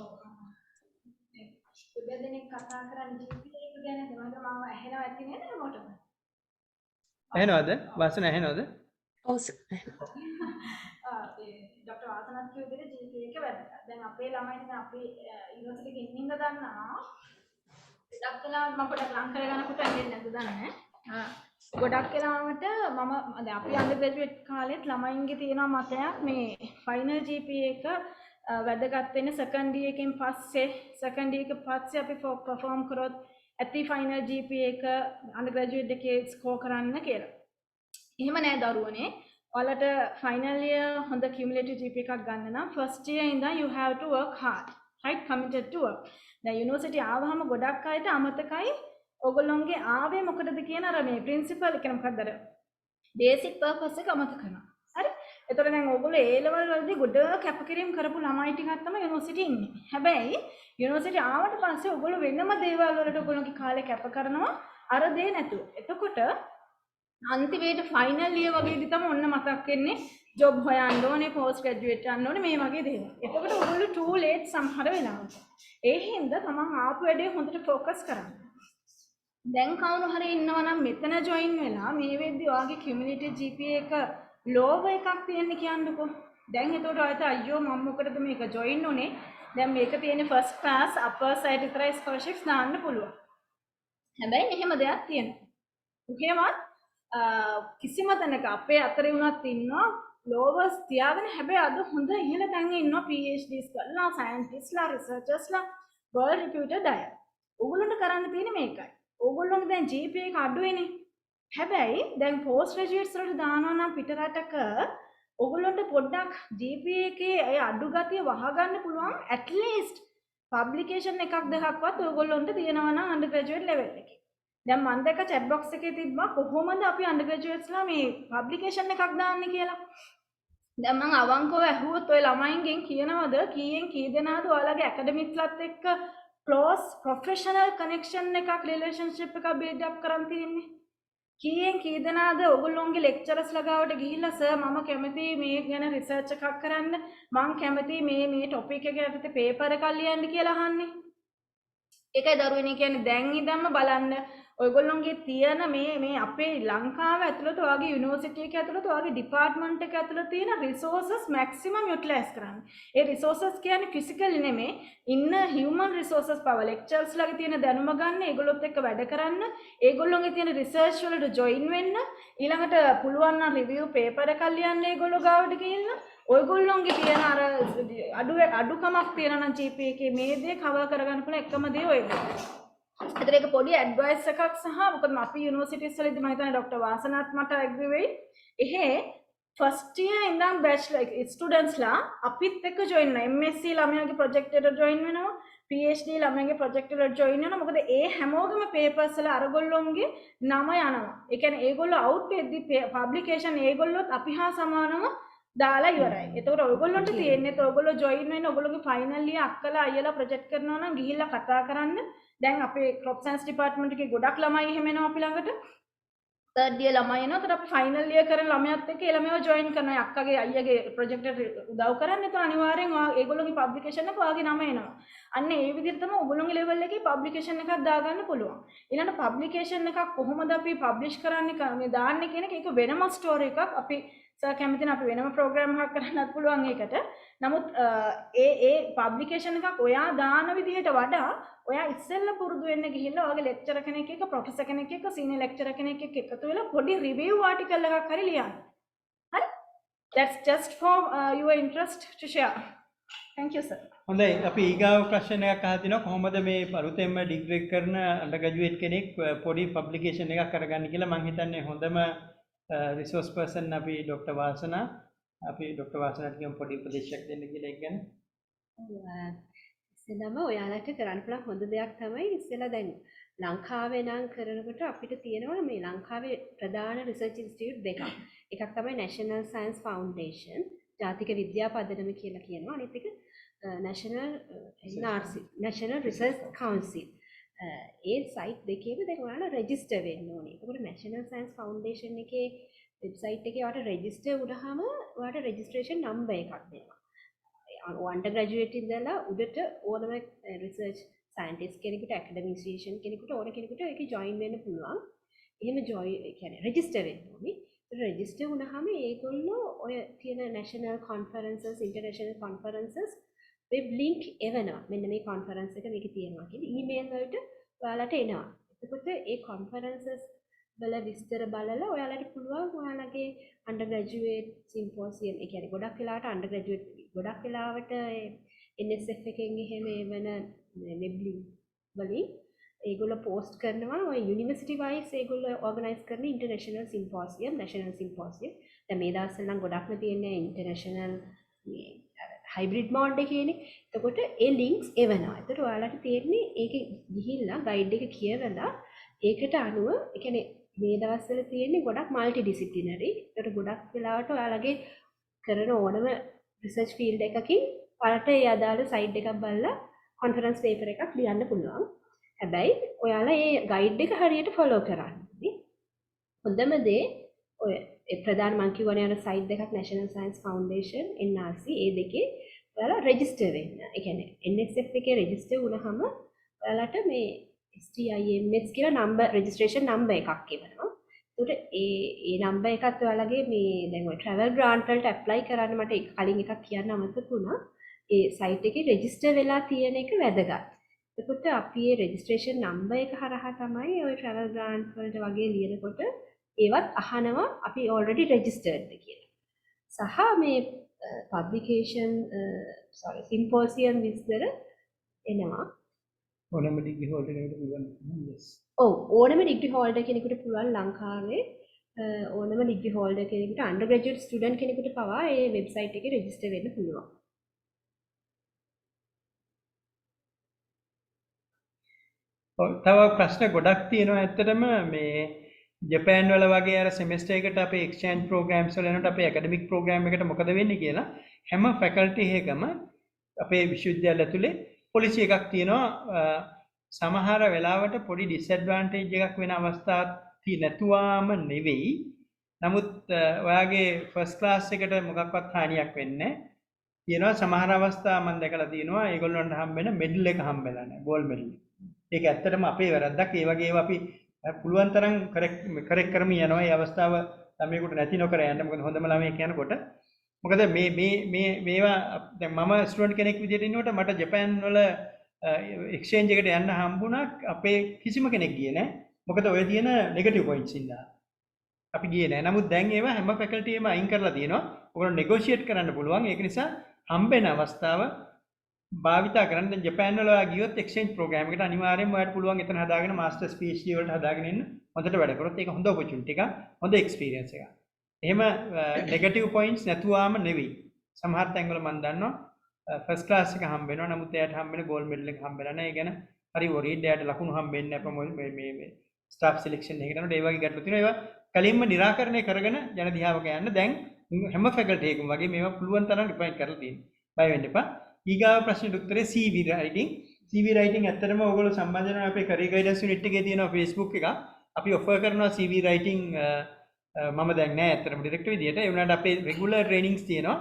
දෙදෙනෙක් කතා කරන්නේ GPA එක ගැන මම ඇහෙනවා ඇති නේද මොකටද? ඇහෙනවද? වාසන ඇහෙනවද? ඔව් සර්. ඩොක්ටර් වාසනාත් කියු විදිහට GPA එක වැදගත්. දැන් අපේ ළමයි දැන් අපි යුනිවර්සිටි එකේ ඉන්න දන්නවා. ගොඩක් වෙලාවට මම පොඩක් ලං කරගන්නකොට එන්නේ නැද්ද දන්නේ නැහැ. ගොඩක් වෙලාවට මම දැන් අපි අන්ඩර්ග්‍රැජුවේට් කාලෙත් ළමයින්ගේ තියෙන මතයක් මේ ෆයිනල් GPA එක වැදගත් වෙන්නේ සෙකන්ඩ් ඉයර් එකෙන් පස්සේ අපි පර්ෆෝම් කරොත් ඇති ෆයිනල් GPA එක අන්ඩර්ග්‍රැජුවේට් එකේ ස්කෝර් කරන්න කියලා. එහෙම නෑ දරුවනේ. ඔයාලට ෆයිනල් ඉයර් හොඳ කියුමුලේටිව් GPA එකක් ගන්න නම් ෆස්ට් ඉයර් ඉඳන් you have to work hard, right? Committed to work. දැන් යුනිවර්සිටි ආවහම ගොඩක් අයට අමතකයි ඔයගොල්ලෝගේ ආවේ මොකටද කියන අර මේ ප්‍රින්සිපල් එක මොකක්ද අර බේසික් පර්පස් එක අමතක කරනවා. හරි? එතකොට දැන් ඔයගොල්ලෝ A level වලදී ගොඩ කැපකිරීම කරපු ළමයි ටිකක් තමයි යුනිවර්සිටි ඉන්නේ. හැබැයි යුනිවර්සිටි ආවට පස්සේ ඔයගොල්ලෝ වෙනම දේවල් වලට ඔයගොල්ලෝගේ කාලේ කැප කරනවා අර දේ නැතුව. එතකොට අන්තිමේට ෆයිනල් ඉයර් වගේදී තමයි ඔන්න මතක් වෙන්නේ ජොබ් හොයන්න ඕනේ, පෝස්ට් ග්‍රැජුවේට් යන්න ඕනේ මේ වගේ දේවල්. එතකොට ඔයගොල්ලෝ too late සමහර වෙලාවට. ඒ හින්දා තමන් ආපු වැඩේ හොඳට ફોකස් කරන්න. දැන් කවුරු හරි ඉන්නවා නම් මෙතන ජොයින් වෙලා මේ වෙද්දි ඔයාගේ කියුමුලේටිව් GPA එක ලෝව එකක් තියෙන්නේ කියන්නකෝ. දැන් එතකොට ඔයත අයියෝ මම මොකටද මේක ජොයින් උනේ? දැන් මේක තියෙන්නේ ෆස්ට් ක්ලාස් අපර් සයිඩ් විතරයි ස්කෝලර්ෂිප්ස් දාන්න පුළුවන්. හැබැයි මෙහෙම දෙයක් තියෙනවා. ඔකේවත් කිසිම තැනක අපේ අතරේ වුණත් ඉන්නවා ලෝවර්ස් තියාගෙන හැබැයි අද හොඳ ඉහළ තැන්ගේ ඉන්නවා PhDs කරලා සයන්ටිස්ට්ලා රිසර්චර්ස්ලා වර්ල්ඩ් රිපියුටඩ් අය. ඕගොල්ලන්ට කරන්න තියෙන්නේ මේකයි. ඕගොල්ලෝගේ දැන් GPA එක අඩුයිනේ. හැබැයි දැන් පෝස්ට් ග්‍රැජුවේට්ස් වලට දානවා නම් පිට රටක ඕගොල්ලන්ට පොඩ්ඩක් GPA එකේ ඒ අඩු ගතිය වහගන්න පුළුවන් at least පබ්ලිකේෂන් එකක් දෙකක්වත් ඕගොල්ලන්ට තියෙනවා නම් අන්ඩර්ග්‍රැජුවේට් ලෙවල් එකේ. දැන් මම දැක්ක chat box එකේ තිබ්බා කොහොමද අපි අන්ඩර්ග්‍රැජුවේට්ස්ලා මේ පබ්ලිකේෂන් එකක් දාන්නේ කියලා. දැන් මම අවංකව ඇහුවොත් ඔය ළමයින්ගෙන් කියනවද කීයෙන් කී දෙනාද ඔයාලගේ ඇකඩමික්ස්ලත් එක්ක close professional connection එකක් relationship එකක් build up කරන් තියෙන්නේ? කීයෙන් කී දෙනාද ඔයගොල්ලෝගේ lecturers ළඟවට ගිහිල්ලා සර් මම කැමතියි මේ ගැන රිසර්ච් එකක් කරන්න, මම කැමතියි මේ topic එක යටතේ paper එකක් ලියන්න කියලා අහන්නේ? ඒකයි දරුවනේ කියන්නේ දැන් ඉඳන්ම බලන්න ඔයගොල්ලෝගේ තියෙන මේ අපේ ලංකාව ඇතුළත ඔයාගේ යුනිවර්සිටි එක ඇතුළත ඔයාගේ ඩිපාර්ට්මන්ට් එක ඇතුළත තියෙන රිසෝසස් මැක්සිමම් යුටිලයිස් කරන්න. ඒ රිසෝසස් කියන්නේ ෆිසිකල් නෙමෙයි, ඉන්න හියුමන් රිසෝසස් පව ලෙක්චර්ස් ළඟ තියෙන දැනුම ගන්න, ඒගොල්ලොත් එක්ක වැඩ කරන්න, ඒගොල්ලෝගේ තියෙන රිසර්ච් වලට ජොයින් වෙන්න, ඊළඟට පුළුවන් නම් රිවිව් පේපර් එකක් ලියන්න ඒගොල්ලෝ ගාවට ගිහිල්ලා ඔයගොල්ලෝගේ තියෙන අර අඩුකමක් තියෙනවා නම් GPA එකේ මේ දේ කවර් කරගන්න පුළුවන් එකම දේ ඔය දේ. ඒතර ඒක පොඩි ඇඩ්වයිස් එකක් සහ මොකද අපි යුනිවර්සිටිස් වලදී මම හිතන්නේ ડોક્ટર වාසනාත් මට ඇග්‍රී වෙයි. එහෙ ෆස්ට් ඉයර් ඉඳන් බැචලර් ස්ටුඩන්ට්ස්ලා අපිත් එක්ක ජොයින් වෙනවා. MSc ළමයාගේ ප්‍රොජෙක්ට් එකට ජොයින් වෙනවා. PhD ළමයාගේ ප්‍රොජෙක්ට් එකට ජොයින් වෙනවා. මොකද ඒ හැමෝගෙම පේපර්ස් වල අරගොල්ලෝන්ගේ නම යනවා. ඒ කියන්නේ ඒගොල්ලෝ අවුට් වෙද්දි පබ්ලිකේෂන් ඒගොල්ලොත් අපි හා සමානව දාලා ඉවරයි. එතකොට ඔයගොල්ලන්ට තියෙන්නේ ඔයගොල්ලෝ ජොයින් වෙන්න ඔයගොල්ලෝගේ ෆයිනල් ඉයර් අක්කලා අයියලා ප්‍රොජෙක්ට් කරනවා නම් ගිහිල්ලා කතා කරන්න. දැන් අපේ ක්‍රොප් සයන්ස් ඩිපාර්ට්මන්ට් එකේ ගොඩක් ළමයි එහෙම එනවා අපි ළඟට. තර්ඩ් ඉයර් ළමයි එනවා. එතකොට අපි ෆයිනල් ඉයර් කරන ළමයාත් එක්ක ඒ ළමයව ජොයින් කරනවා. අක්කගේ අයියගේ ප්‍රොජෙක්ට් එකට උදව් කරන්න. එතකොට අනිවාර්යෙන් ඒගොල්ලෝගේ පබ්ලිකේෂන් එක ඔයාගේ නම එනවා. අන්න ඒ විදිහට තමයි ඔයගොල්ලෝගේ ලෙවල් එකේ පබ්ලිකේෂන් එකක් දාගන්න පුළුවන්. ඊළඟ පබ්ලිකේෂන් එකක් කොහොමද අපි පබ්ලිෂ් කරන්නේ මේ දාන්නේ කියන එක ඒක වෙනම ස්ටෝරි එකක්. අපි සර් කැමතින අපි වෙනම ප්‍රෝග්‍රෑම් එකක් කරන්නත් පුළුවන් ඒකට. නමුත් ඒ පබ්ලිකේෂන් එකක් ඔයා දාන විදිහට වඩා ඔයා ඉස්සෙල්ලා පුරුදු වෙන්න ගිහිල්ලා ඔයාගේ ලෙක්චරර් කෙනෙක් එක්ක ප්‍රොෆෙසර් කෙනෙක් එක්ක සීනියර් ලෙක්චරර් කෙනෙක් එක්ක එකතු වෙලා පොඩි රිවිව් ආටිකල් එකක් හරි ලියන්න. හරි? That's just for your interest to share. Thank you sir. හොඳයි අපි ඊගාව ප්‍රශ්න එකක් අහලා තිනවා කොහොමද මේ අලුතෙන්ම ඩිග්‍රී කරන අන්ඩර්ග්‍රැජුවේට් කෙනෙක් පොඩි පබ්ලිකේෂන් එකක් කරගන්න කියලා මම හිතන්නේ හොඳම රිසෝස් පර්සන් අපි ડોક્ટર වාසනා අපි ડોક્ટર වාසනාට කියමු පොඩි උපදේශයක් දෙන්න කියලා ඒක ගැන. ඉස්සෙල්ලාම ඔයාලට කරන්න පුළුවන් හොඳ දෙයක් තමයි ඉස්සෙල්ලා දැන් ලංකාවේ නම් කරනකොට අපිට තියෙනවා මේ ලංකාවේ ප්‍රධාන රිසර්ච් ඉන්ස්ටිටියුට් දෙකක්. එකක් තමයි National Science Foundation ජාතික විද්‍යා පදනම කියලා කියනවා. අනිත් එක National Research Council. ඒ සයිට් දෙකේම දැන් ඔයාලා රෙජිස්ටර් වෙන්න ඕනේ. ඒකට National Science Foundation එකේ වෙබ්සයිට් එකේ ඔයාලට රෙජිස්ටර් වුණාම ඔයාලට රෙජිස්ට්‍රේෂන් නම්බර් එකක් දෙනවා. අන්ඩර්ග්‍රැජුවේට් ඉඳලා උඩට ඕනම රිසර්ච් සයන්ටිස්ට් කෙනෙකුට ඇකඩමිනිස්ට්‍රේෂන් කෙනෙකුට ඕන කෙනෙකුට ඒකේ ජොයින් වෙන්න පුළුවන්. එහෙම ජොයින් කියන්නේ රෙජිස්ටර් වෙන්න ඕනේ. රෙජිස්ටර් වුණාම ඒගොල්ලෝ ඔය තියෙන national conferences international conferences web link එවනවා. මෙන්න මේ conference එක මේකේ තියෙනවා කියලා email වලට ඔයාලට එනවා. එතකොට ඒ conferences වල විස්තර බලලා ඔයාලට පුළුවන් ඔයාලගේ undergraduate symposium ඒ කියන්නේ ගොඩක් වෙලාවට undergraduate ගොඩක් වෙලාවට NSF එකෙන් එහෙම එවන web link වලින් ඒගොල්ලෝ post කරනවා ඔය university wise ඒගොල්ලෝ organize කරන international symposium national symposium දැන් මේ දවස්වල නම් ගොඩක්ම තියෙන්නේ international hybrid mode එකේනේ. එතකොට ඒ links එවනවා. එතකොට ඔයාලට තේරෙන්නේ ඒකේ ගිහිල්ලා guide එක කියවලා ඒකට අනුව ඒ කියන්නේ මේ දවස්වල තියෙන්නේ ගොඩක් multi disciplinary. ඒකට ගොඩක් වෙලාවට ඔයාලගේ කරන ඕනම research field එකකින් ඔයාලට ඒ අදාළ site එකක් බලලා conference paper එකක් ලියන්න පුළුවන්. හැබැයි ඔයාලා ඒ guide එක හරියට follow කරන්න ඕනේ. හොඳම දේ ඔය ප්‍රධාන මං කියවනේ යන site දෙකක් National Science Foundation NRC ඒ දෙකේ ඔයාලා register වෙන්න. ඒ කියන්නේ NSF එකේ register වුණාම ඔයාලට මේ STIMS කියලා number registration number එකක් එවනවා. ඒකට ඒ number එකත් ඔයාලගේ මේ දැන් ඔය travel grant වලට apply කරන්න මට කලින් එකක් කියන්න අමතක වුණා. ඒ site එකේ register වෙලා තියෙන එක වැදගත්. එතකොට අපි මේ registration number එක හරහා තමයි ওই travel grant වලට වගේ ලියනකොට ඒවත් අහනවා අපි already registered කියලා. සහ මේ publication symposium විස්තර එනවා. ඕනම ඩිග්‍රී හෝල්ඩර් කෙනෙකුට පුළුවන්. yes. ඔව් ඕනම ඩිග්‍රී හෝල්ඩර් කෙනෙකුට පුළුවන් ලංකාවේ ඕනම ඩිග්‍රී හෝල්ඩර් කෙනෙකුට undergraduate student කෙනෙකුට පවා ඒ වෙබ්සයිට් එකේ register වෙන්න පුළුවන්. තව ප්‍රශ්න ගොඩක් තියෙනවා ඇත්තටම මේ ජපාන් වල වගේ අර සෙමෙස්ටර් එකට අපේ එක්ස්චේන්ජ් ප්‍රෝග්‍රෑම්ස් වල යනකොට අපේ ඇකඩමික් ප්‍රෝග්‍රෑම් එකට මොකද වෙන්නේ කියලා හැම ෆැකල්ටි එකකම අපේ විශ්වවිද්‍යාල ඇතුලේ පොලිසි එකක් තියෙනවා සමහර වෙලාවට පොඩි ඩිස්ඇඩ්වාන්ටේජ් එකක් වෙන අවස්ථා නැතුවාම නෙවෙයි නමුත් ඔයාගේ ෆස්ට් ක්ලාස් එකට මොකක්වත් හානියක් වෙන්නේ තියෙනවා සමහර අවස්ථා මම දැකලා තියෙනවා ඒගොල්ලන්ට හම්බෙන මෙඩල් එක හම්බෙලා නැහැ ගෝල්ඩ් මෙඩල් ඒක ඇත්තටම අපේ වැරද්දක් ඒ වගේ ඒවා අපි පුළුවන් තරම් කරෙක්ට් කරමින් යනවා ඒ අවස්ථාව ළමයෙකුට නැති නොකර යන්න මොකද හොඳම ළමයෙක් යනකොට මොකද මේවා දැන් මම ස්ටුඩන්ට් කෙනෙක් විදිහට ඉන්නකොට මට ජපාන් වල එක්ස්චේන්ජ් එකට යන්න හම්බුණා අපේ කිසිම කෙනෙක් ගියේ නැහැ මොකද ඔය තියෙන නෙගටිව් පොයින්ට්ස් ඉඳලා අපි ගියේ නැහැ නමුත් දැන් ඒවා හැම ෆැකල්ටි එකම අයින් කරලා තියෙනවා ඔයගොල්ලෝ නෙගෝෂියේට් කරන්න පුළුවන් ඒක නිසා හම්බෙන අවස්ථාව භාවිතා කරන්න දැන් ජපාන් වල ගියොත් එක්ස්චේන්ජ් ප්‍රෝග්‍රෑම් එකට අනිවාර්යයෙන්ම ඔයාලට පුළුවන් එතන හදාගෙන මාස්ටර්ස් PhD වලට හදාගෙන ඉන්න හොඳට වැඩ කරොත් ඒක හොඳ ඔපචුනිටි එකක් හොඳ එක්ස්පීරියන්ස් එකක්. එහෙම නෙගටිව් පොයින්ට්ස් නැතුවාම නෙවෙයි. සමහර තැන්වල මම දන්නවා ෆස්ට් ක්ලාස් එක හම්බ වෙනවා නමුත් එයාට හම්බ වෙන ගෝල්ඩ් මෙඩල් එක හම්බෙලා නැහැ. ඒ ගැන හරි වොරීඩ් එයාට ලකුණු හම්බෙන්නේ නැහැ මේ ස්ටාෆ් සිලෙක්ෂන් එකකට. ඒ වගේ ගැටලු තියෙනවා. ඒවා කලින්ම निराකරණය කරගෙන යන දිහාවක යන්න දැන් හැම ෆැකල්ටි එකකම වගේ මේවා පුළුවන් තරම් රිෆයින් කරලා තියෙනවා. බය වෙන්න එපා. ඊගාව ප්‍රශ්නෙට උත්තරේ CV writing. CV writing ඇත්තටම ඔයගොල්ලෝ සම්බන්ධ වෙනවා අපේ career guidance unit එකේ තියෙනවා Facebook එක. අපි offer කරනවා CV writing මම දැන් නෑ ඇත්තටම ඩිරෙක්ට් විදියට. ඒ වුණාට අපේ regular trainings තියෙනවා.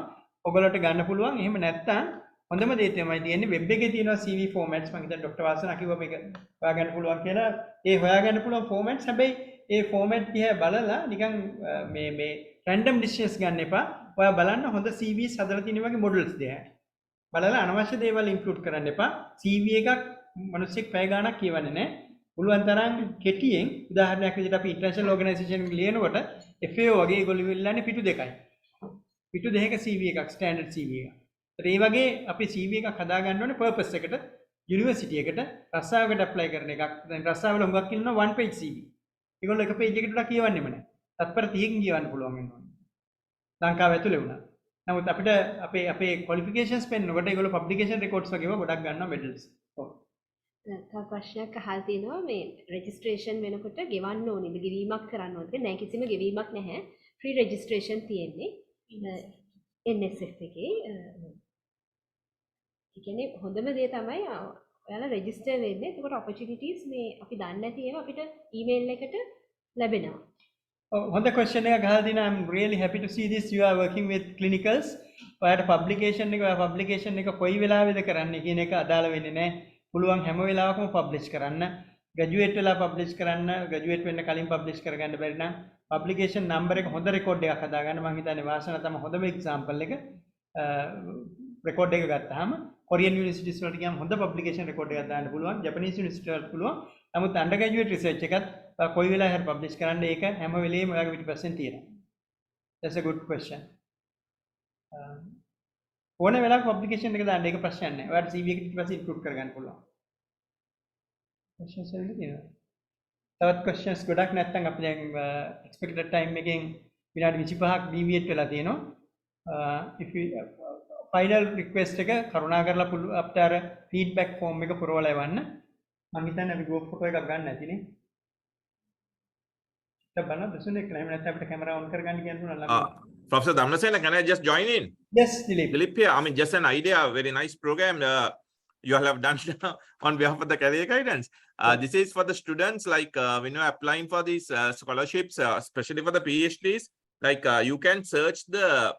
ඔයගොල්ලෝට ගන්න පුළුවන්. එහෙම නැත්නම් හොඳම දේ තමයි තියෙන්නේ web එකේ තියෙනවා CV formats. මම හිතන්නේ ડોક્ટર වාසනා කිව්වා මේක හොයාගන්න පුළුවන් කියලා. ඒ හොයාගන්න පුළුවන් formats හැබැයි ඒ format දිහා බලලා නිකන් මේ random decisions ගන්න එපා. ඔයා බලන්න හොඳ CVs හදලා තියෙන වගේ models දිහා. බලලා අනවශ්‍ය දේවල් ඉන්ක්ලූඩ් කරන්න එපා. CV එකක් මිනිස්සෙක් පැය ගාණක් කියවන්නේ නැහැ. පුළුවන් තරම් කෙටියෙන් උදාහරණයක් විදිහට අපි ඉන්ටර්නැෂනල් ඕගනයිසේෂන් එක ලියනකොට FAO වගේ ඒගොල්ලෝ ඉල්ලන්නේ පිටු දෙකයි. පිටු දෙකක CV එකක් ස්ටෑන්ඩඩ් CV එක. ඒ වගේ අපි CV එකක් හදා ගන්න ඕනේ පර්පස් එකට යුනිවර්සිටි එකට රස්සාවකට ඇප්ලයි කරන එකක්. දැන් රස්සාවල හුඟක් ඉන්නවා one page CV. ඒගොල්ලෝ එක page එකකට කියවන්නෙම නැහැ. තත්පර 30කින් කියවන්න පුළුවන් වෙනවා. ලංකාව ඇතුලේ වුණා. නමුත් අපිට අපේ qualifications පෙන්නකොට ඒගොල්ලෝ publication records වගේව ගොඩක් ගන්නවා medals. ඔව්. තව ප්‍රශ්නයක් අහලා තිනවා මේ registration වෙනකොට ගෙවන්න ඕනේද? ගෙවීමක් කරන්න ඕනද? නැහැ කිසිම ගෙවීමක් නැහැ. free registration තියෙන්නේ. NSF එකේ. ඒ කියන්නේ හොඳම දේ තමයි ඔයාලා register වෙන්නේ. එතකොට opportunities මේ අපි දන්නේ නැති ඒවා අපිට email එකට ලැබෙනවා. හොඳ question එකක් අහලා දිනා I'm really happy to see this you are working with clinicals. ඔයාලට publication එක කොයි වෙලාවෙද කරන්නේ කියන එක අදාළ වෙන්නේ නැහැ. පුළුවන් හැම වෙලාවකම publish කරන්න. graduate වෙලා publish කරන්න graduate වෙන්න කලින් publish කරගන්න බැරි නම් publication number එක හොඳ record එකක් හදාගන්න මම හිතන්නේ වාසන තමයි හොඳම example එක record එක ගත්තාම Korean universities වලට ගියාම හොඳ publication record එකක් දාන්න පුළුවන් Japanese university වලට පුළුවන් නමුත් undergraduate research එකත් කොයි වෙලාවෙ හරි publish කරන්න ඒක හැම වෙලෙම ඔයාගේ පිටිපස්සෙන් තියෙනවා. That's a good question. ඕන වෙලාවක publication එක දාන්න ඒක ප්‍රශ්නයක් නෑ. ඔයාලට CV එකට ඊට පස්සේ include කරගන්න පුළුවන්. questions එන්නේ තියෙනවා. තවත් questions ගොඩක් නැත්නම් අපි දැන් expected time එකෙන් විනාඩි 25ක් deviate වෙලා තියෙනවා. If you final request එක කරුණා කරලා අපිට අර feedback form එක පුරවලා එවන්න. මම හිතන්නේ අපි group photo එකක් ගන්න නැතිනේ. බලන්න දෙසුනේ නැහැ නැත්නම් අපිට කැමරා on කරගන්න කියනවා. Professor Dhammasena, can I just join in? Yes, Dilip. Dilip here. I mean, just an idea, very nice program you all have done on behalf of the career guidance. This is for the students, like when you're applying for these scholarships, especially for the PhDs, like you can search the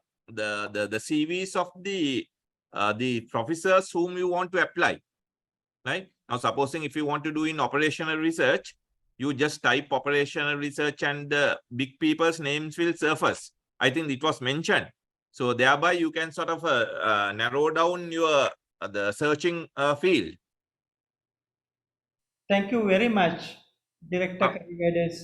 CVs of the professors whom you want to apply, right? Now, supposing if you want to do in operational research, you just type operational research and the big people's names will surface. I think it was mentioned. So thereby you can sort of narrow down your the searching field. Thank you very much, Director Guidance.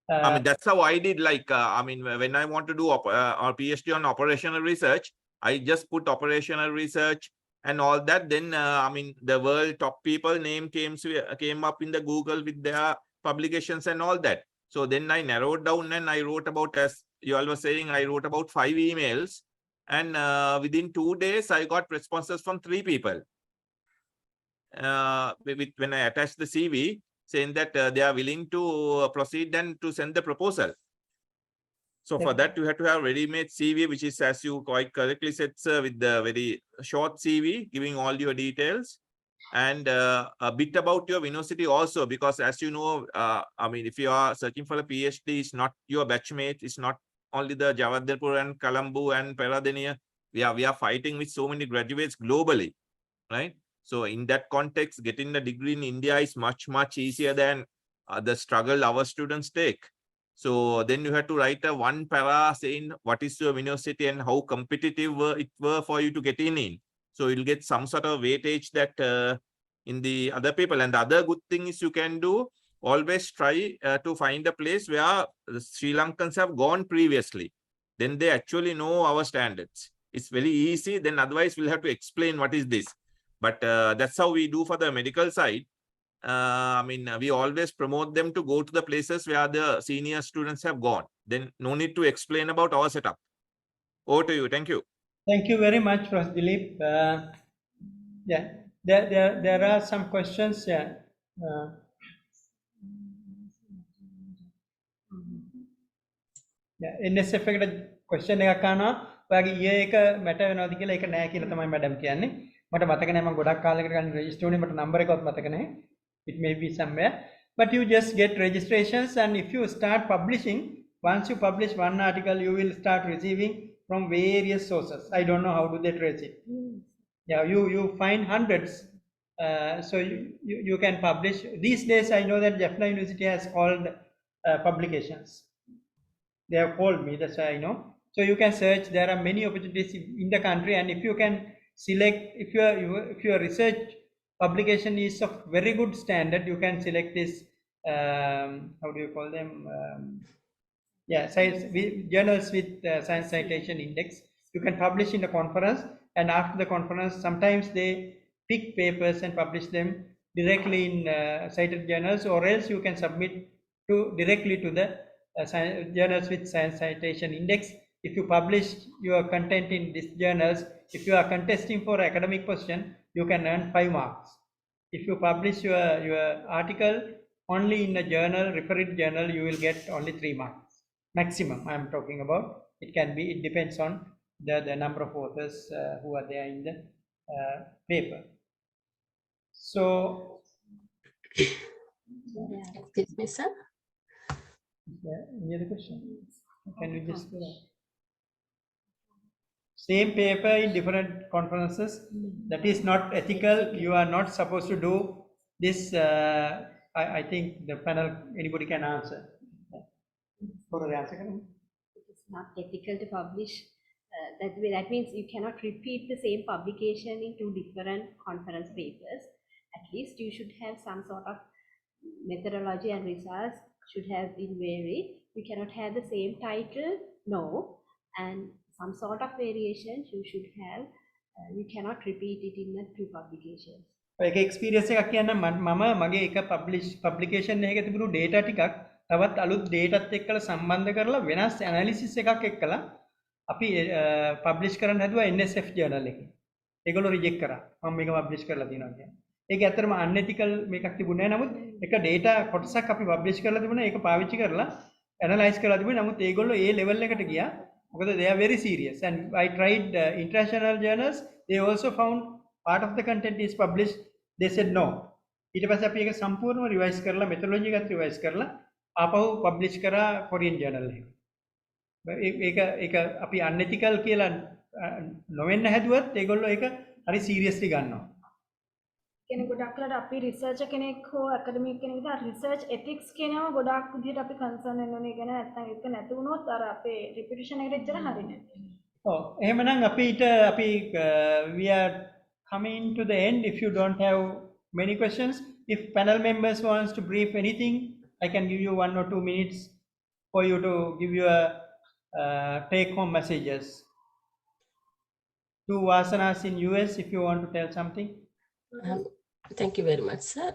I mean, that's how I did. Like, I mean, when I want to do our PhD on operational research, I just put operational research and all that. Then, I mean, the world top people name came up in the Google with their publications and all that. So then I narrowed down and I wrote about, as you all were saying, I wrote about 5 emails. And within 2 days, I got responses from 3 people. When I attached the CV, saying that they are willing to proceed and to send the proposal. So for that, you have to have ready-made CV, which is, as you quite correctly said, sir, with the very short CV, giving all your details. And a bit about your university also, because as you know, I mean, if you are searching for a PhD, it's not your batchmate, it's not only the Jawaharlal and Colombo and Peradeniya. We are fighting with so many graduates globally, right? So in that context, getting the degree in India is much easier than the struggle our students take. So then you have to write a 1 para saying what is your university and how competitive it were for you to get in. So you'll get some sort of weightage that in the other people. And the other good thing is you can do, always try to find a place where the Sri Lankans have gone previously. Then they actually know our standards. It's very easy. Then otherwise we'll have to explain what is this. But that's how we do for the medical side. I mean, we always promote them to go to the places where the senior students have gone. Then no need to explain about our setup. Over to you. Thank you. Thank you very much, Professor Dilip. Yeah, there are some questions. Yeah. NSF එකට question එකක් අහනවා. ඔයාගේ year එක matter වෙනවද කියලා ඒක නෑ කියලා තමයි මැඩම් කියන්නේ. මට මතක නෑ මම ගොඩක් කාලයකට ගන්න register වුණේ මට number එකවත් මතක නෑ. It may be somewhere. But you just get registrations, and if you start publishing, once you publish one article, you will start receiving from various sources. I don't know how do they trace it. Yeah, you find hundreds. So you can publish. These days, I know that Jaffna University has called publications. They have called me, that's why I know. So you can search. There are many opportunities in the country, and if you can select, if your research publication is of very good standard, you can select this. How do you call them? Yeah, science journals with science citation index. You can publish in the conference, and after the conference, sometimes they pick papers and publish them directly in cited journals, or else you can submit directly to the journals with science citation index. If you publish your content in these journals, if you are contesting for academic position, you can earn 5 marks. If you publish your article only in a journal, referred journal, you will get only 3 marks. Maximum I am talking about. It can be, it depends on the number of authors who are there in the paper. So, Excuse me, sir. Any other question? Can you just same paper in different conferences? That is not ethical. You are not supposed to do this I think the panel, anybody can answer. It's not ethical to publish that way. That means you cannot repeat the same publication in two different conference papers. At least you should have some sort of methodology and results should have been varied. You cannot have the same title, no, and some sort of variations you should have. You cannot repeat it in the two publications. ඒක experience එකක් කියන්න මම මගේ එක publication එකක තිබුණු data ටිකක් තවත් අලුත් ඩේටාත් එක්කලා සම්බන්ධ කරලා වෙනස් ඇනලිසිස් එකක් එක්කලා අපි පබ්ලිෂ් කරන්න හදුවා NSF ජර්නල් එකේ. ඒගොල්ලෝ රිජෙක්ට් කරා. මම මේක පබ්ලිෂ් කරලා තියෙනවා කියන්නේ. ඒක ඇත්තටම අන්එතිකල් මේකක් තිබුණේ නැහැ. නමුත් එක ඩේටා කොටසක් අපි පබ්ලිෂ් කරලා තිබුණා. ඒක පාවිච්චි කරලා ඇනලයිස් කරලා තිබුණේ. නමුත් ඒගොල්ලෝ ඒ ලෙවල් එකට ගියා. මොකද they are very serious and I tried international journals. They also found part of the content is published. They said no. ඊට පස්සේ අපි ඒක සම්පූර්ණව රිවයිස් කරලා මෙතොලොජි එකත් රිවයිස් කරලා ආපහු පබ්ලිෂ් කරා කොරියන් ජර්නල් එකේ. ඒක අපි අන්එතිකල් කියලා නොවෙන්න හැදුවත් ඒගොල්ලෝ ඒක හරි සීරියස්ලි ගන්නවා. කියන්නේ ගොඩක් වෙලාවට අපි රිසර්චර් කෙනෙක් හෝ ඇකඩමික් කෙනෙක් විතර රිසර්ච් එතික්ස් කියනවා ගොඩක් විදිහට අපි කන්සර්න් වෙන්න ඕනේ. ගැන නැත්නම් ඒක නැති වුණොත් අර අපේ රිපිටිෂන් එකට එච්චර හරියන්නේ නැහැ. ඔව් එහෙමනම් අපි we are coming to the end. If you don't have many questions, if panel members wants to brief anything, I can give you 1 or 2 minutes for you to give your take home messages. To Vasanas in US, if you want to tell something. Thank you very much, sir.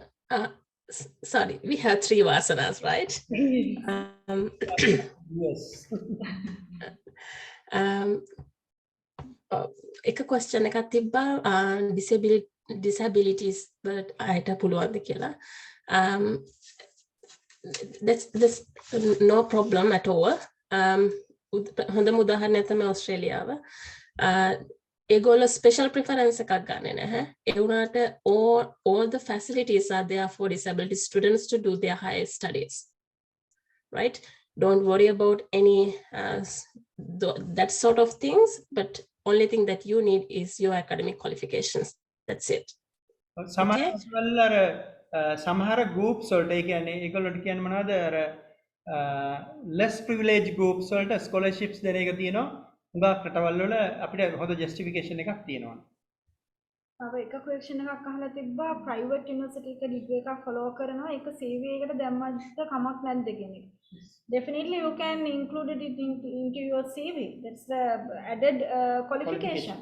Sorry, we have 3 Vasanas, right? Yes. එක question එකක් තිබ්බා disabilities වලට අයට පුළුවන්ද කියලා. That's no problem at all. හොඳම උදාහරණයක් තමයි ඕස්ට්‍රේලියාව. ඒගොල්ලෝ special preference එකක් ගන්නෙ නැහැ. ඒ වුණාට all the facilities are there for disability students to do their higher studies. Right? Don't worry about any that sort of things, but only thing that you need is your academic qualifications. That's it. සමහර groups වලට ඒ කියන්නේ ඒගොල්ලෝට කියන්නේ මොනවද අර less privileged groups වලට scholarships දෙන එක තියෙනවා. උගා රටවල් වල අපිට හොඳ justification එකක් තියෙනවා. අව එක question එකක් අහලා තිබ්බා private university එක degree එකක් follow කරනවා ඒක CV එකට දැම්මත් කමක් නැද්ද කියන එක. Definitely you can include it into your CV. That's the added qualification.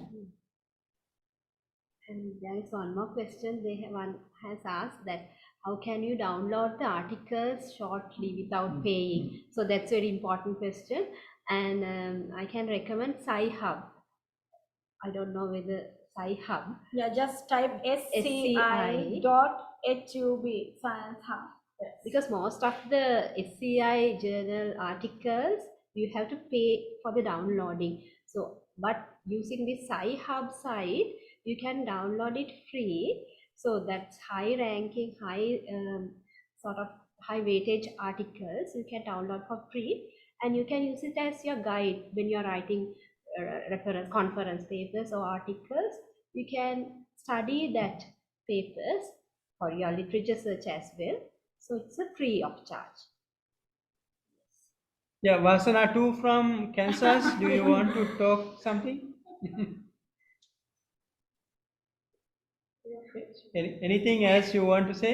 And there is one more question. One has asked that how can you download the articles shortly without paying? So that's a very important question. And I can recommend Sci-Hub. I don't know whether Sci-Hub. Yeah, just type sci.hub, Science Hub. Yes. Because most of the SCI journal articles, you have to pay for the downloading. So, but using this Sci-Hub site, you can download it free. So that's high ranking, sort of high weightage articles you can download for free. And you can use it as your guide when you're writing reference conference papers or articles. You can study that papers for your literature search as well. So it's a free of charge. Yeah, Vasana too from Kansas. Do you want to talk something? Anything else you want to say?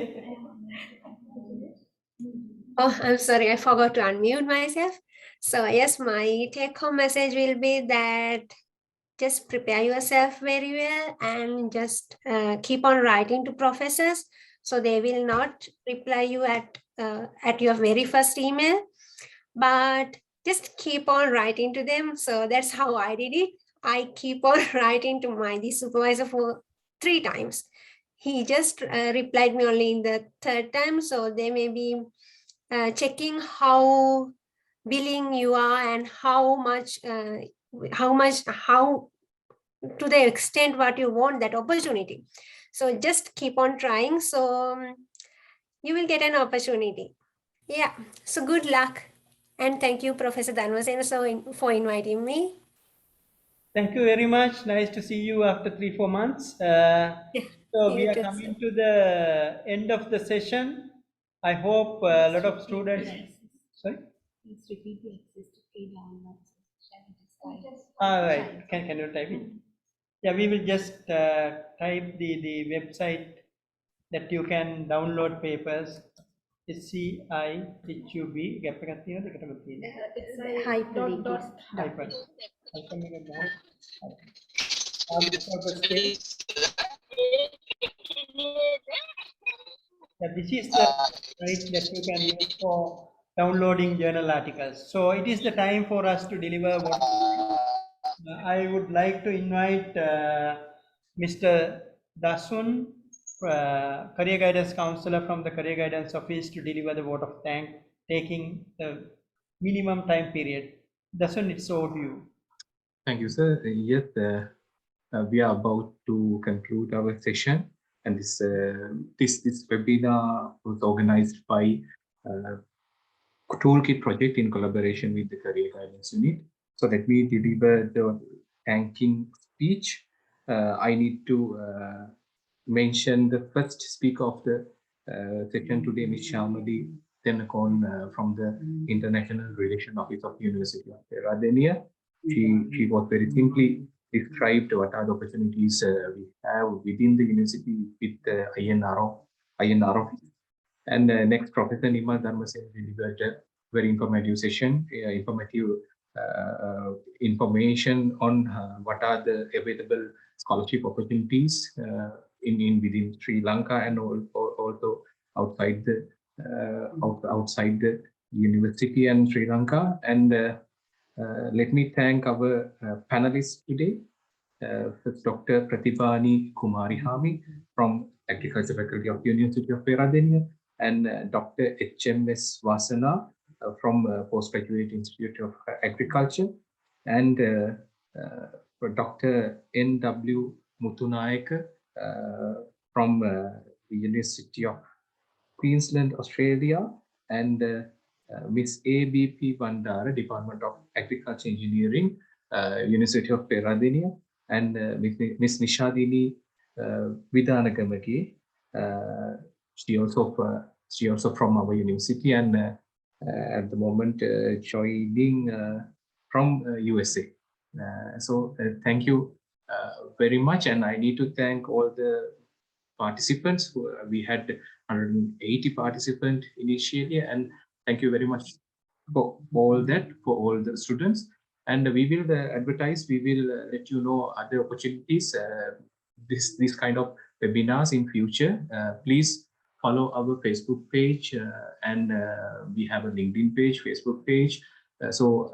Oh, I'm sorry, I forgot to unmute myself. So yes, my take-home message will be that just prepare yourself very well and just keep on writing to professors. So they will not reply you at your very first email, but just keep on writing to them. So that's how I did it. I keep on writing to my supervisor for 3 times. He just replied me only in the 3rd time. So they may be checking how willing you are and how to the extent what you want that opportunity. So just keep on trying. So you will get an opportunity. Yeah. So good luck. And thank you, Professor Dhanwasena, for inviting me. Thank you very much. Nice to see you after 3-4 months. So we are coming to the end of the session. I hope a lot of students. Sorry. Please repeat the access to free downloads. Right. Can you type it? Yeah, we will just type the website that you can download papers. SCIHUB gap එකක් තියෙනවද එකටම තියෙනවා. It's a hyperlink. Hyper. This is the site that you can use for downloading journal articles. So it is the time for us to deliver what I would like to invite Mr. Dasun, Career Guidance Counselor from the Career Guidance Office, to deliver the vote of thanks, taking the minimum time period. Dasun, it's over to you. Thank you, sir. Yes, we are about to conclude our session, and this webinar was organized by Toolkit Project in collaboration with the Career Guidance Unit. So let me deliver the thanking speech. I need to mention the first speaker of the session today, Ms. Shamali Tenakon from the International Relations Office of University of Peradeniya. She was very simply described what are the opportunities we have within the university with INRO. And next, Professor Nima Dharmasen delivered a very informative session, information on what are the available scholarship opportunities within Sri Lanka and also outside the university and Sri Lanka. And let me thank our panelists today. First, Dr. Pratibani Kumarihami from Agriculture Faculty of University of Peradeniya, and Dr. HMS Vasana from Postgraduate Institute of Agriculture, and Dr. N.W. Muthunayaka from the University of Queensland, Australia, and Miss A.B.P. Bandara, Department of Agriculture Engineering, University of Peradeniya, and Miss Nishadini Vidanagamaki. She also from our university, and at the moment joining from USA. So thank you very much, and I need to thank all the participants. We had 180 participants initially, and thank you very much for all that, for all the students. And we will advertise, we will let you know other opportunities, this kind of webinars in future. Please follow our Facebook page, and we have a LinkedIn page, Facebook page. So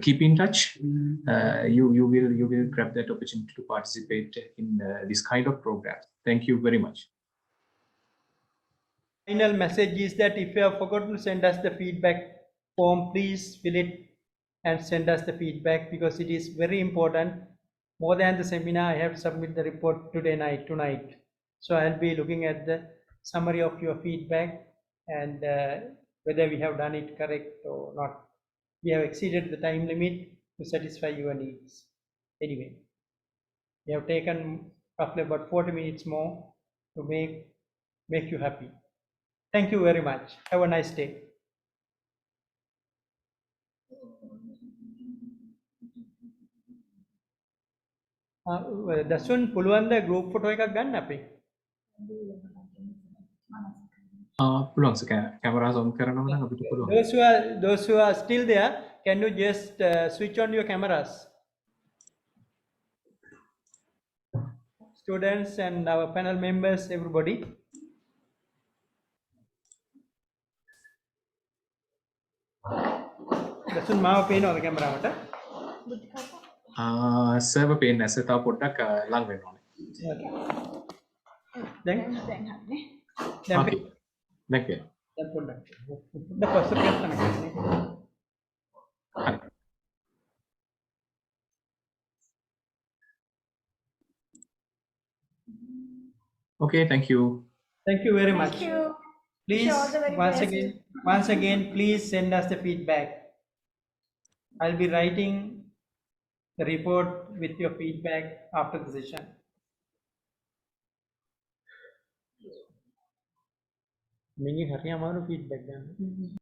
keep in touch. You will grab that opportunity to participate in this kind of program. Thank you very much. Final message is that if you have forgotten to send us the feedback form, please fill it and send us the feedback, because it is very important. More than the seminar, I have to submit the report tonight. So I'll be looking at the summary of your feedback and whether we have done it correct or not. We have exceeded the time limit to satisfy your needs. Anyway, we have taken roughly about 40 minutes more to make you happy. Thank you very much. Have a nice day. දසුන් පුළුවන් ද group photo එකක් ගන්න අපේ? පුළුවන් sir, cameras on කරනවා නම් අපිට පුළුවන්. Those who are still there, can you just switch on your cameras? Students and our panel members, everybody. දසුන් මාව පේනවද කැමරාවට? සර්ව පේන්නේ නැස, තව පොඩ්ඩක් ලං වෙන්න ඕනේ. දැන් Okay. Thank you. දැන් පොඩ්ඩක් පස්ස ප්‍රශ්න කරන්නේ. Okay, thank you. Thank you very much. Thank you. Please, Wish you all the very once again, please send us the feedback. I'll be writing the report with your feedback after the session. මිනි හරි අමාරු feedback ගන්න.